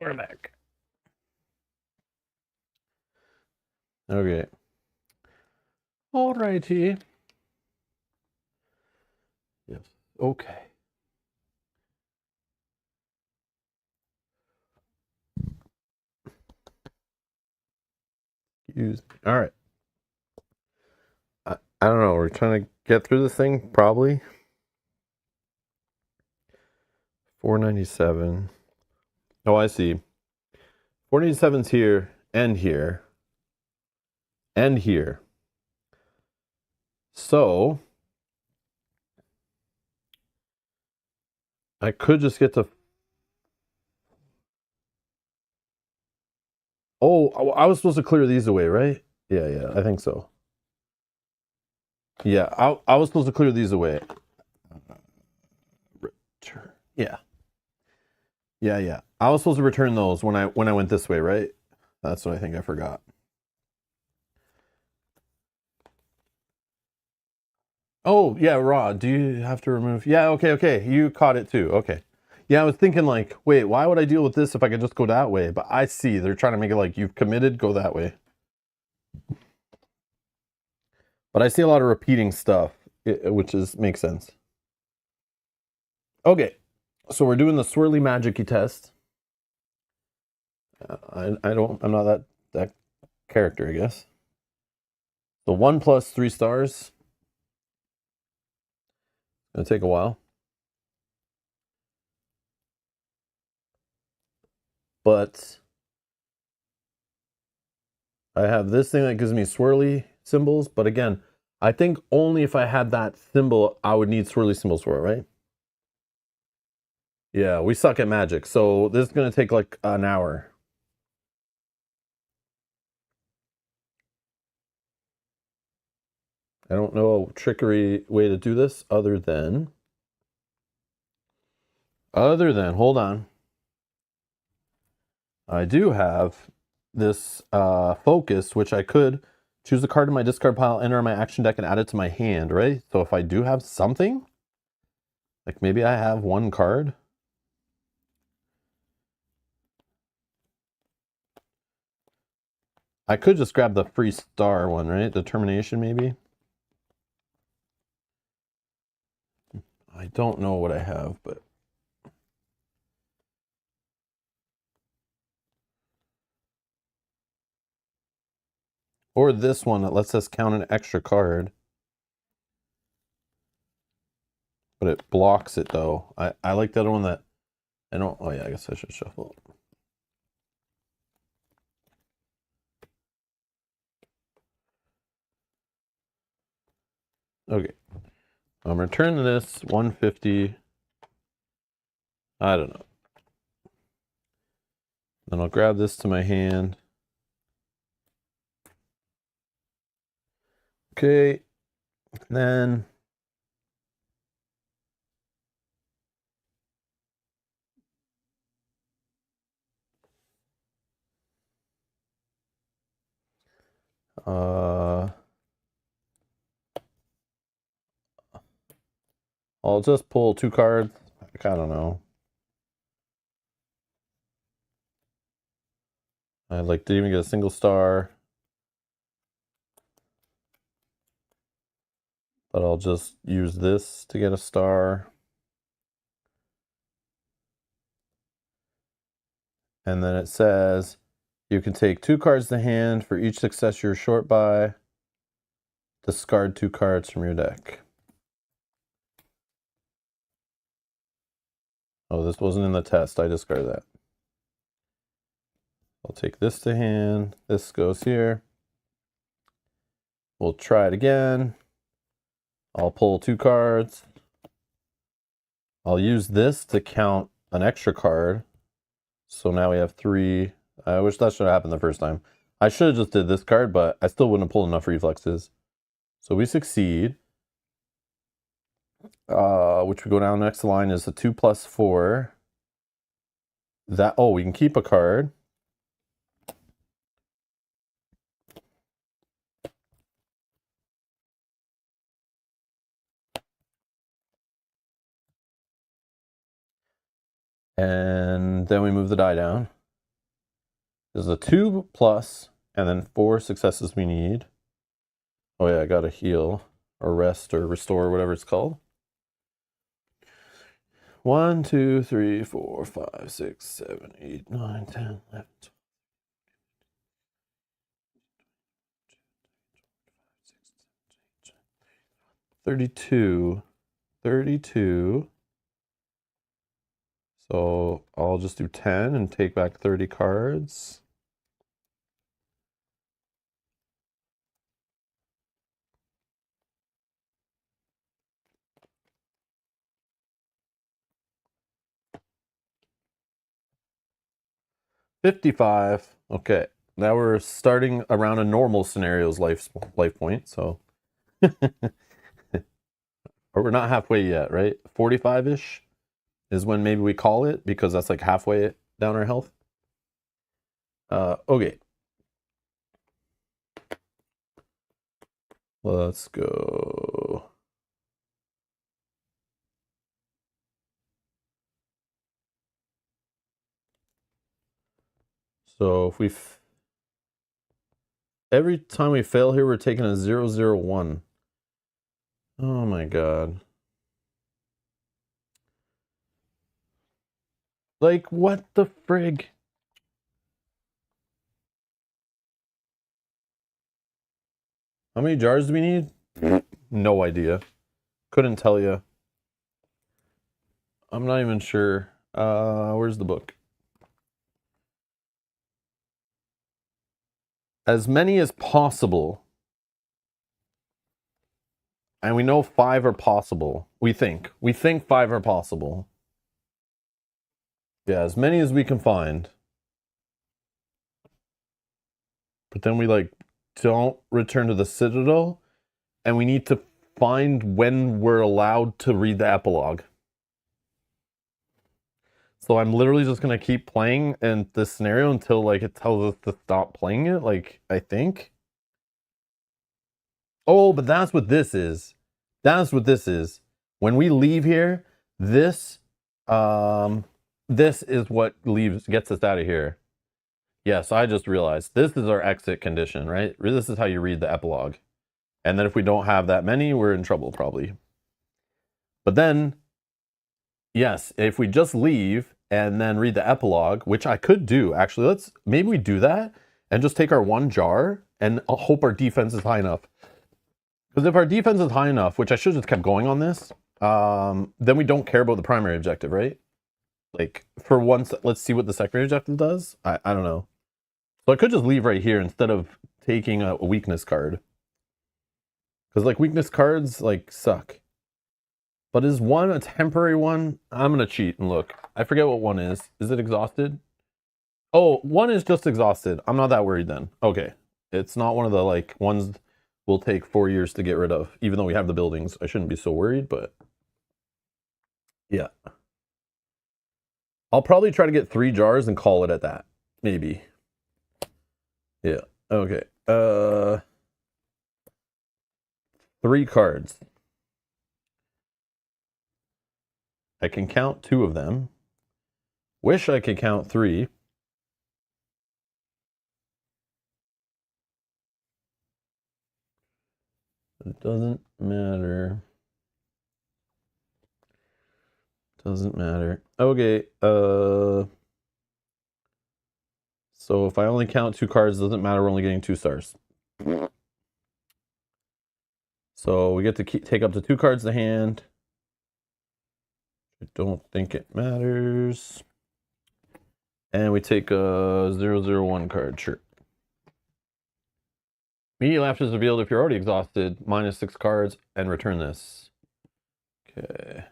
We're back. Okay. Alrighty. Yes. Okay. Use. All right. I don't know. We're trying to get through this thing, probably. 497. Oh, I see. 497's here and here and here. So I could just get to. Oh, I was supposed to clear these away, right? Yeah, I think so. Yeah, I was supposed to clear these away. Return. Yeah. I was supposed to return those when I went this way, right? That's what I think I forgot. Oh, yeah, Raw, do you have to remove? Yeah, okay. You caught it too. Okay. Yeah, I was thinking like, wait, why would I deal with this if I could just go that way? But I see they're trying to make it like you've committed, go that way. But I see a lot of repeating stuff, which makes sense. Okay, so we're doing the swirly magic-y test. I'm not that character, I guess. So 1 plus 3 stars. Gonna take a while. But I have this thing that gives me swirly symbols. But again, I think only if I had that symbol, I would need swirly symbols for it, right? Yeah, we suck at magic. So this is gonna take like an hour. I don't know a trickery way to do this other than, hold on. I do have this focus, which I could choose a card in my discard pile, enter my action deck, and add it to my hand, right? So if I do have something, like maybe I have 1 card. I could just grab the free star one, right? Determination, maybe. I don't know what I have, but or this one that lets us count an extra card. But it blocks it though. I like the other one that I don't. Oh yeah, I guess I should shuffle. Okay, I'm returning this 150. I don't know. Then I'll grab this to my hand. Okay, then I'll just pull 2 cards. I don't know. I'd like to even get a single star. But I'll just use this to get a star. And then it says you can take 2 cards to hand for each success you're short by. Discard 2 cards from your deck. Oh, this wasn't in the test. I discarded that. I'll take this to hand. This goes here. We'll try it again. I'll pull 2 cards. I'll use this to count an extra card. So now we have 3. I wish that should have happened the first time. I should have just did this card, but I still wouldn't have pulled enough reflexes. So we succeed. Which we go down next line is a 2 plus 4. That, oh, we can keep a card. And then we move the die down. There's a 2 plus, and then 4 successes we need. Oh yeah, I gotta heal, or rest, or restore, whatever it's called. 1, 2, 3, 4, 5, 6, 7, 8, 9, 10, 11, 12. 32. 32. So I'll just do 10 and take back 30 cards. $55. Okay. Now we're starting around a normal scenario's life point, so or we're not halfway yet, right? 45-ish is when maybe we call it, because that's like halfway down our health. Okay. Let's go. So if we every time we fail here, we're taking a 001. Oh my god. Like, what the frig? How many jars do we need? No idea. Couldn't tell you. I'm not even sure. Where's the book? As many as possible. And we know 5 are possible. We think 5 are possible. Yeah, as many as we can find. But then we like don't return to the Citadel, and we need to find when we're allowed to read the epilogue. So I'm literally just gonna keep playing in this scenario until like it tells us to stop playing it, like, I think. Oh, but that's what this is. That's what this is. When we leave here, this is what gets us out of here. Yes, I just realized this is our exit condition, right? This is how you read the epilogue. And then if we don't have that many, we're in trouble probably. But then, yes, if we just leave and then read the epilogue, which I could do, actually, maybe we do that and just take our 1 jar and I'll hope our defense is high enough. Because if our defense is high enough, which I should have just kept going on this, then we don't care about the primary objective, right? Like, for once, let's see what the secondary objective does. I don't know. So I could just leave right here instead of taking a weakness card. Because, like, weakness cards, like, suck. But is 1 a temporary one? I'm going to cheat and look. I forget what 1 is. Is it exhausted? Oh, 1 is just exhausted. I'm not that worried then. Okay. It's not one of the, like, ones will take 4 years to get rid of. Even though we have the buildings, I shouldn't be so worried, but yeah. I'll probably try to get 3 jars and call it at that. Maybe. Yeah. Okay. 3 cards. I can count 2 of them. Wish I could count 3. It doesn't matter. Doesn't matter. Okay. So if I only count 2 cards, it doesn't matter. We're only getting 2 stars. So we get to take up to 2 cards to hand. I don't think it matters. And we take a 001 card, sure. Immediately after is revealed if you're already exhausted, -6 cards, and return this. Okay.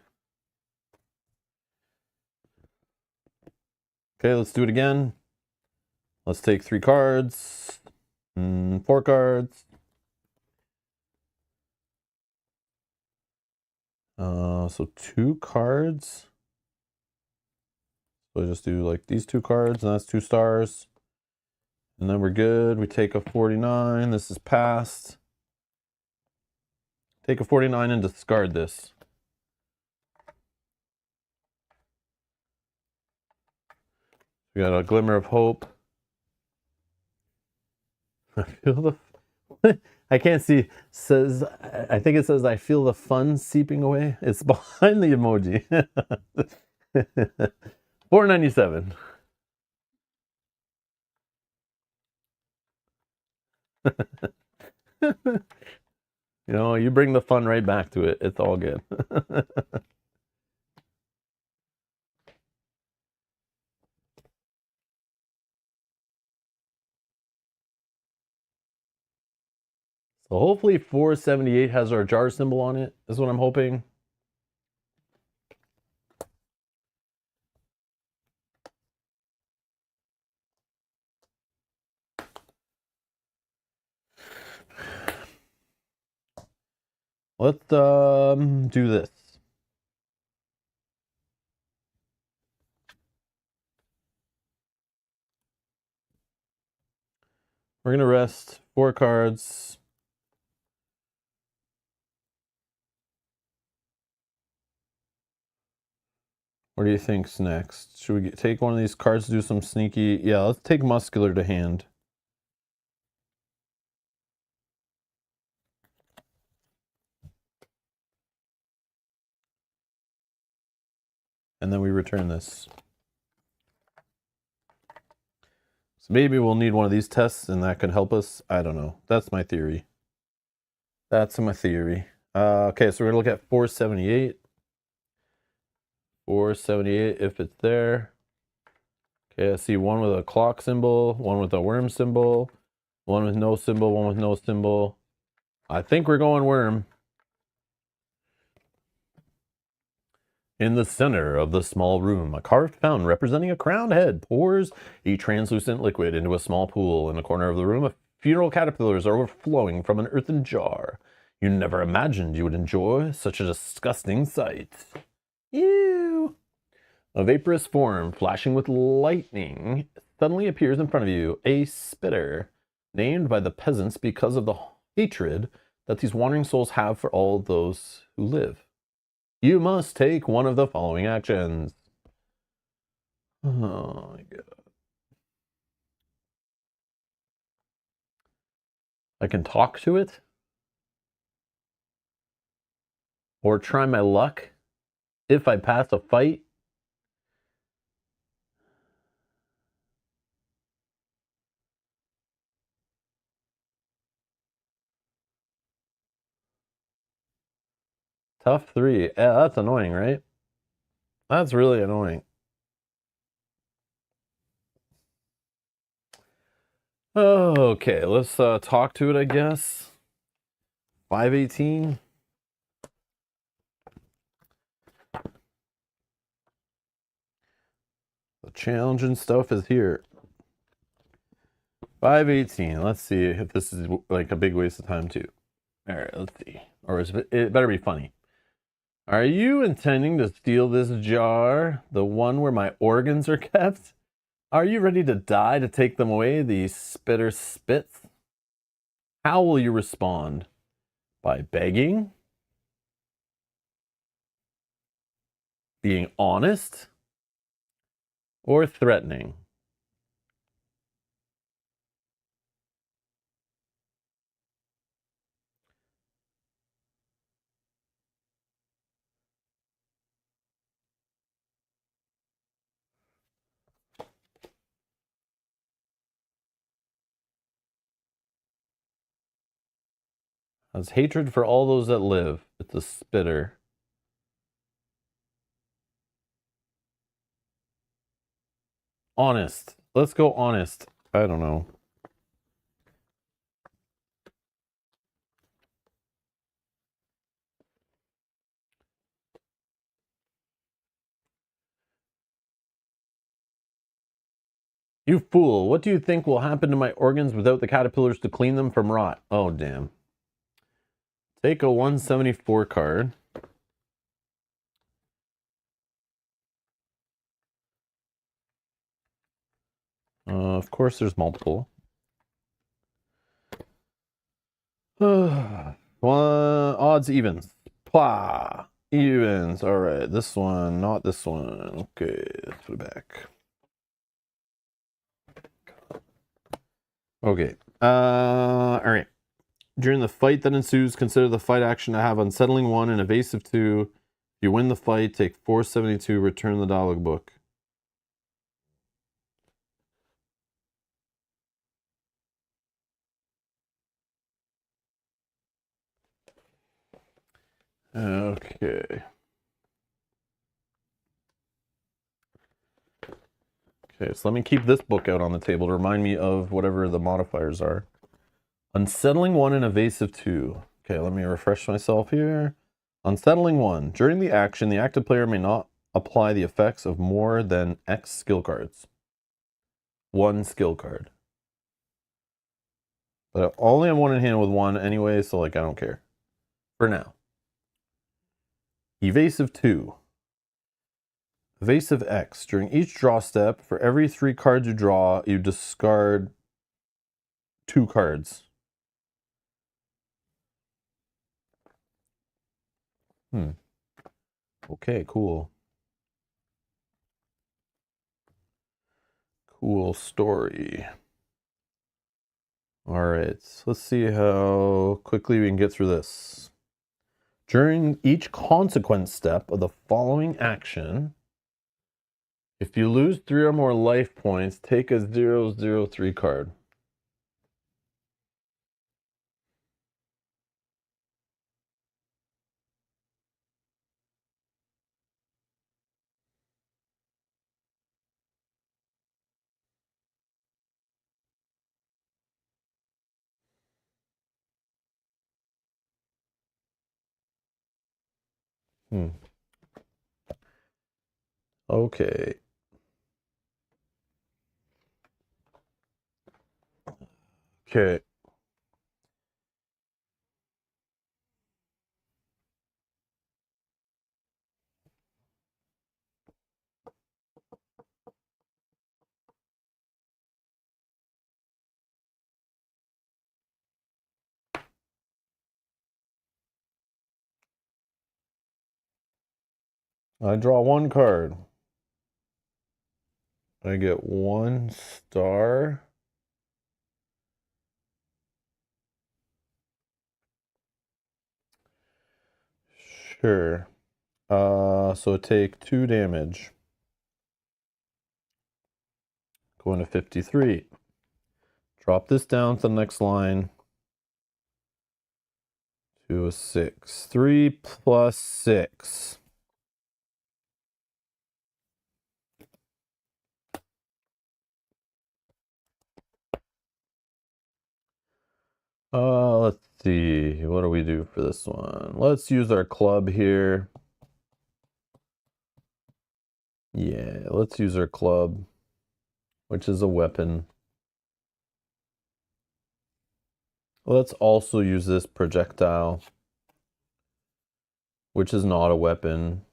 Okay, let's do it again. Let's take 3 cards. 4 cards. So 2 cards. So I just do like these 2 cards, and that's 2 stars. And then we're good. We take a 49. This is passed. Take a 49 and discard this. We got a glimmer of hope. I feel the. I can't see. Says I think it says I feel the fun seeping away. It's behind the emoji. 497. You know, you bring the fun right back to it. It's all good. So hopefully 478 has our jar symbol on it, is what I'm hoping. Let's do this. We're gonna rest 4 cards. What do you think's next? Should we take one of these cards to do some sneaky? Yeah, let's take Muscular to hand. And then we return this. So maybe we'll need one of these tests and that could help us. I don't know. That's my theory. That's my theory. Okay, so we're gonna look at 478. 478 if it's there. Okay, I see one with a clock symbol, one with a worm symbol, one with no symbol, one with no symbol. I think we're going worm. In the center of the small room, a carved fountain representing a crowned head pours a translucent liquid into a small pool. In the corner of the room, funeral caterpillars are overflowing from an earthen jar. You never imagined you would enjoy such a disgusting sight. Ew! A vaporous form, flashing with lightning, suddenly appears in front of you. A spitter, named by the peasants because of the hatred that these wandering souls have for all those who live. You must take one of the following actions. Oh my god. I can talk to it? Or try my luck if I pass a fight? Tough 3. Yeah, that's annoying, right? That's really annoying. Okay, let's talk to it, I guess. 518. The challenging stuff is here. 518. Let's see if this is like a big waste of time too. All right, let's see. Or it better be funny. Are you intending to steal this jar? The one where my organs are kept? Are you ready to die to take them away, the spitter spits? How will you respond? By begging? Being honest? Or threatening? Has hatred for all those that live. It's a spitter. Honest. Let's go honest. I don't know. You fool. What do you think will happen to my organs without the caterpillars to clean them from rot? Oh, damn. Take a 174 card. Of course, there's multiple. Odds, evens. Plah. Evens. All right. This one, not this one. Okay, let's put it back. Okay. All right. During the fight that ensues, consider the fight action to have unsettling 1 and evasive 2. If you win the fight, take 472, return the dialogue book. Okay. Okay, so let me keep this book out on the table to remind me of whatever the modifiers are. Unsettling 1 and evasive 2. Okay, let me refresh myself here. Unsettling 1. During the action, the active player may not apply the effects of more than X skill cards. 1 skill card. But I only have one in hand with 1 anyway, so like I don't care. For now. Evasive 2. Evasive X. During each draw step, for every 3 cards you draw, you discard 2 cards. Okay, cool. Cool story. All right, let's see how quickly we can get through this. During each consequence step of the following action, if you lose 3 or more life points, take a 0/0/3 card. Okay. Okay. I draw 1 card. I get 1 star. Sure. So take 2 damage. Going to 53. Drop this down to the next line. To a 6. 3 plus 6. Let's see. What do we do for this one? Let's use our club here. Yeah, let's use our club, which is a weapon. Let's also use this projectile, which is not a weapon.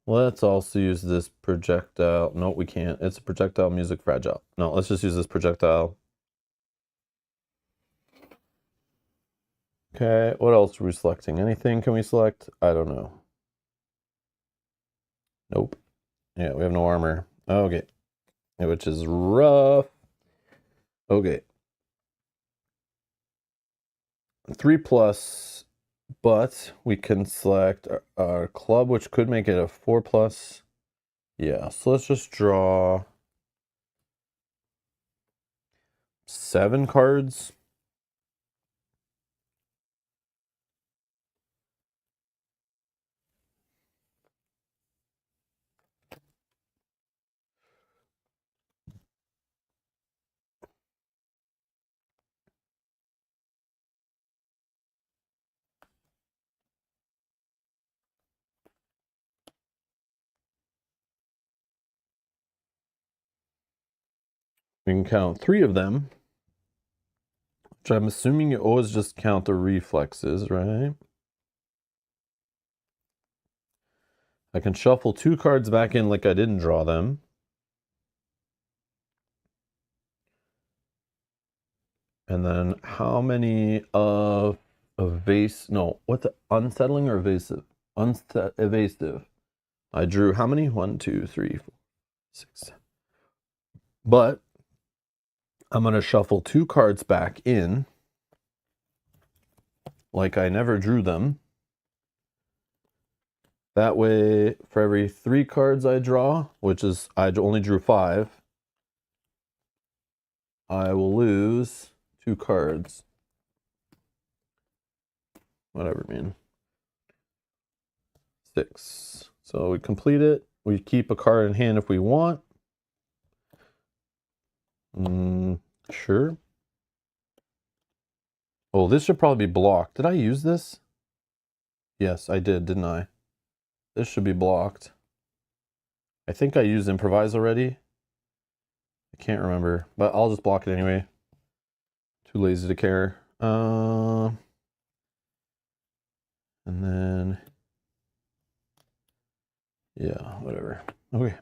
Let's also use this projectile. No, we can't. It's a projectile music fragile. No, let's just use this projectile. Okay, what else are we selecting? Anything can we select? I don't know. Nope. Yeah, we have no armor. Okay. Which is rough. Okay. 3 plus, but we can select our club, which could make it a 4 plus. Yeah, so let's just draw 7 cards. We can count 3 of them, which I'm assuming you always just count the reflexes, right? I can shuffle 2 cards back in like I didn't draw them. And then how many of evasive? No, what's the unsettling or evasive? Evasive. I drew how many? 1, 2, 3, 4, 6. But I'm going to shuffle 2 cards back in like I never drew them. That way, for every 3 cards I draw, which is I only drew 5, I will lose 2 cards. Whatever, man. 6. So we complete it. We keep a card in hand if we want. Sure. Oh, this should probably be blocked. Did I use this? Yes, I did, didn't I? This should be blocked. I think I used improvise already. I can't remember, but I'll just block it anyway. Too lazy to care. And then, yeah, whatever. Okay.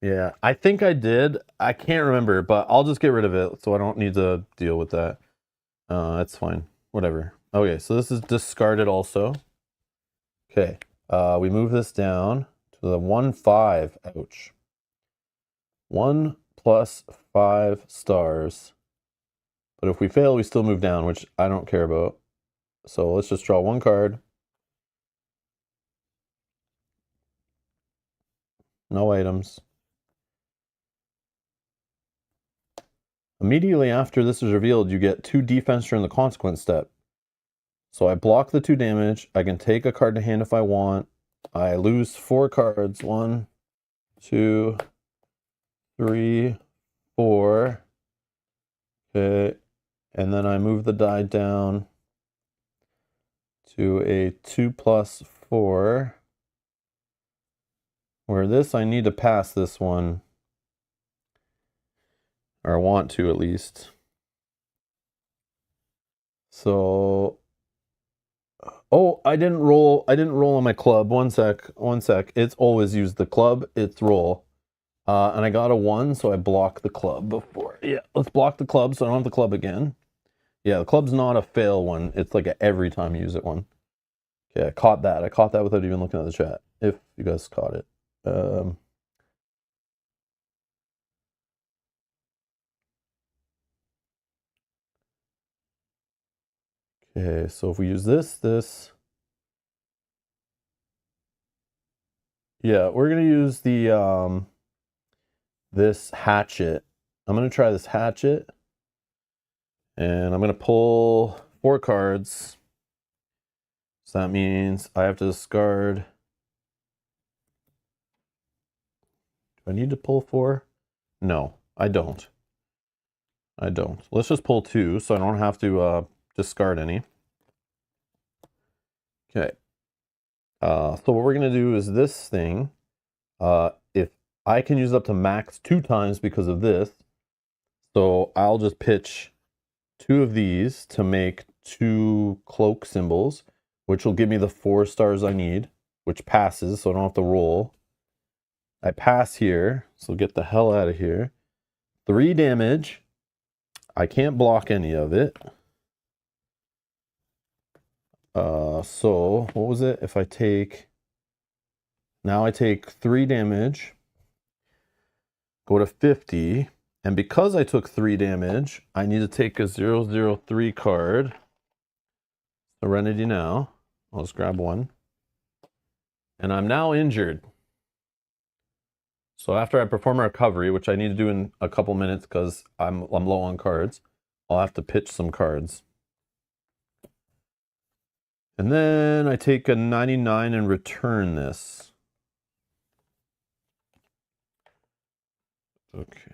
Yeah, I think I did. I can't remember, but I'll just get rid of it so I don't need to deal with that. That's fine. Whatever. Okay, so this is discarded also. Okay, we move this down to the 1-5. Ouch. 1 plus 5 stars. But if we fail, we still move down, which I don't care about. So let's just draw 1 card. No items. Immediately after this is revealed, you get 2 defense during the consequence step. So I block the 2 damage. I can take a card to hand if I want. I lose 4 cards. 1, 2, 3, 4. Okay. And then I move the die down to a 2 plus 4. Where this, I need to pass this one. Or I want to, at least. So, oh, I didn't roll on my club. One sec. It's always use the club, it's roll. And I got a 1, so I blocked the club before. Yeah, let's block the club so I don't have the club again. Yeah, the club's not a fail one. It's like a every time you use it one. Okay, I caught that. I caught that without even looking at the chat. If you guys caught it. Okay, so if we use this. Yeah, we're gonna use the this hatchet. I'm gonna try this hatchet. And I'm gonna pull 4 cards. So that means I have to discard. Do I need to pull 4? No, I don't. Let's just pull 2 so I don't have to discard any. Okay. So what we're gonna do is this thing. If I can use up to max 2 times because of this, so I'll just pitch 2 of these to make 2 cloak symbols, which will give me the 4 stars I need, which passes, so I don't have to roll. I pass here, so get the hell out of here. 3 damage. I can't block any of it. So what was it? If I take, now I take 3 damage, go to 50, and because I took 3 damage, I need to take a 003 card. Serenity now. I'll just grab 1. And I'm now injured. So after I perform a recovery, which I need to do in a couple minutes because I'm low on cards, I'll have to pitch some cards. And then I take a 99 and return this. Okay.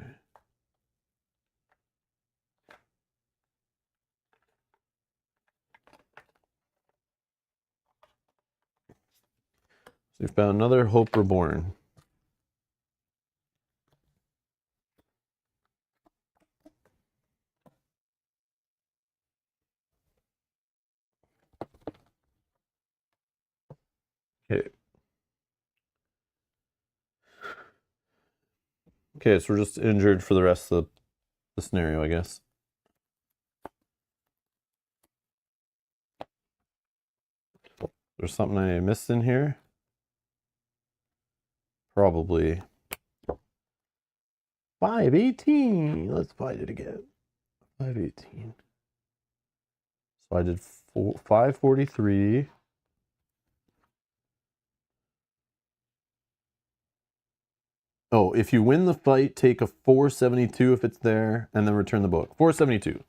So we found another Hope Reborn. Okay. Okay, so we're just injured for the rest of the scenario, I guess. There's something I missed in here? probably 518. Let's find it again. 518. So I did 543. Oh, if you win the fight, take a 472 if it's there, and then return the book. 472.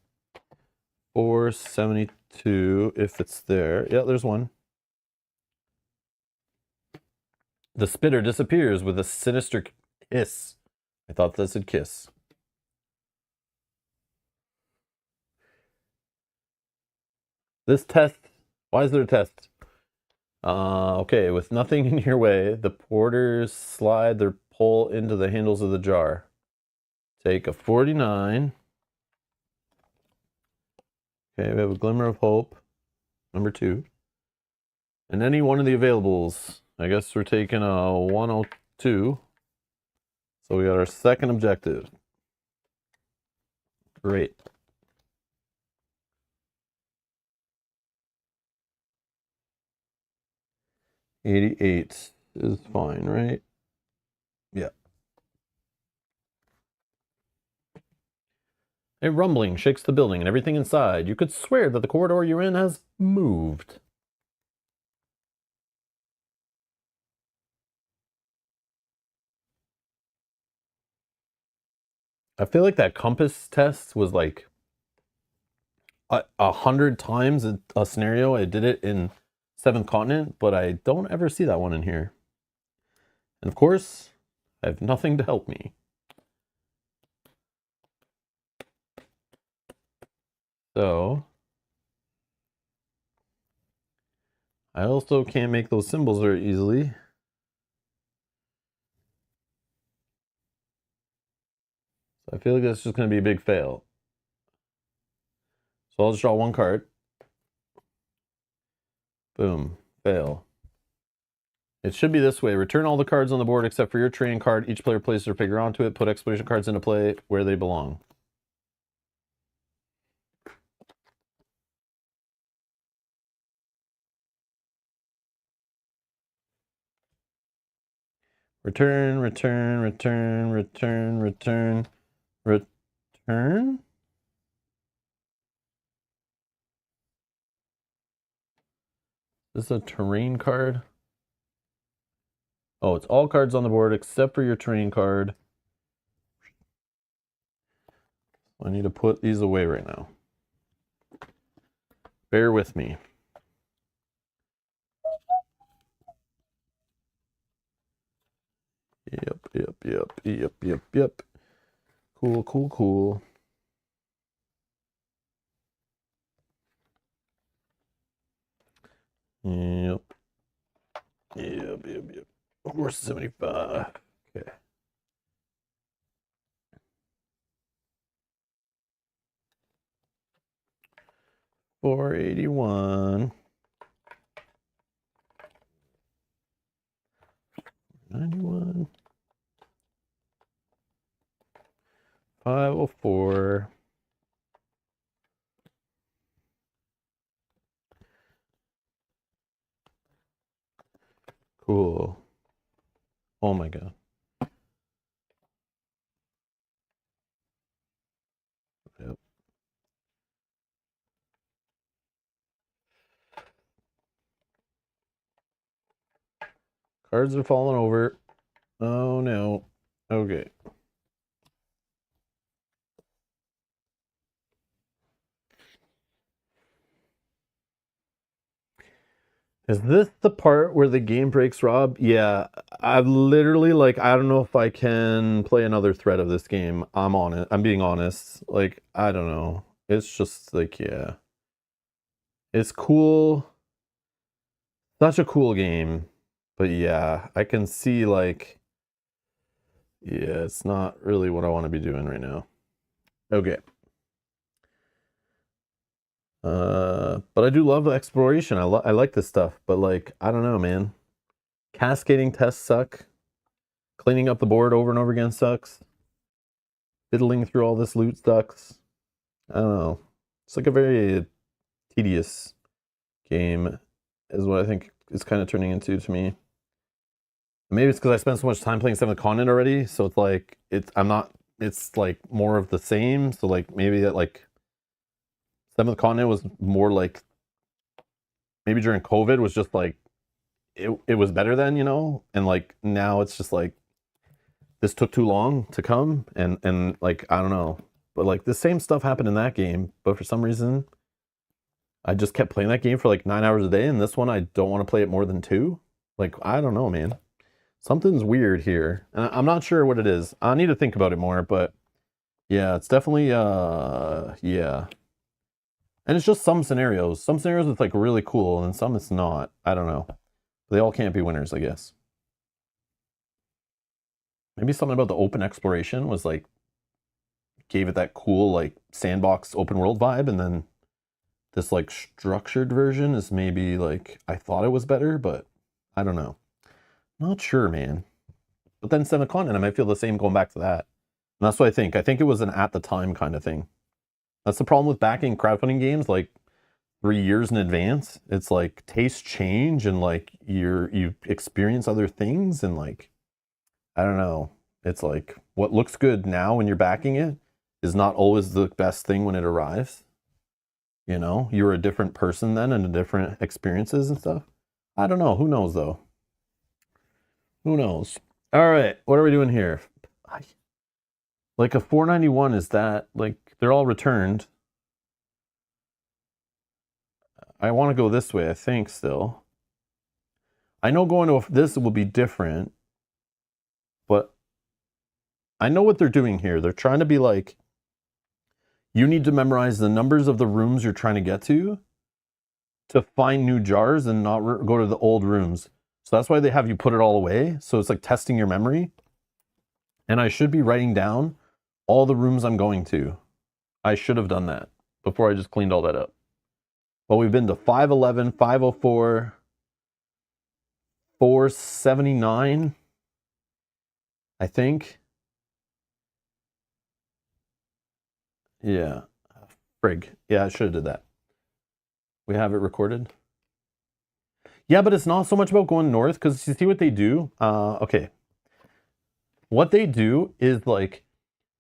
472 if it's there. Yeah, there's one. The spitter disappears with a sinister hiss. I thought this would kiss. This test, why is there a test? Okay, with nothing in your way, the porters slide their pole into the handles of the jar. Take a 49. Okay, we have a glimmer of hope. Number 2. And any one of the availables. I guess we're taking a 102. So we got our second objective. Great. $88 is fine, right? Yeah. A rumbling shakes the building and everything inside. You could swear that the corridor you're in has moved. I feel like that compass test was like 100 times a scenario. I did it in 7th Continent, but I don't ever see that one in here. And of course, I have nothing to help me. So, I also can't make those symbols very easily. So I feel like that's just going to be a big fail. So I'll just draw one card. Boom. Fail. It should be this way. Return all the cards on the board except for your trading card. Each player places their figure onto it. Put exploration cards into play where they belong. Return, return, return, return, return, return. This is a terrain card. Oh, it's all cards on the board except for your terrain card. I need to put these away right now. Bear with me. Yep. Cool. Yep. 475. Okay. $481. 91. 504. Cool. Oh my god. Yep. Cards are falling over. Oh no. Okay. Is this the part where the game breaks, Rob? Yeah, I've literally, like, I don't know if I can play another thread of this game. I'm on it. I'm being honest. Like, I don't know. It's just like, yeah. It's cool. Such a cool game. But yeah, I can see, like, yeah, it's not really what I want to be doing right now. Okay. But I do love exploration. I like this stuff, but like, I don't know, man. Cascading tests suck. Cleaning up the board over and over again sucks. Fiddling through all this loot sucks. I don't know. It's like a very tedious game, is what I think is kind of turning into to me. Maybe it's because I spent so much time playing 7th Continent already, so it's like it's like more of the same. So like maybe that like 7th Continent was more like maybe during COVID was just like it was better then, you know? And like now it's just like this took too long to come and like I don't know. But like the same stuff happened in that game, but for some reason I just kept playing that game for like 9 hours a day, and this one I don't want to play it more than 2. Like I don't know, man. Something's weird here. And I'm not sure what it is. I need to think about it more, but yeah, it's definitely yeah. And it's just some scenarios. Some scenarios it's like really cool, and some it's not. I don't know. They all can't be winners, I guess. Maybe something about the open exploration was like gave it that cool like sandbox open world vibe, and then this like structured version is maybe like I thought it was better, but I don't know. Not sure, man. But then 7th Continent, I might feel the same going back to that. And that's what I think. I think it was an at the time kind of thing. That's the problem with backing crowdfunding games like 3 years in advance. It's like tastes change and like you experience other things and like I don't know. It's like what looks good now when you're backing it is not always the best thing when it arrives. You know, you're a different person then and different experiences and stuff. I don't know. Who knows though? Who knows? All right, what are we doing here? Like a 491, is that like they're all returned? I want to go this way, I think still. I know going to this will be different, but I know what they're doing here. They're trying to be like, you need to memorize the numbers of the rooms you're trying to get to find new jars and not go to the old rooms. So that's why they have you put it all away. So it's like testing your memory. And I should be writing down all the rooms I'm going to. I should have done that before I just cleaned all that up. Well, we've been to 511, 504, 479, I think. Yeah. Frig. Yeah, I should have did that. We have it recorded. Yeah, but it's not so much about going north, because you see what they do? Okay. What they do is like,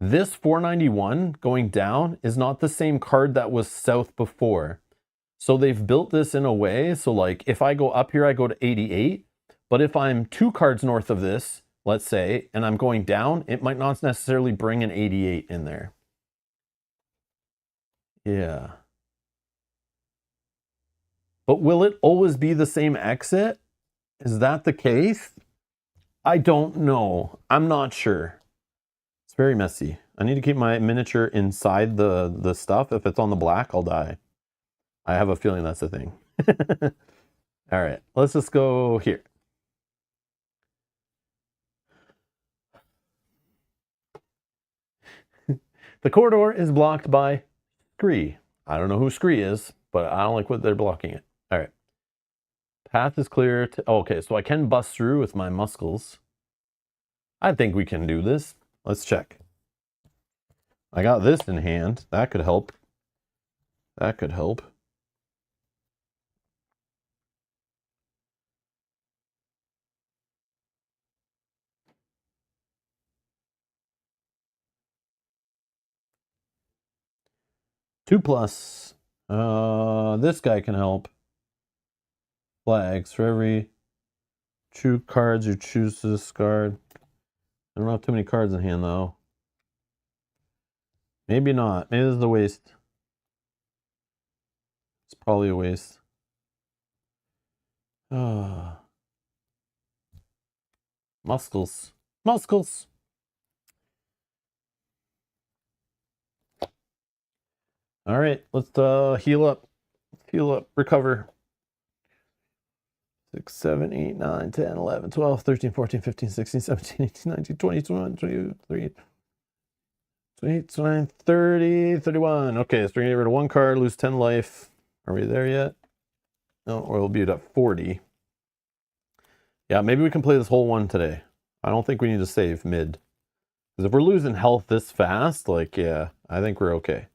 this 491 going down is not the same card that was south before. So they've built this in a way, so like, if I go up here, I go to 88. But if I'm 2 cards north of this, let's say, and I'm going down, it might not necessarily bring an 88 in there. Yeah. But will it always be the same exit? Is that the case? I don't know. I'm not sure. It's very messy. I need to keep my miniature inside the stuff. If it's on the black, I'll die. I have a feeling that's the thing. All right, let's just go here. The corridor is blocked by Scree. I don't know who Scree is, but I don't like what they're blocking it. All right. Path is clear. Okay, so I can bust through with my muscles. I think we can do this. Let's check. I got this in hand. That could help. That could help. Two plus. This guy can help. Flags. For every 2 cards you choose to discard. I don't have too many cards in hand though. Maybe not. Maybe this is a waste. It's probably a waste. Muscles. Muscles. All right, let's heal up. Heal up. Recover. 6, 7, 8, 9, 10, 11, 12, 13, 14, 15, 16, 17, 18, 19, 20, 21, 22, 23, 28, 29, 30, 31. Okay, so we're gonna get rid of 1 card, lose 10 life. Are we there yet? No, or we'll be at 40. Yeah, maybe we can play this whole one today. I don't think we need to save mid. Because if we're losing health this fast, like, yeah, I think we're okay.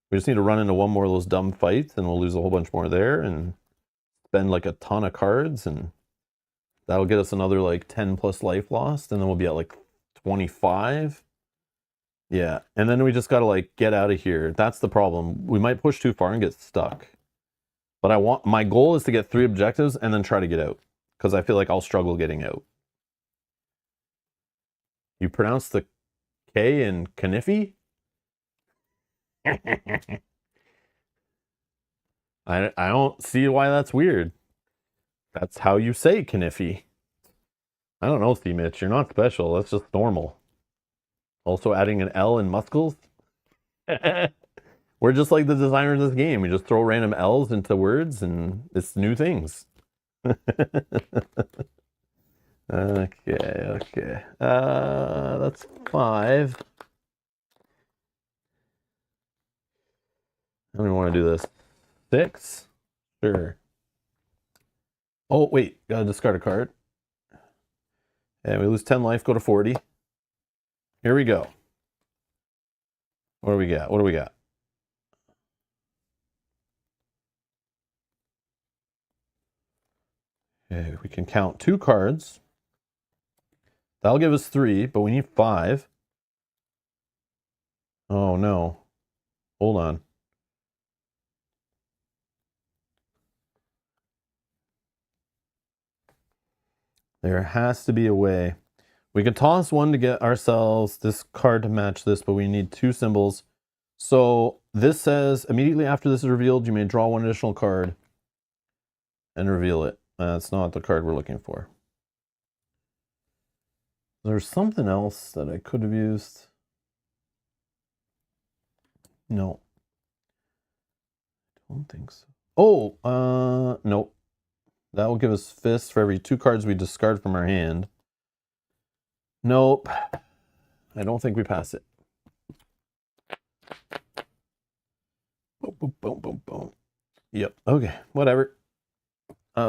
We just need to run into one more of those dumb fights, and we'll lose a whole bunch more there, and spend like a ton of cards, and That'll get us another like 10 plus life lost, and then we'll be at like 25. Yeah, and then we just gotta like get out of here. That's the problem. We might push too far and get stuck. But my goal is to get 3 objectives and then try to get out, because I feel like I'll struggle getting out. You pronounce the K in Kniffy? I don't see why that's weird. That's how you say Kniffy. I don't know, C-Mitch. You're not special. That's just normal. Also adding an L in muscles? We're just like the designers of this game. We just throw random L's into words and it's new things. Okay. That's 5. How do we want to do this? 6? Sure. Oh, wait. Gotta discard a card. And we lose 10 life, go to 40. Here we go. What do we got? What do we got? Okay, we can count 2 cards. That'll give us 3, but we need 5. Oh, no. Hold on. There has to be a way. We can toss 1 to get ourselves this card to match this, but we need 2 symbols. So this says, immediately after this is revealed, you may draw 1 additional card and reveal it. That's not the card we're looking for. There's something else that I could have used. No. I don't think so. Oh, nope. That will give us fists for every 2 cards we discard from our hand. Nope. I don't think we pass it. Boom, boom, boom, boom, boom. Yep. Okay. Whatever.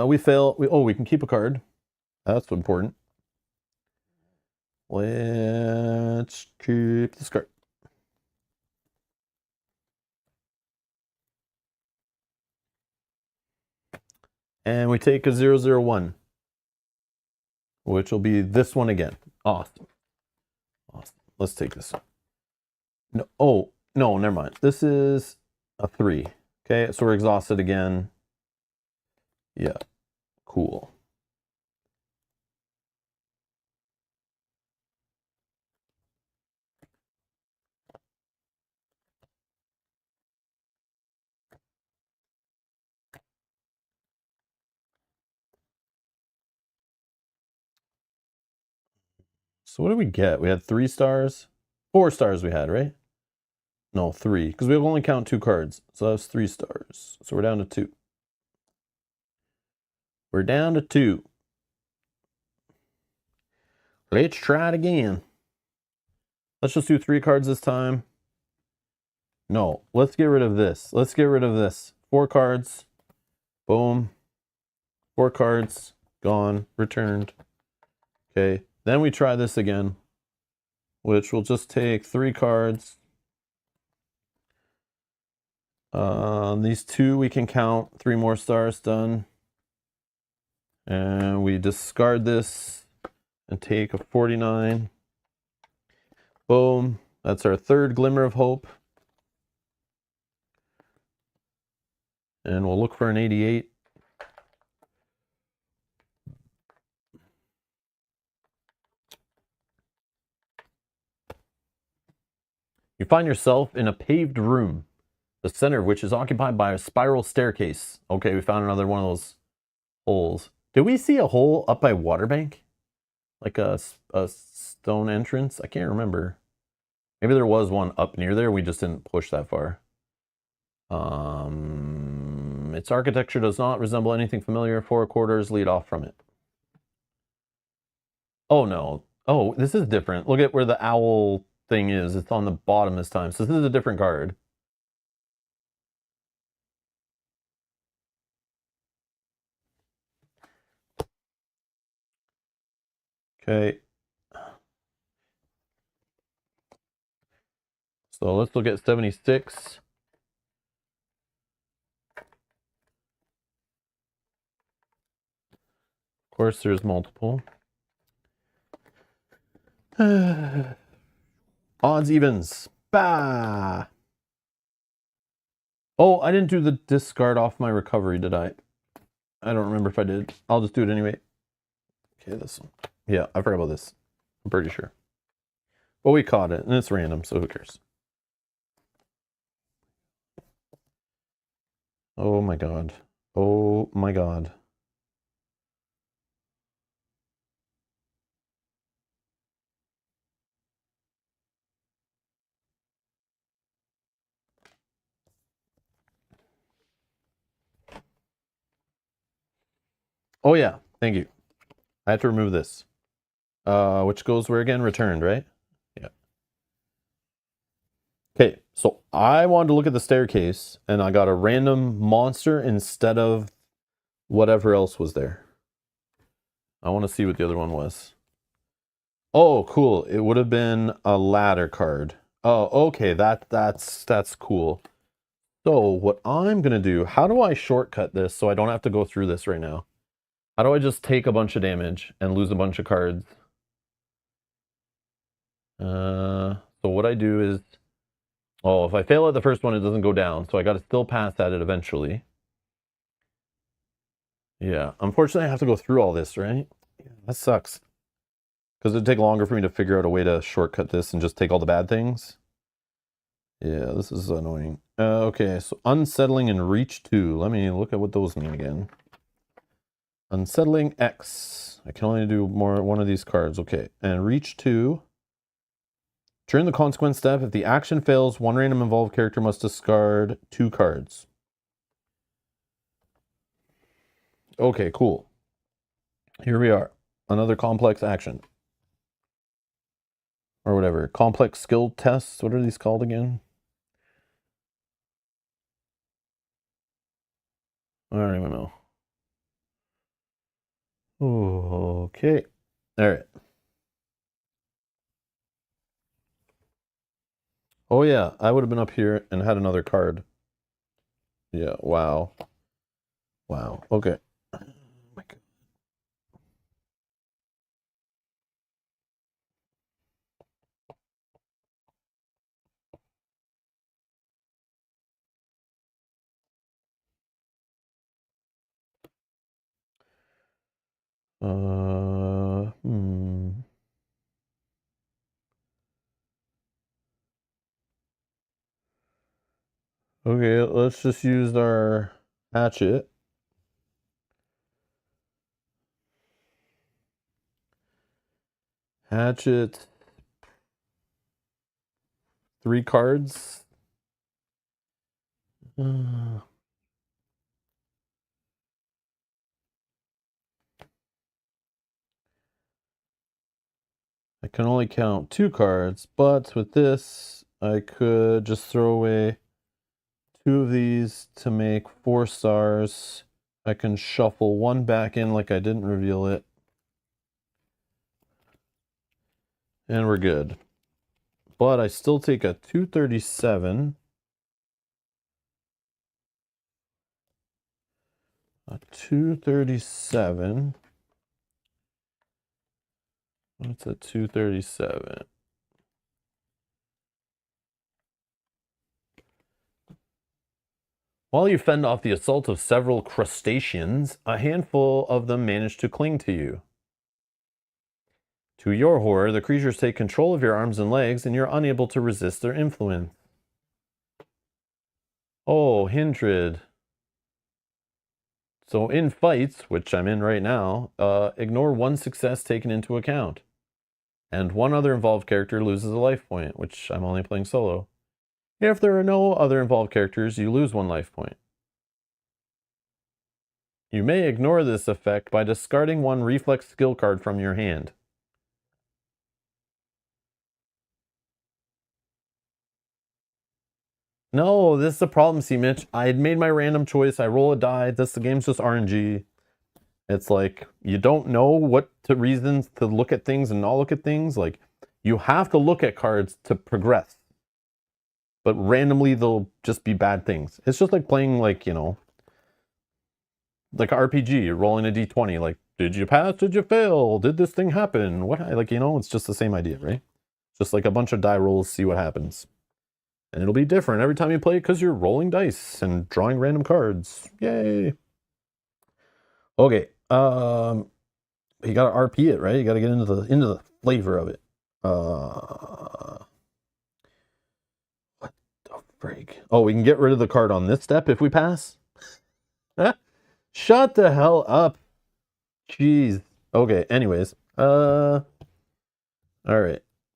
We fail. We can keep a card. That's important. Let's keep this card. And we take a 001, which will be this one again. Awesome. Awesome. Let's take this one. No, oh, no, never mind. This is a 3. Okay, so we're exhausted again. Yeah, cool. So what did we get? We had 3 stars? 4 stars we had, right? No, 3, because we only count 2 cards. So that's 3 stars. So we're down to 2. We're down to 2. Let's try it again. Let's just do 3 cards this time. No, let's get rid of this. Let's get rid of this. 4 cards. Boom. 4 cards. Gone. Returned. Okay. Then we try this again, which will just take 3 cards. These 2 we can count. 3 more stars done. And we discard this and take a 49. Boom. That's our 3rd glimmer of hope. And we'll look for an 88. You find yourself in a paved room, the center of which is occupied by a spiral staircase. Okay, we found another one of those holes. Did we see a hole up by Waterbank? Like a stone entrance? I can't remember. Maybe there was one up near there. We just didn't push that far. Its architecture does not resemble anything familiar. 4 quarters lead off from it. Oh, no. Oh, this is different. Look at where the owl thing is. It's on the bottom this time. So this is a different card. Okay. So let's look at 76. Of course, there's multiple. Odds, evens. Bah! Oh, I didn't do the discard off my recovery, did I? I don't remember if I did. I'll just do it anyway. Okay, this one. Yeah, I forgot about this. I'm pretty sure. Well, we caught it, and it's random, so who cares? Oh my god. Oh my god. Oh yeah, thank you. I had to remove this. Which goes where again? Returned, right? Yeah. Okay, so I wanted to look at the staircase, and I got a random monster instead of whatever else was there. I want to see what the other one was. Oh, cool. It would have been a ladder card. Oh, okay, that's cool. So what I'm gonna do, how do I shortcut this so I don't have to go through this right now? How do I just take a bunch of damage and lose a bunch of cards? So what I do is, oh, if I fail at the first one, it doesn't go down. So I got to still pass at it eventually. Yeah, unfortunately, I have to go through all this, right? Yeah, that sucks. Because it'd take longer for me to figure out a way to shortcut this and just take all the bad things. Yeah, this is annoying. Okay, so unsettling and reach 2. Let me look at what those mean again. Unsettling X. I can only do one of these cards. Okay, and reach 2. During the consequence step, if the action fails, one random involved character must discard 2 cards. Okay, cool. Here we are. Another complex action. Or whatever. Complex skill tests. What are these called again? I don't even know. Okay. All right. Oh yeah, I would have been up here and had another card. Yeah, wow. Wow. Okay. Oh my God. Hmm. Okay, let's just use our hatchet. Hatchet. 3 cards. I can only count 2 cards, but with this, I could just throw away 2 of these to make 4 stars. I can shuffle 1 back in like I didn't reveal it. And we're good. But I still take a 237. A 237. What's a 237? While you fend off the assault of several crustaceans, a handful of them manage to cling to you. To your horror, the creatures take control of your arms and legs, and you're unable to resist their influence. Oh, Hindred. So in fights, which I'm in right now, ignore 1 success taken into account. And 1 other involved character loses a life point, which I'm only playing solo. If there are no other involved characters, you lose 1 life point. You may ignore this effect by discarding 1 reflex skill card from your hand. No, this is the problem, see, Mitch. I had made my random choice. I roll a die. The game's just RNG. It's like, you don't know what reasons to look at things and not look at things. Like, you have to look at cards to progress. But randomly, they'll just be bad things. It's just like playing, like, you know, like an RPG. You're rolling a d20. Like, Did you pass? Did you fail? Did this thing happen? What, like, you know, it's just the same idea, right? Just like a bunch of die rolls, see what happens. And it'll be different every time you play it because you're rolling dice and drawing random cards. Yay. Okay. You gotta RP it, right? You gotta get into the flavor of it. What the frig? Oh, we can get rid of the card on this step if we pass? Shut the hell up. Jeez. Okay, anyways. Alright.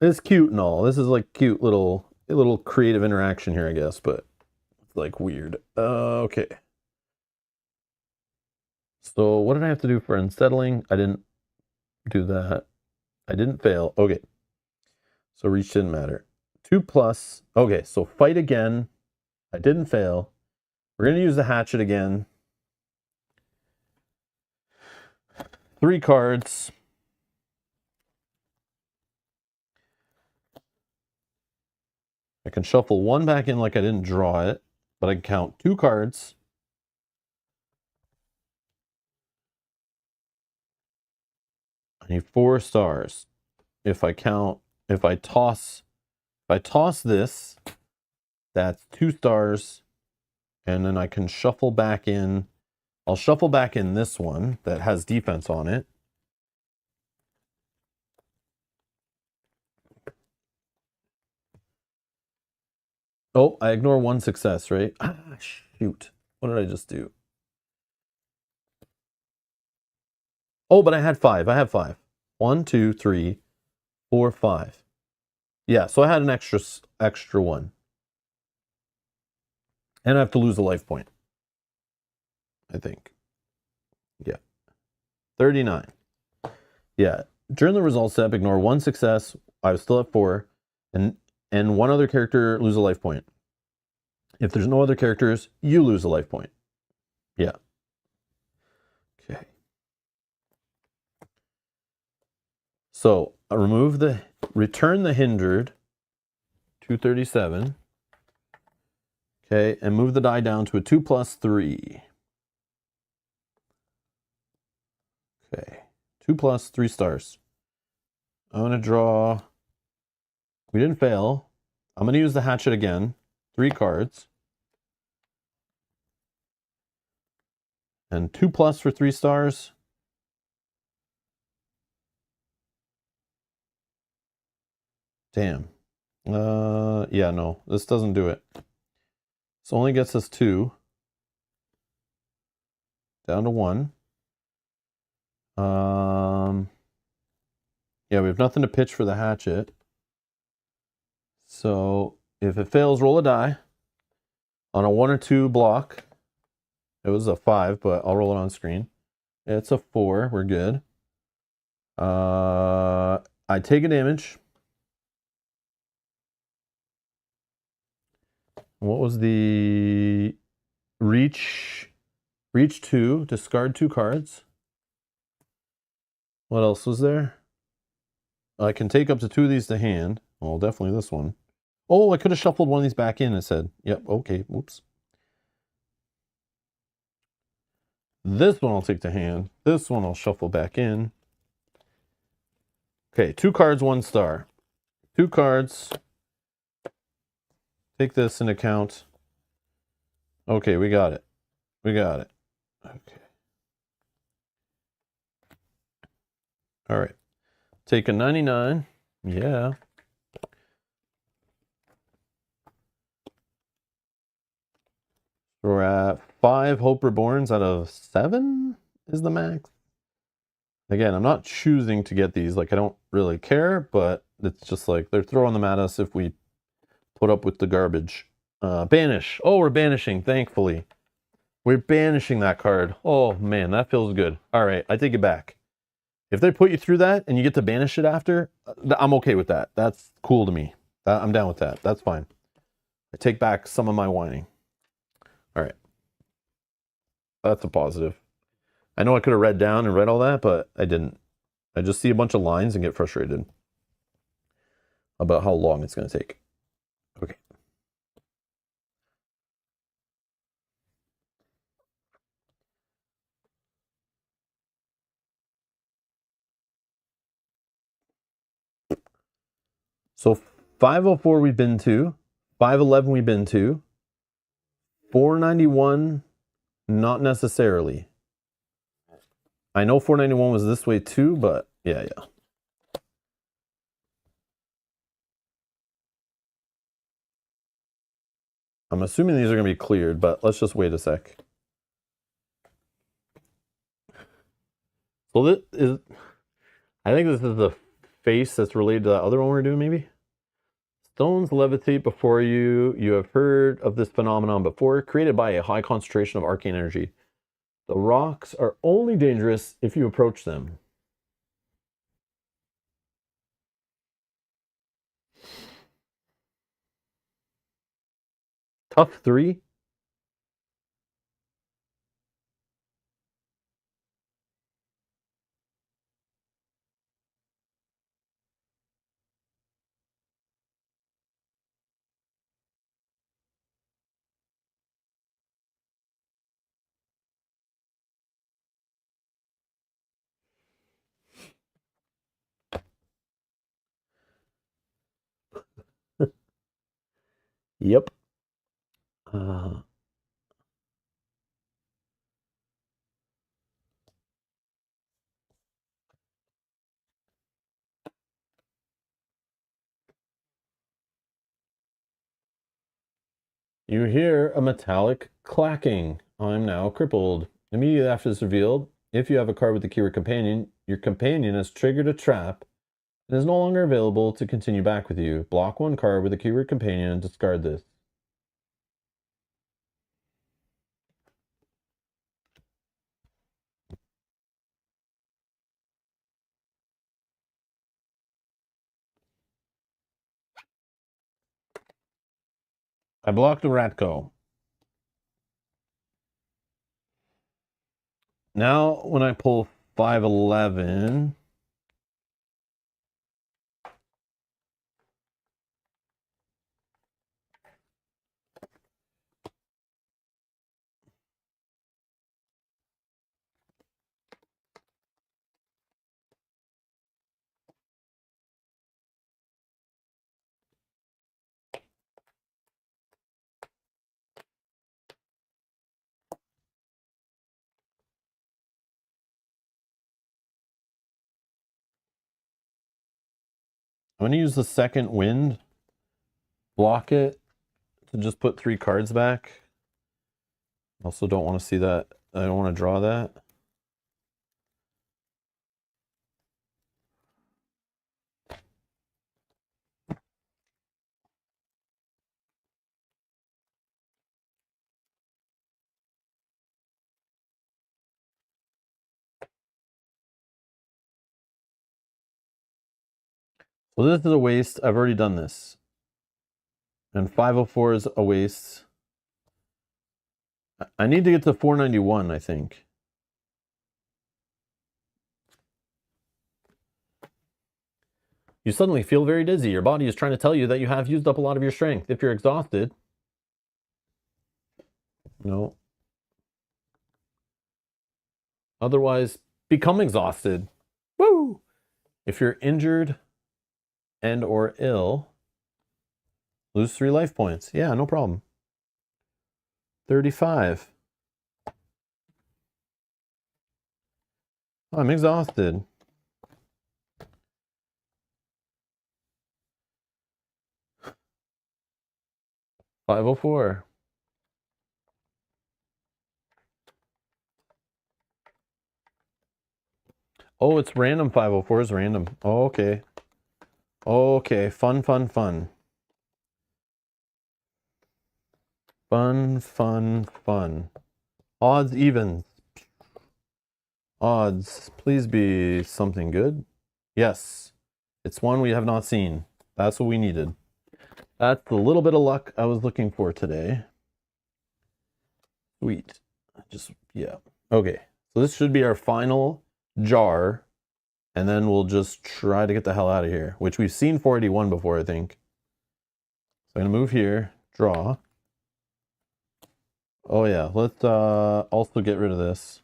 It's cute and all. This is like cute little creative interaction here, I guess, but it's like weird. Okay. So what did I have to do for unsettling? I didn't do that. I didn't fail. Okay. So reach didn't matter. 2+. Okay, so fight again. I didn't fail. We're going to use the hatchet again. 3 cards. I can shuffle 1 back in like I didn't draw it, but I can count 2 cards. I need 4 stars. If I toss this, that's 2 stars, and then I can shuffle back in. I'll shuffle back in this one that has defense on it. Oh, I ignore 1 success, right? Ah, shoot. What did I just do? Oh, but I had 5. I have 5. 1, 2, 3, 4, 5. Yeah, so I had an extra one. And I have to lose a life point, I think. Yeah. 39. Yeah. During the results step, ignore 1 success. I was still at 4. And 1 other character lose a life point. If there's no other characters, you lose a life point. Yeah. Okay. So I return the hindered, 237. Okay, and move the die down to a 2+3. Okay, 2+3 stars. I'm gonna draw. We didn't fail. I'm gonna use the hatchet again. 3 cards. And 2+ for 3 stars. Damn. Yeah, no, this doesn't do it. This only gets us 2. Down to 1. Yeah, we have nothing to pitch for the hatchet. So if it fails, roll a die. On a 1 or 2 block, it was a 5, but I'll roll it on screen. It's a 4. We're good. I take a damage. What was the reach? Reach 2, discard 2 cards. What else was there? I can take up to 2 of these to hand. Well, definitely this one. Oh, I could have shuffled one of these back in and said, yep, okay, whoops. This one I'll take to hand. This one I'll shuffle back in. Okay, 2 cards, 1 star. 2 cards. Take this into account. Okay, we got it. We got it. Okay. All right. Take a 99. Yeah. We're at 5 Hope Reborns out of 7 is the max. Again, I'm not choosing to get these. Like, I don't really care, but it's just like they're throwing them at us if we put up with the garbage. Banish. Oh, we're banishing, thankfully. We're banishing that card. Oh, man, that feels good. All right, I take it back. If they put you through that and you get to banish it after, I'm okay with that. That's cool to me. I'm down with that. That's fine. I take back some of my whining. All right. That's a positive. I know I could have read down and read all that, but I didn't. I just see a bunch of lines and get frustrated about how long it's going to take. Okay. So 504 we've been to, 511 we've been to, 491 not necessarily. I know 491 was this way too, but yeah. I'm assuming these are going to be cleared, but let's just wait a sec. So this is, I think this is the face that's related to that other one we're doing maybe. Stones levitate before you. You have heard of this phenomenon before, created by a high concentration of arcane energy. The rocks are only dangerous if you approach them. Tough 3. Yep. You hear a metallic clacking. I'm now crippled. Immediately after this revealed, if you have a card with the keyword companion, your companion has triggered a trap and is no longer available to continue back with you. Block 1 card with the keyword companion and discard this. I blocked the Ratko. Now, when I pull 511, I'm going to use the second wind, block it to just put 3 cards back. Also don't want to see that. I don't want to draw that. Well, this is a waste. I've already done this. And 504 is a waste. I need to get to 491, I think. You suddenly feel very dizzy. Your body is trying to tell you that you have used up a lot of your strength. If you're exhausted, no. Otherwise, become exhausted. Woo! If you're injured and or ill, lose 3 life points. Yeah, no problem. 35. I'm exhausted. $504. Oh, it's random. 504 is random. Oh, okay. Okay, fun. Fun. Odds, evens. Odds. Please be something good. Yes. It's one we have not seen. That's what we needed. That's the little bit of luck I was looking for today. Sweet. Yeah. Okay. So this should be our final jar. And then we'll just try to get the hell out of here, which we've seen 481 before, I think. So I'm going to move here, draw. Oh yeah, let's also get rid of this.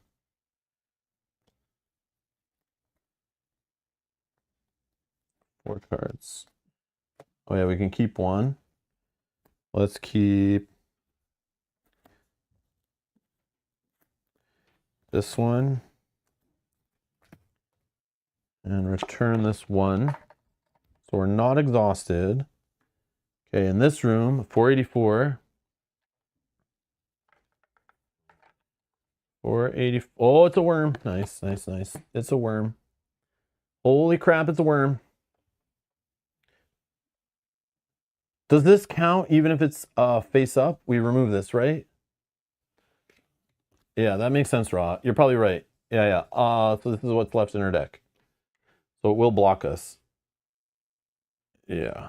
Four cards. Oh yeah, we can keep one. Let's keep this one. And return this one. So we're not exhausted. Okay, in this room, 484. 480. Oh, it's a worm. Nice, nice, nice. It's a worm. Holy crap, it's a worm. Does this count even if it's face up? We remove this, right? Yeah, that makes sense, Raw. You're probably right. Yeah, yeah. So this is what's left in our deck. So it will block us. Yeah.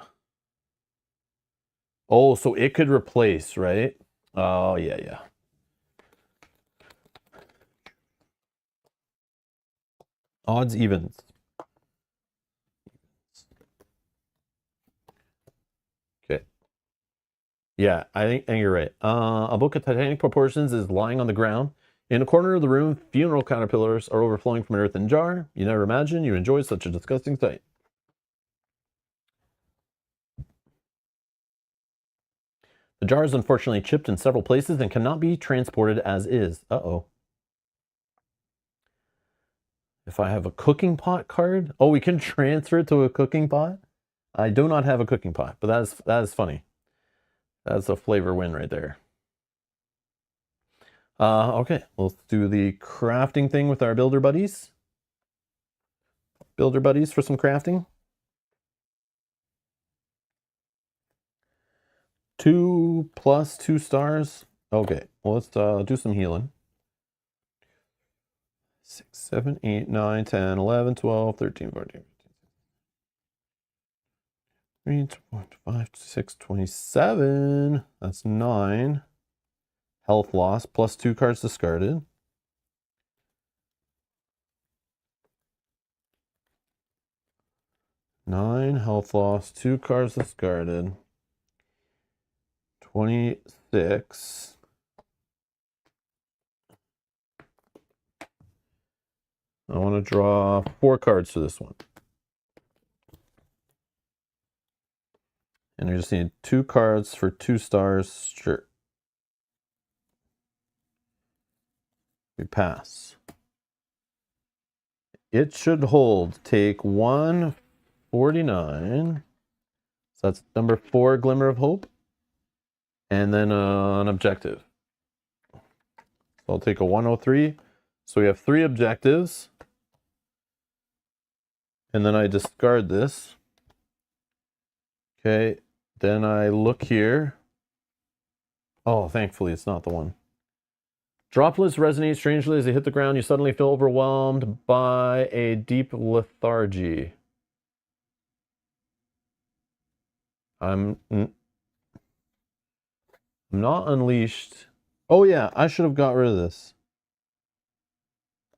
Oh, so it could replace, right? Oh, yeah, yeah. Odds, evens. Okay. Yeah, I think you're right. A book of titanic proportions is lying on the ground. In a corner of the room, funeral caterpillars are overflowing from an earthen jar. You never imagined you enjoy such a disgusting sight. The jar is unfortunately chipped in several places and cannot be transported as is. Uh-oh. If I have a cooking pot card, oh, we can transfer it to a cooking pot. I do not have a cooking pot, but that is funny. That's a flavor win right there. Okay, let's do the crafting thing with our builder buddies. Builder buddies for some crafting. 2 plus 2 stars. Okay, well, let's do some healing. 6, 7, 8, 9, 10, 11, 12, 13, 14, 15, 5, 6, 27. That's 9. Health loss, plus 2 cards discarded. Nine health loss, 2 cards discarded. 26. I want to draw 4 cards for this one. And I just need 2 cards for 2 stars. Sure. We pass. It should hold. Take 149. So that's number 4, Glimmer of Hope. And then an objective. So I'll take a 103. So we have 3 objectives. And then I discard this. Okay. Then I look here. Oh, thankfully it's not the one. Droplets resonate strangely as they hit the ground. You suddenly feel overwhelmed by a deep lethargy. I'm not unleashed. Oh yeah, I should have got rid of this.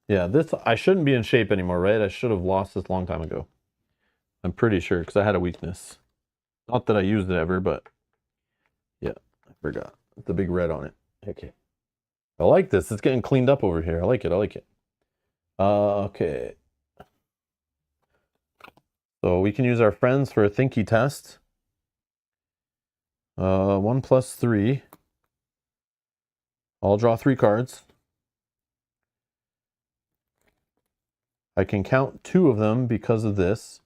Yeah, this I shouldn't be in shape anymore, right? I should have lost this a long time ago. I'm pretty sure, because I had a weakness. Not that I used it ever, but yeah, I forgot. The big red on it. Okay. I like this. It's getting cleaned up over here. I like it. I like it. Okay. So we can use our friends for a thinky test. 1 plus 3. I'll draw 3 cards. I can count 2 of them because of this.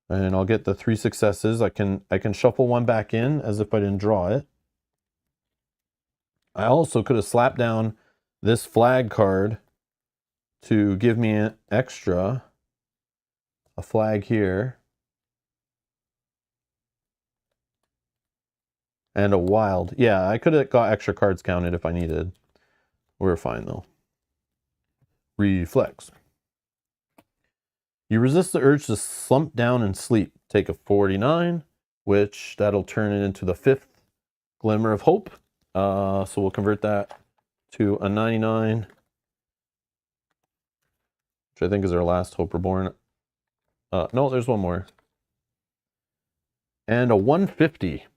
And I'll get the 3 successes. I can shuffle 1 back in as if I didn't draw it. I also could have slapped down this flag card to give me an extra. A flag here. And a wild. Yeah, I could have got extra cards counted if I needed. We're fine though. Reflex. You resist the urge to slump down and sleep. Take a 49, which that'll turn it into the 5th Glimmer of Hope. So we'll convert that to a 99, which I think is our last Hope Reborn. No, there's one more. And a 150.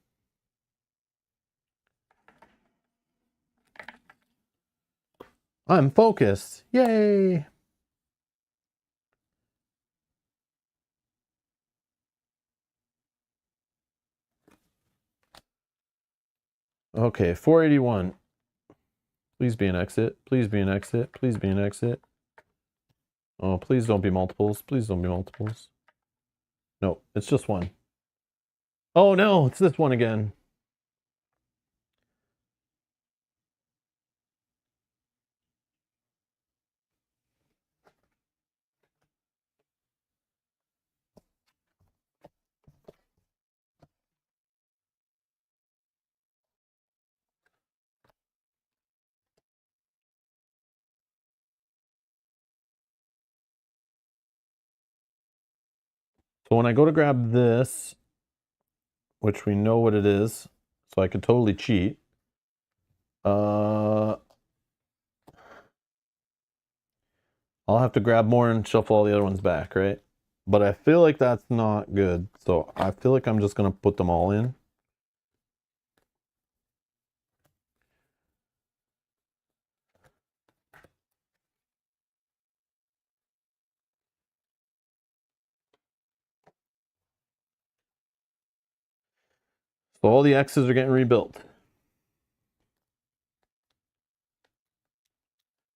I'm focused. Yay! Okay, 481. Please be an exit. Please be an exit. Please be an exit. Oh, please don't be multiples. Please don't be multiples. No, it's just one. Oh no, it's this one again. So when I go to grab this, which we know what it is, so I could totally cheat. I'll have to grab more and shuffle all the other ones back, right? But I feel like that's not good. So I feel like I'm just going to put them all in. So all the X's are getting rebuilt.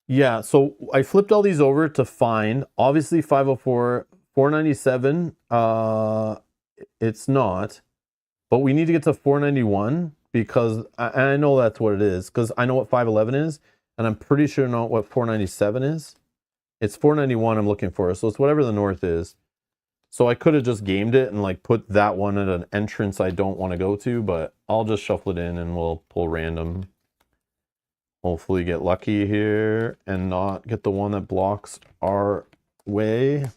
Yeah, so I flipped all these over to find, obviously 504, 497, it's not, but we need to get to 491 because I know that's what it is, because I know what 511 is, and I'm pretty sure I know what 497 is. It's 491 I'm looking for, so it's whatever the north is. So I could have just gamed it and like put that one at an entrance I don't want to go to, but I'll just shuffle it in and we'll pull random. Hopefully get lucky here and not get the one that blocks our way.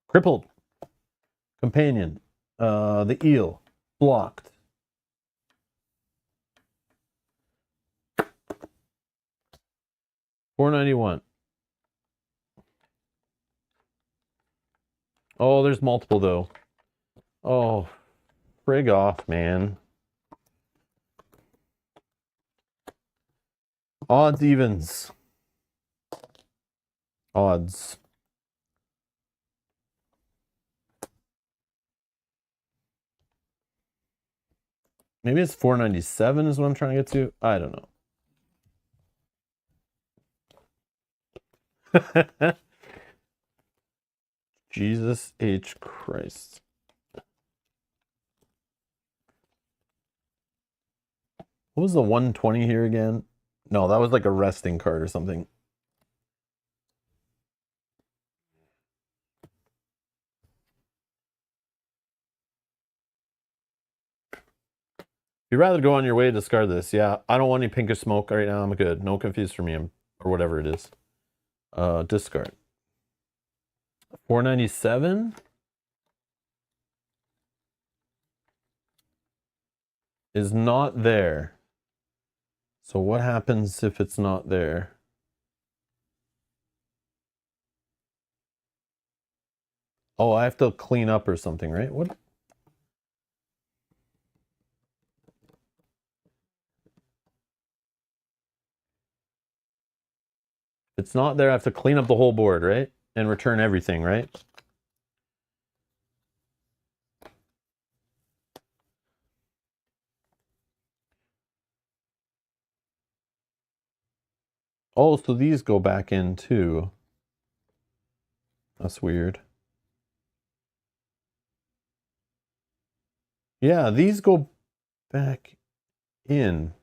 Crippled. Companion. The eel. Blocked. $4.91. Oh, there's multiple though. Oh, frig off, man. Odds, evens. Odds. Maybe it's 497 is what I'm trying to get to. I don't know. Jesus H. Christ. What was the 120 here again? No, that was like a resting card or something. You'd rather go on your way to discard this. Yeah, I don't want any pinkish smoke right now. I'm good. No confused for me, or whatever it is. Discard. 497 is not there. So what happens if it's not there? Oh, I have to clean up or something, right? What? If it's not there, I have to clean up the whole board, right? And return everything, right? Oh, so these go back in too. That's weird. Yeah, these go back in.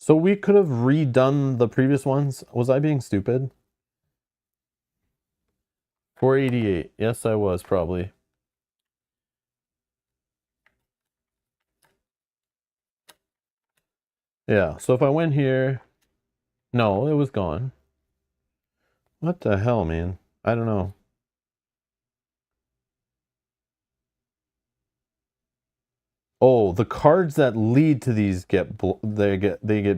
So we could have redone the previous ones. Was I being stupid? 488. Yes, I was probably. Yeah, so if I went here, no, it was gone. What the hell, man? I don't know. Oh, the cards that lead to these get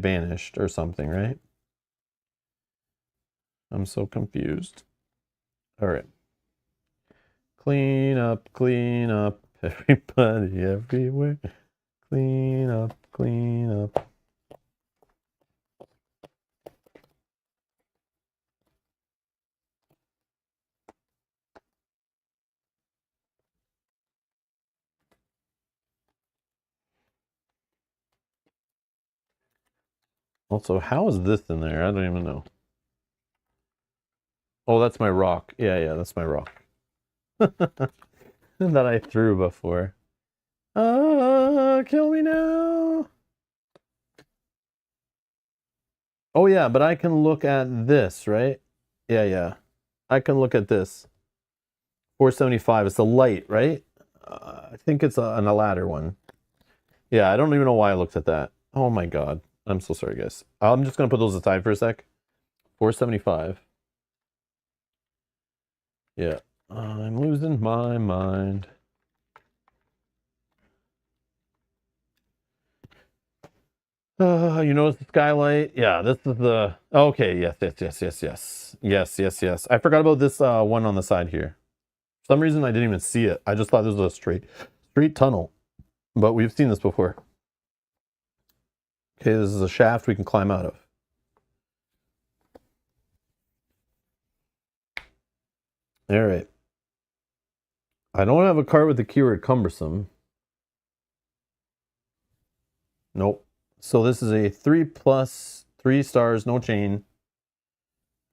banished or something, right? I'm so confused. All right. Clean up, everybody, everywhere. Clean up, clean up. Also, how is this in there? I don't even know. Oh, that's my rock. Yeah, that's my rock. That I threw before. Kill me now. Oh yeah, but I can look at this, right? Yeah. I can look at this. 475. It's a light, right? I think it's a ladder one. Yeah, I don't even know why I looked at that. Oh my god. I'm so sorry, guys. I'm just going to put those aside for a sec. 475. Yeah. I'm losing my mind. You notice the skylight? Yeah, this is the... Okay, yes. Yes. I forgot about this one on the side here. For some reason, I didn't even see it. I just thought this was a straight tunnel. But we've seen this before. Okay, this is a shaft we can climb out of. All right. I don't have a card with the keyword cumbersome. Nope. So this is a 3+, 3 stars, no chain.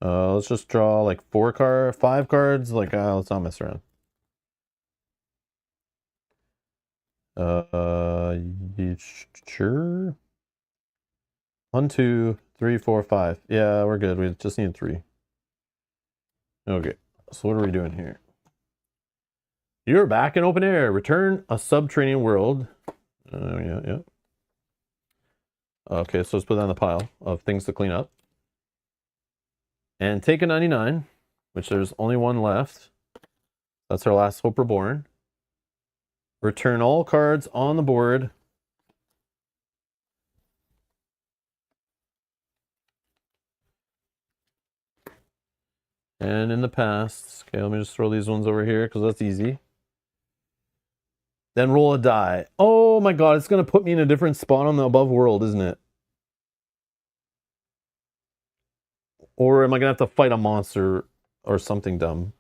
Let's just draw like 5 cards. Like, let's not mess around. Sure. 1, 2, 3, 4, 5. Yeah, we're good. We just need 3. Okay. So what are we doing here? You're back in open air. Return a subterranean world. Yeah. Okay, so let's put that on the pile of things to clean up. And take a 99, which there's only one left. That's our last Hope Reborn. Return all cards on the board. And in the past. Okay, let me just throw these ones over here because that's easy. Then roll a die. Oh my god, it's going to put me in a different spot on the above world, isn't it? Or am I going to have to fight a monster or something dumb?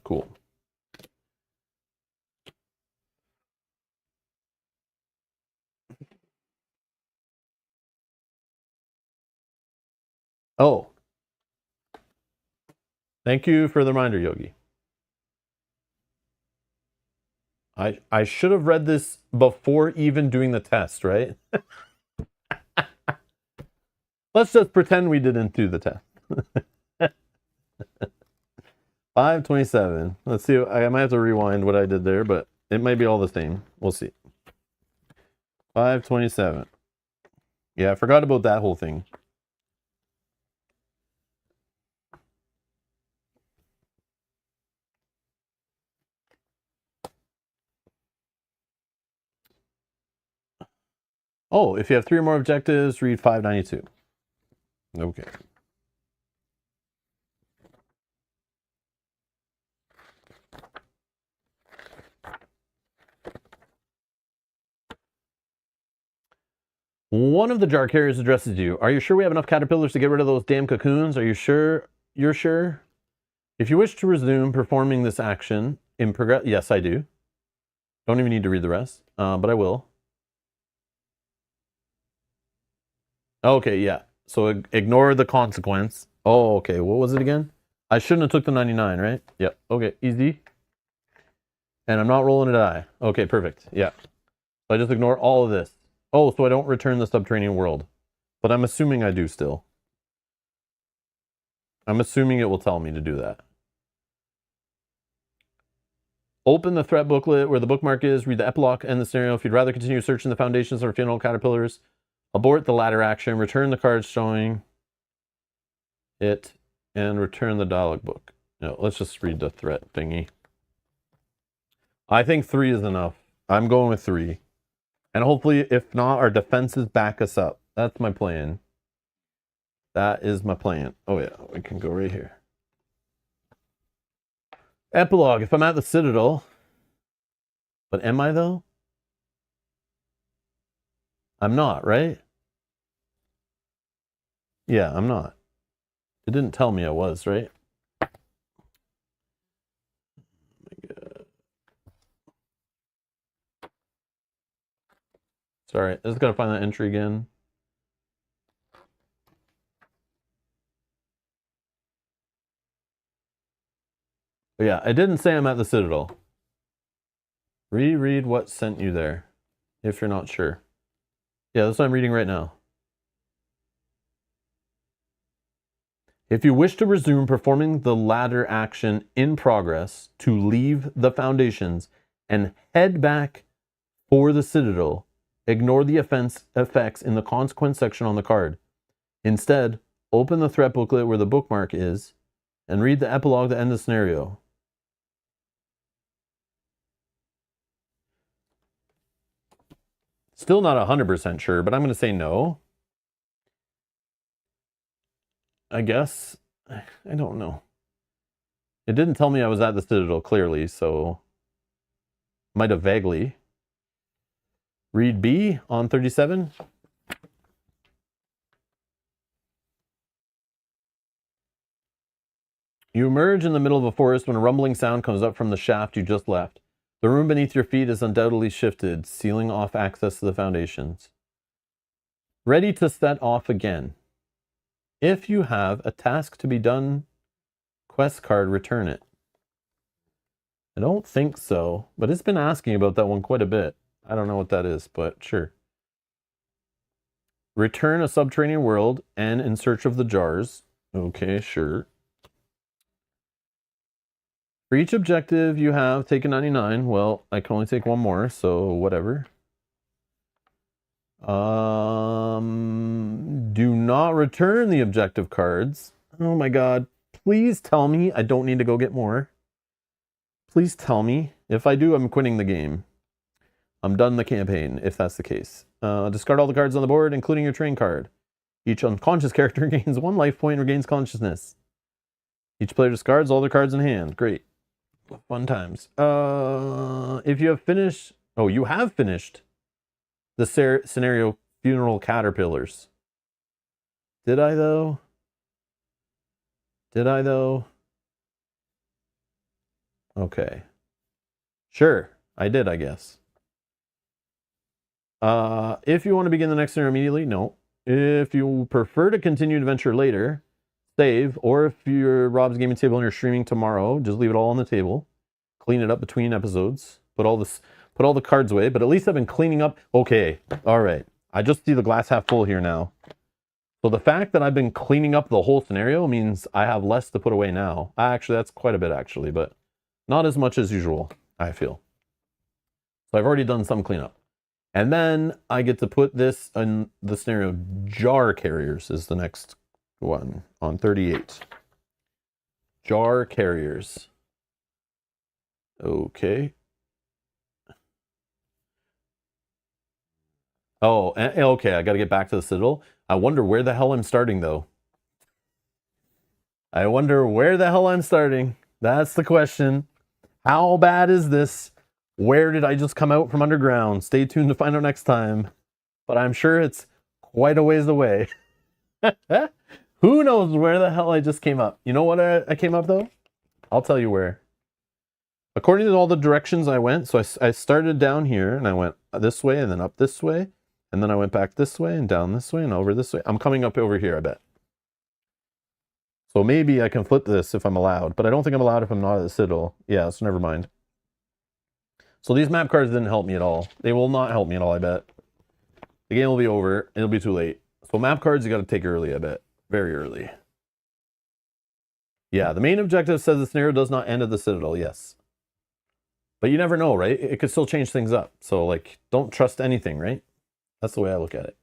Cool. Oh. Thank you for the reminder, Yogi. I should have read this before even doing the test, right? Let's just pretend we didn't do the test. 527. Let's see. I might have to rewind what I did there, but it might be all the same. We'll see. 527. Yeah, I forgot about that whole thing. Oh, if you have 3 or more objectives, read 592. Okay. One of the jar carriers addresses you. Are you sure we have enough caterpillars to get rid of those damn cocoons? Are you sure? You're sure? If you wish to resume performing this action in progress... Yes, I do. Don't even need to read the rest, but I will. Okay, yeah. So ignore the consequence. Oh, okay. What was it again? I shouldn't have took the 99, right? Yep. Okay, easy. And I'm not rolling a die. Okay, perfect. Yeah. So I just ignore all of this. Oh, so I don't return the subterranean world. But I'm assuming I do still. I'm assuming it will tell me to do that. Open the threat booklet where the bookmark is. Read the epilogue and the scenario. If you'd rather continue searching the foundations or funeral caterpillars, abort the ladder action. Return the cards showing it and return the dialogue book. No, let's just read the threat thingy. I think 3 is enough. I'm going with 3. And hopefully, if not, our defenses back us up. That's my plan. That is my plan. Oh yeah, we can go right here. Epilogue. If I'm at the Citadel. But am I though? I'm not, right? Yeah, I'm not. It didn't tell me I was, right? Sorry, I just gotta find that entry again. But yeah, I didn't say I'm at the Citadel. Reread what sent you there, if you're not sure. Yeah, that's what I'm reading right now. If you wish to resume performing the ladder action in progress to leave the foundations and head back for the Citadel, ignore the effects in the consequence section on the card. Instead, open the threat booklet where the bookmark is and read the epilogue to end the scenario. Still not 100% sure, but I'm going to say no. I guess. I don't know. It didn't tell me I was at the Citadel clearly, so might have vaguely. Read B on 37. You emerge in the middle of a forest when a rumbling sound comes up from the shaft you just left. The room beneath your feet is undoubtedly shifted, sealing off access to the foundations. Ready to set off again. If you have a task to be done quest card, return it. I don't think so, but it's been asking about that one quite a bit. I don't know what that is, but sure. Return a subterranean world and in search of the jars. Okay, sure. For each objective you have taken 99. Well, I can only take one more, so whatever. Do not return the objective cards. Oh my god. Please tell me I don't need to go get more. Please tell me. If I do, I'm quitting the game. I'm done the campaign, if that's the case. Discard all the cards on the board, including your train card. Each unconscious character gains 1 life point and regains consciousness. Each player discards all their cards in hand. Great. Fun times. If you have finished... Oh, you have finished the scenario Funeral Caterpillars. Did I, though? Did I, though? Okay. Sure. I did, I guess. If you want to begin the next scenario immediately, no. If you prefer to continue the adventure later, save. Or if you're Rob's gaming table and you're streaming tomorrow, just leave it all on the table. Clean it up between episodes. Put all the cards away. But at least I've been cleaning up. Okay. All right. I just see the glass half full here now. So the fact that I've been cleaning up the whole scenario means I have less to put away now. Actually, that's quite a bit, actually, but not as much as usual, I feel. So I've already done some cleanup. And then I get to put this in the scenario. Jar carriers is the next one on 38. Jar carriers. Okay. Oh, okay. I got to get back to the Citadel. I wonder where the hell I'm starting, though. I wonder where the hell I'm starting. That's the question. How bad is this? Where did I just come out from underground? Stay tuned to find out next time. But I'm sure it's quite a ways away. Who knows where the hell I just came up? You know what I came up, though? I'll tell you where. According to all the directions I went, so I started down here, and I went this way, and then up this way, and then I went back this way, and down this way, and over this way. I'm coming up over here, I bet. So maybe I can flip this if I'm allowed, but I don't think I'm allowed if I'm not at the Citadel. Yeah, so never mind. So these map cards didn't help me at all. They will not help me at all, I bet. The game will be over. It'll be too late. So map cards you got to take early, I bet. Very early. Yeah, the main objective says the scenario does not end at the Citadel, yes. But you never know, right? It could still change things up. So, like, don't trust anything, right? That's the way I look at it.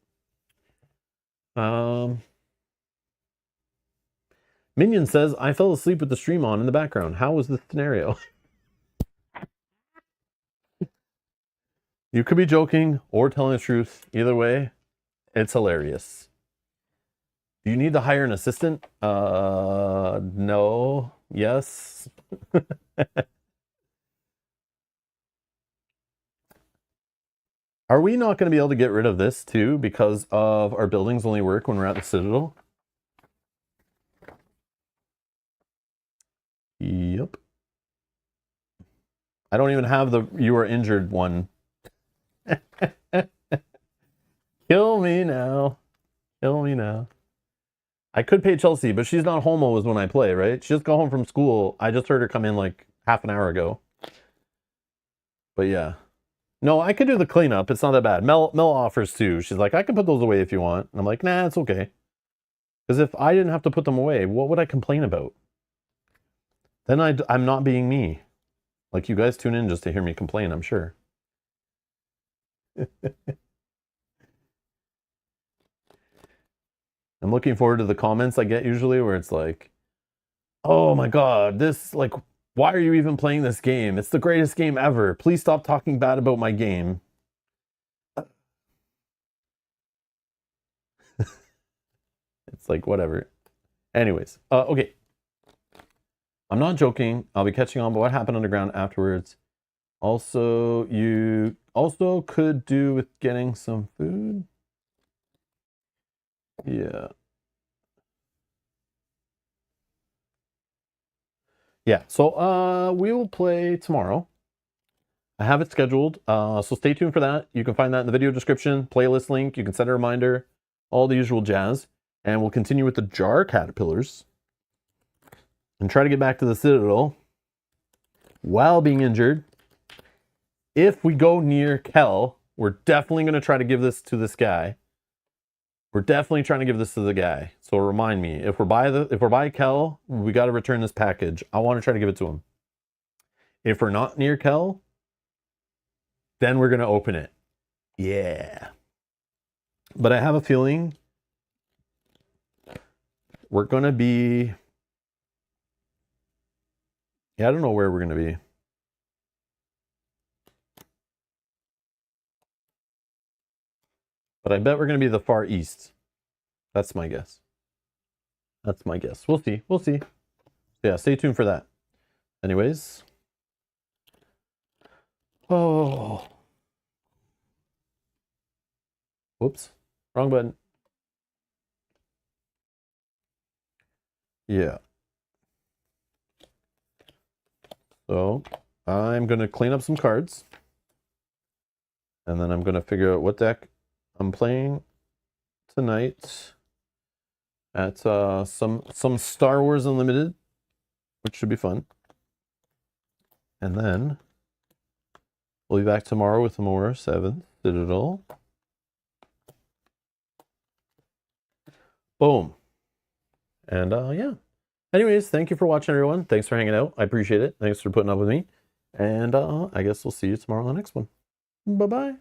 Minion says, I fell asleep with the stream on in the background. How was the scenario? You could be joking or telling the truth. Either way, it's hilarious. Do you need to hire an assistant? No. Yes. Are we not going to be able to get rid of this too because of our buildings only work when we're at the Citadel? Yep. I don't even have the you are injured one. Kill me now. Kill me now. I could pay Chelsea, but she's not home always when I play, right? She just got home from school. I just heard her come in like half an hour ago. But yeah. No, I could do the cleanup. It's not that bad. Mel offers too. She's like, I can put those away if you want. And I'm like, nah, it's okay. Because if I didn't have to put them away, what would I complain about? Then I'm not being me. Like, you guys tune in just to hear me complain, I'm sure. I'm looking forward to the comments I get usually where it's like, oh my god, this, like, why are you even playing this game? It's the greatest game ever. Please stop talking bad about my game. It's like, whatever. Anyways, okay. I'm not joking. I'll be catching on, but what happened underground afterwards? Also, you also could do with getting some food. Yeah. Yeah, so we will play tomorrow. I have it scheduled, so stay tuned for that. You can find that in the video description, playlist link. You can set a reminder, all the usual jazz. And we'll continue with the jar caterpillars and try to get back to the Citadel while being injured. If we go near Kel, we're definitely going to try to give this to this guy. We're definitely trying to give this to the guy. So remind me, if we're by Kel, we got to return this package. I want to try to give it to him. If we're not near Kel, then we're going to open it. Yeah. But I have a feeling we're going to be... Yeah, I don't know where we're going to be. But I bet we're going to be the far east. That's my guess. That's my guess. We'll see. We'll see. Yeah, stay tuned for that. Anyways. Oh. Whoops. Wrong button. Yeah. So I'm going to clean up some cards. And then I'm going to figure out what deck I'm playing tonight at some Star Wars Unlimited, which should be fun. And then we'll be back tomorrow with more 7th Citadel. Boom. And yeah. Anyways, thank you for watching, everyone. Thanks for hanging out. I appreciate it. Thanks for putting up with me. And I guess we'll see you tomorrow on the next one. Bye-bye.